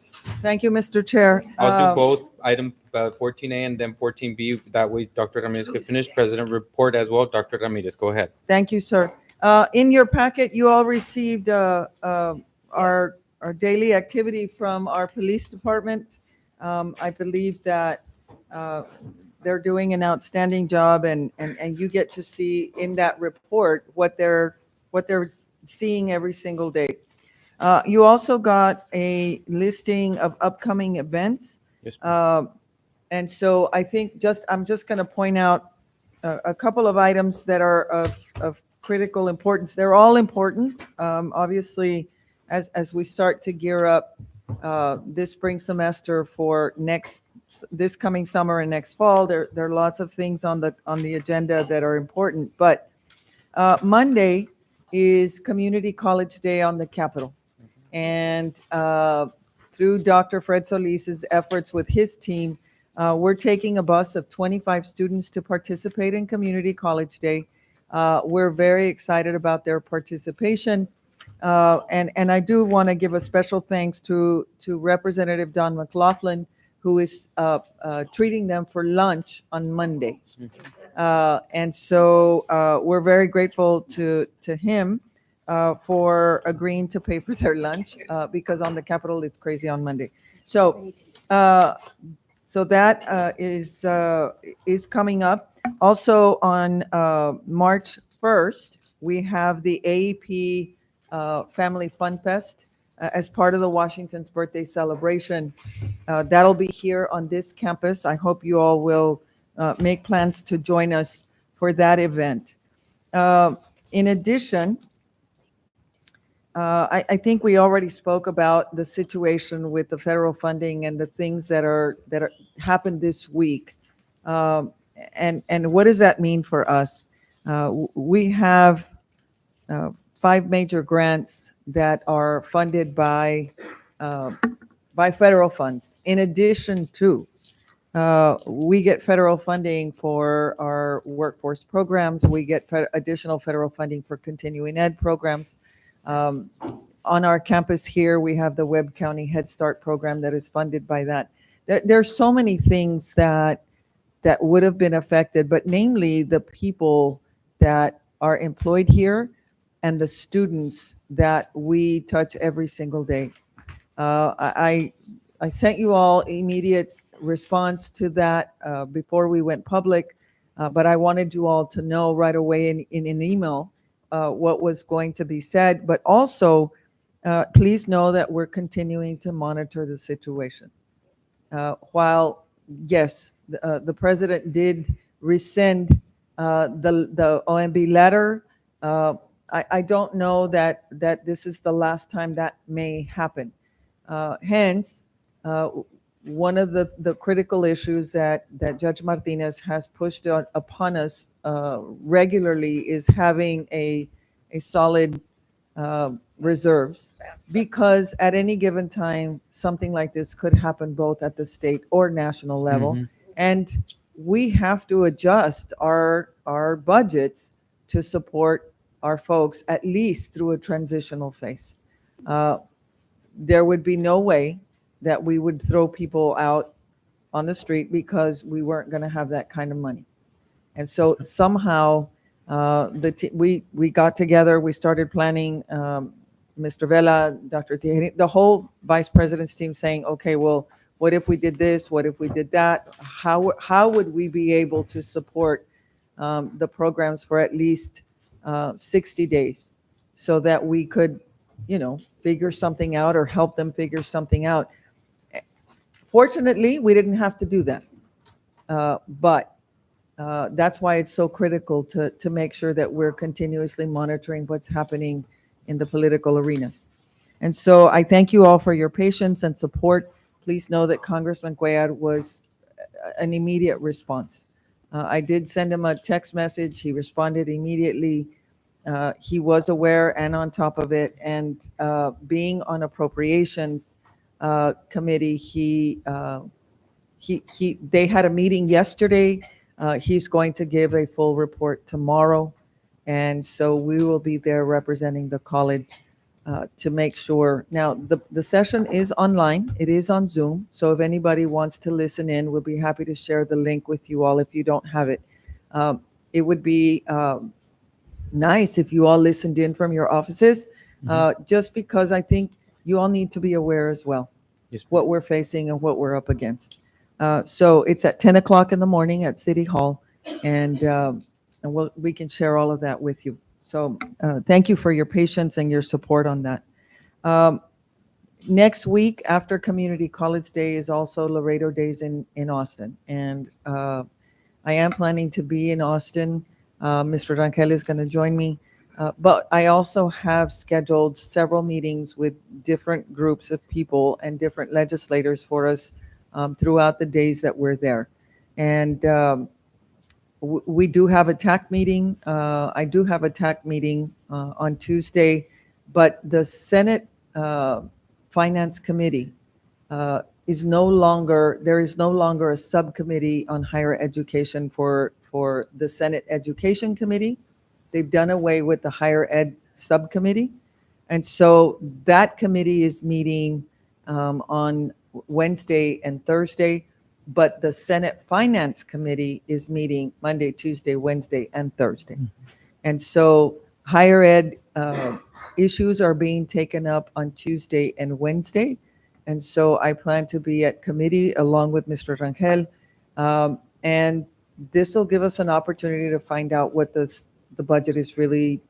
Thank you, Mr. Chair. I'll do both, item 14A and then 14B. That way Dr. Ramirez can finish. President report as well. Dr. Ramirez, go ahead. Thank you, sir. In your packet, you all received our daily activity from our police department. I believe that they're doing an outstanding job, and you get to see in that report what they're seeing every single day. You also got a listing of upcoming events. Yes, and so I think I'm just going to point out a couple of items that are of critical importance. They're all important. Obviously, as we start to gear up this spring semester for this coming summer and next fall, there are lots of things on the agenda that are important. But Monday is Community College Day on the Capitol. And through Dr. Fred Solis's efforts with his team, we're taking a bus of 25 students to participate in Community College Day. We're very excited about their participation. And I do want to give a special thanks to Representative Don McLaughlin, who is treating them for lunch on Monday. And so we're very grateful to him for agreeing to pay for their lunch because on the Capitol it's crazy on Monday. So that is coming up. Also on March 1st, we have the AEP Family Fun Fest as part of the Washington's birthday celebration. That'll be here on this campus. I hope you all will make plans to join us for that event. In addition, I think we already spoke about the situation with the federal funding and the things that happened this week. And what does that mean for us? We have 5 major grants that are funded by federal funds. In addition to, we get federal funding for our workforce programs. We get additional federal funding for continuing ed programs. On our campus here, we have the Webb County Head Start program that is funded by that. There's so many things that would have been affected, but namely the people that are employed here and the students that we touch every single day. I sent you all immediate response to that before we went public, but I wanted you all to know right away in an email what was going to be said. But also, please know that we're continuing to monitor the situation. While, yes, the president did rescind the OMB letter, I don't know that this is the last time that may happen. Hence, one of the critical issues that Judge Martinez has pushed upon us regularly is having a solid reserves, because at any given time, something like this could happen both at the state or national level. Mhm. And we have to adjust our budgets to support our folks, at least through a transitional phase. There would be no way that we would throw people out on the street because we weren't going to have that kind of money. And so somehow we got together, we started planning Mr. Vela, Dr. Tijerina, the whole vice president's team saying, okay, well, what if we did this? What if we did that? How would we be able to support the programs for at least 60 days so that we could, figure something out or help them figure something out? Fortunately, we didn't have to do that. But that's why it's so critical to make sure that we're continuously monitoring what's happening in the political arenas. And so I thank you all for your patience and support. Please know that Congressman Cuellar was an immediate response. I did send him a text message. He responded immediately. He was aware and on top of it. And being on appropriations committee, they had a meeting yesterday. He's going to give a full report tomorrow. And so we will be there representing the college to make sure. Now, the session is online. It is on Zoom. So if anybody wants to listen in, we'll be happy to share the link with you all if you don't have it. It would be nice if you all listened in from your offices, just because I think you all need to be aware as well what we're facing and what we're up against. So it's at 10 o'clock in the morning at City Hall, and we can share all of that with you. So thank you for your patience and your support on that. Next week after Community College Day is also Laredo Days in Austin. And I am planning to be in Austin. Mr. Rangel is going to join me. But I also have scheduled several meetings with different groups of people and different legislators for us throughout the days that we're there. And we do have a TAC meeting. I do have a TAC meeting on Tuesday, but the Senate Finance Committee there is no longer a subcommittee on higher education for the Senate Education Committee. They've done away with the higher ed subcommittee. And so that committee is meeting on Wednesday and Thursday, but the Senate Finance Committee is meeting Monday, Tuesday, Wednesday, and Thursday. And so higher ed issues are being taken up on Tuesday and Wednesday. And so I plan to be at committee along with Mr. Rangel. And this will give us an opportunity to find out what the budget is really,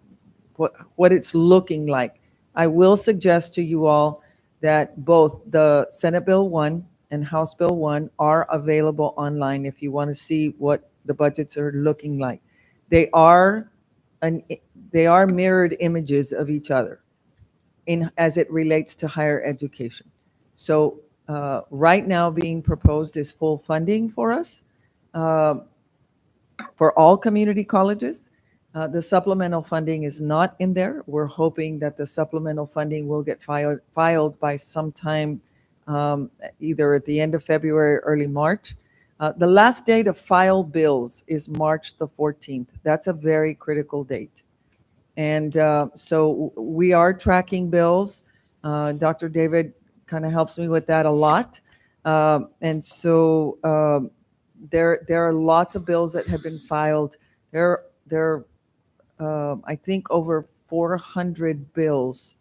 what it's looking like. I will suggest to you all that both the Senate Bill 1 and House Bill 1 are available online if you want to see what the budgets are looking like. They are mirrored images of each other as it relates to higher education. So right now being proposed is full funding for us for all community colleges. The supplemental funding is not in there. We're hoping that the supplemental funding will get filed by sometime either at the end of February or early March. The last day to file bills is March the 14th. That's a very critical date. And so we are tracking bills. Dr. David kind of helps me with that a lot. And so there are lots of bills that have been filed. There are I think over 400 bills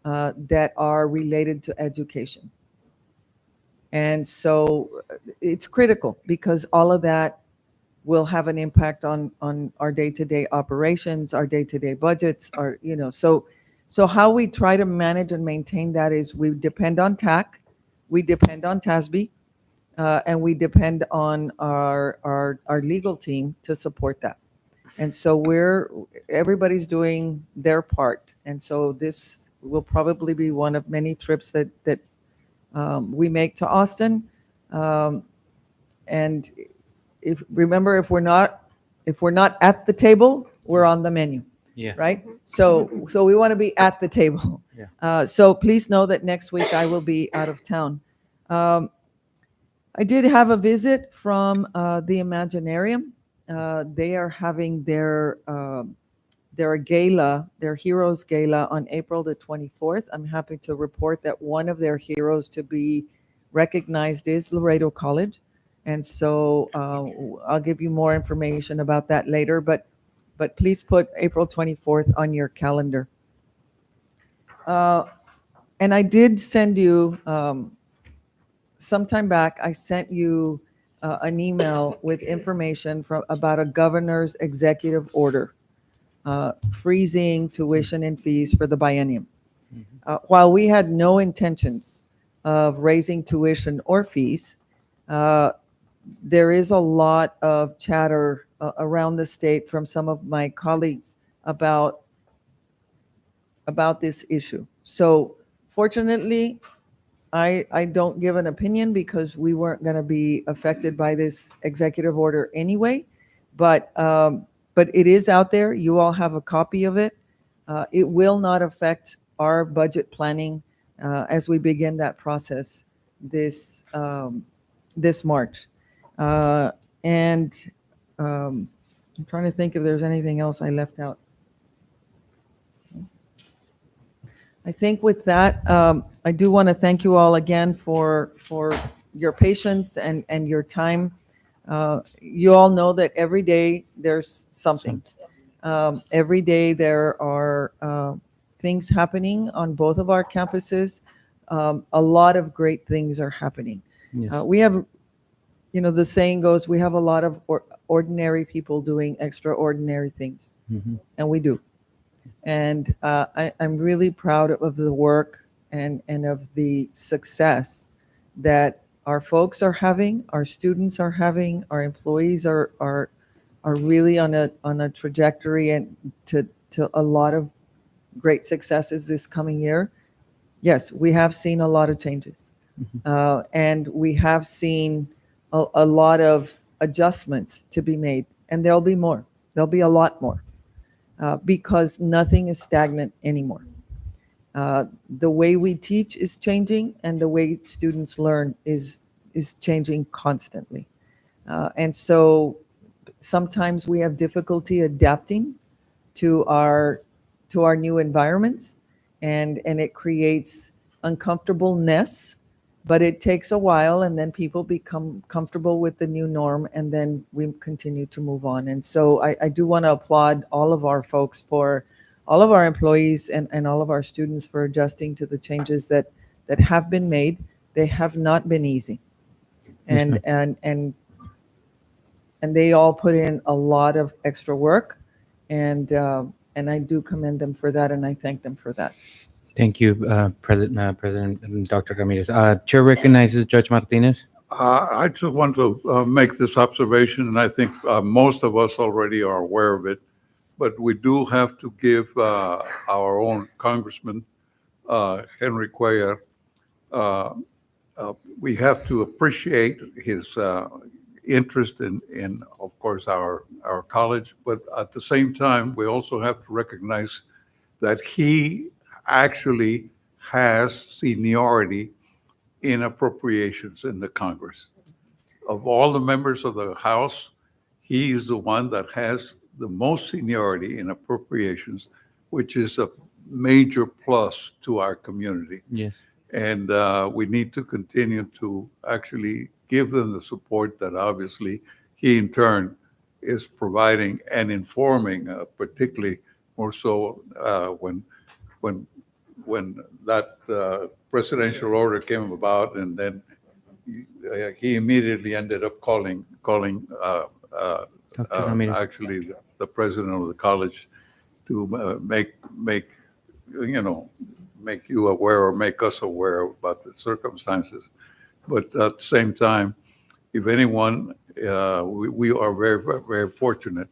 that are related to education. And so it's critical because all of that will have an impact on our day-to-day operations, our day-to-day budgets, so how we try to manage and maintain that is we depend on TAC, we depend on TASB, and we depend on our legal team to support that. And so everybody's doing their part. And so this will probably be one of many trips that we make to Austin. And if we're not at the table, we're on the menu. Yeah. Right? So we want to be at the table. Yeah. So please know that next week I will be out of town. I did have a visit from the Imaginarium. They are having their gala, their Heroes Gala on April the 24th. I'm happy to report that one of their heroes to be recognized is Laredo College. And so I'll give you more information about that later, but please put April 24th on your calendar. And I did send you, sometime back, I sent you an email with information about a governor's executive order freezing tuition and fees for the biennium. While we had no intentions of raising tuition or fees, there is a lot of chatter around the state from some of my colleagues about this issue. So fortunately, I don't give an opinion because we weren't going to be affected by this executive order anyway. But it is out there. You all have a copy of it. It will not affect our budget planning as we begin that process this March. And I'm trying to think if there's anything else I left out. I think with that, I do want to thank you all again for your patience and your time. You all know that every day there's something. Every day there are things happening on both of our campuses. A lot of great things are happening. Yes. We have, the saying goes, we have a lot of ordinary people doing extraordinary things, and we do. And I'm really proud of the work and of the success that our folks are having, our students are having, our employees are really on a trajectory and to a lot of great successes this coming year. Yes, we have seen a lot of changes, and we have seen a lot of adjustments to be made, and there'll be more. There'll be a lot more. Because nothing is stagnant anymore. The way we teach is changing, and the way students learn is changing constantly. And so sometimes we have difficulty adapting to our new environments, and it creates uncomfortableness. But it takes a while, and then people become comfortable with the new norm, and then we continue to move on. And so I do want to applaud all of our folks, for all of our employees and all of our students for adjusting to the changes that have been made. They have not been easy. Yes, And they all put in a lot of extra work, and I do commend them for that, and I thank them for that. Thank you, President Dr. Ramirez. Chair recognizes Judge Martinez. I just want to make this observation, and I think most of us already are aware of it, but we do have to give our own Congressman, Henry Cuellar, we have to appreciate his interest in, of course, our college, but at the same time, we also have to recognize that he actually has seniority in appropriations in the Congress. Of all the members of the House, he is the one that has the most seniority in appropriations, which is a major plus to our community. Yes. And we need to continue to actually give them the support that obviously he in turn is providing and informing, particularly more so when that presidential order came about, and then he immediately ended up calling actually the president of the college to make you aware or make us aware about the circumstances. But at the same time, if anyone, we are very, very fortunate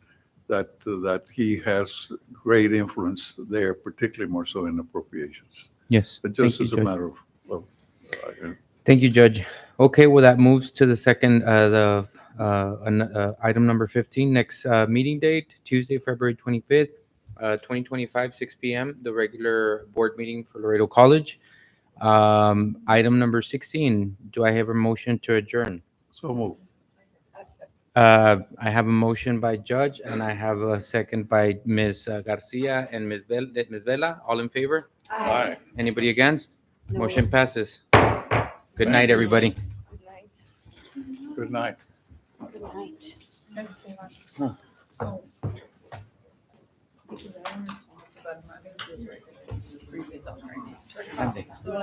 that he has great influence there, particularly more so in appropriations. Yes. But just Thank as you, a Judge. matter of Thank you, Judge. Okay, well, that moves to the second, item number 15, next meeting date, Tuesday, February 25th, 2025, 6 p.m., the regular board meeting for Laredo College. Item number 16, do I have a motion to adjourn? So moved. I have a motion by Judge, and I have a second by Ms. Garcia and Ms. Vela. All in favor? Aye. Anybody against? No. Motion passes. Good night, everybody. Good night. Good night. Huh. So.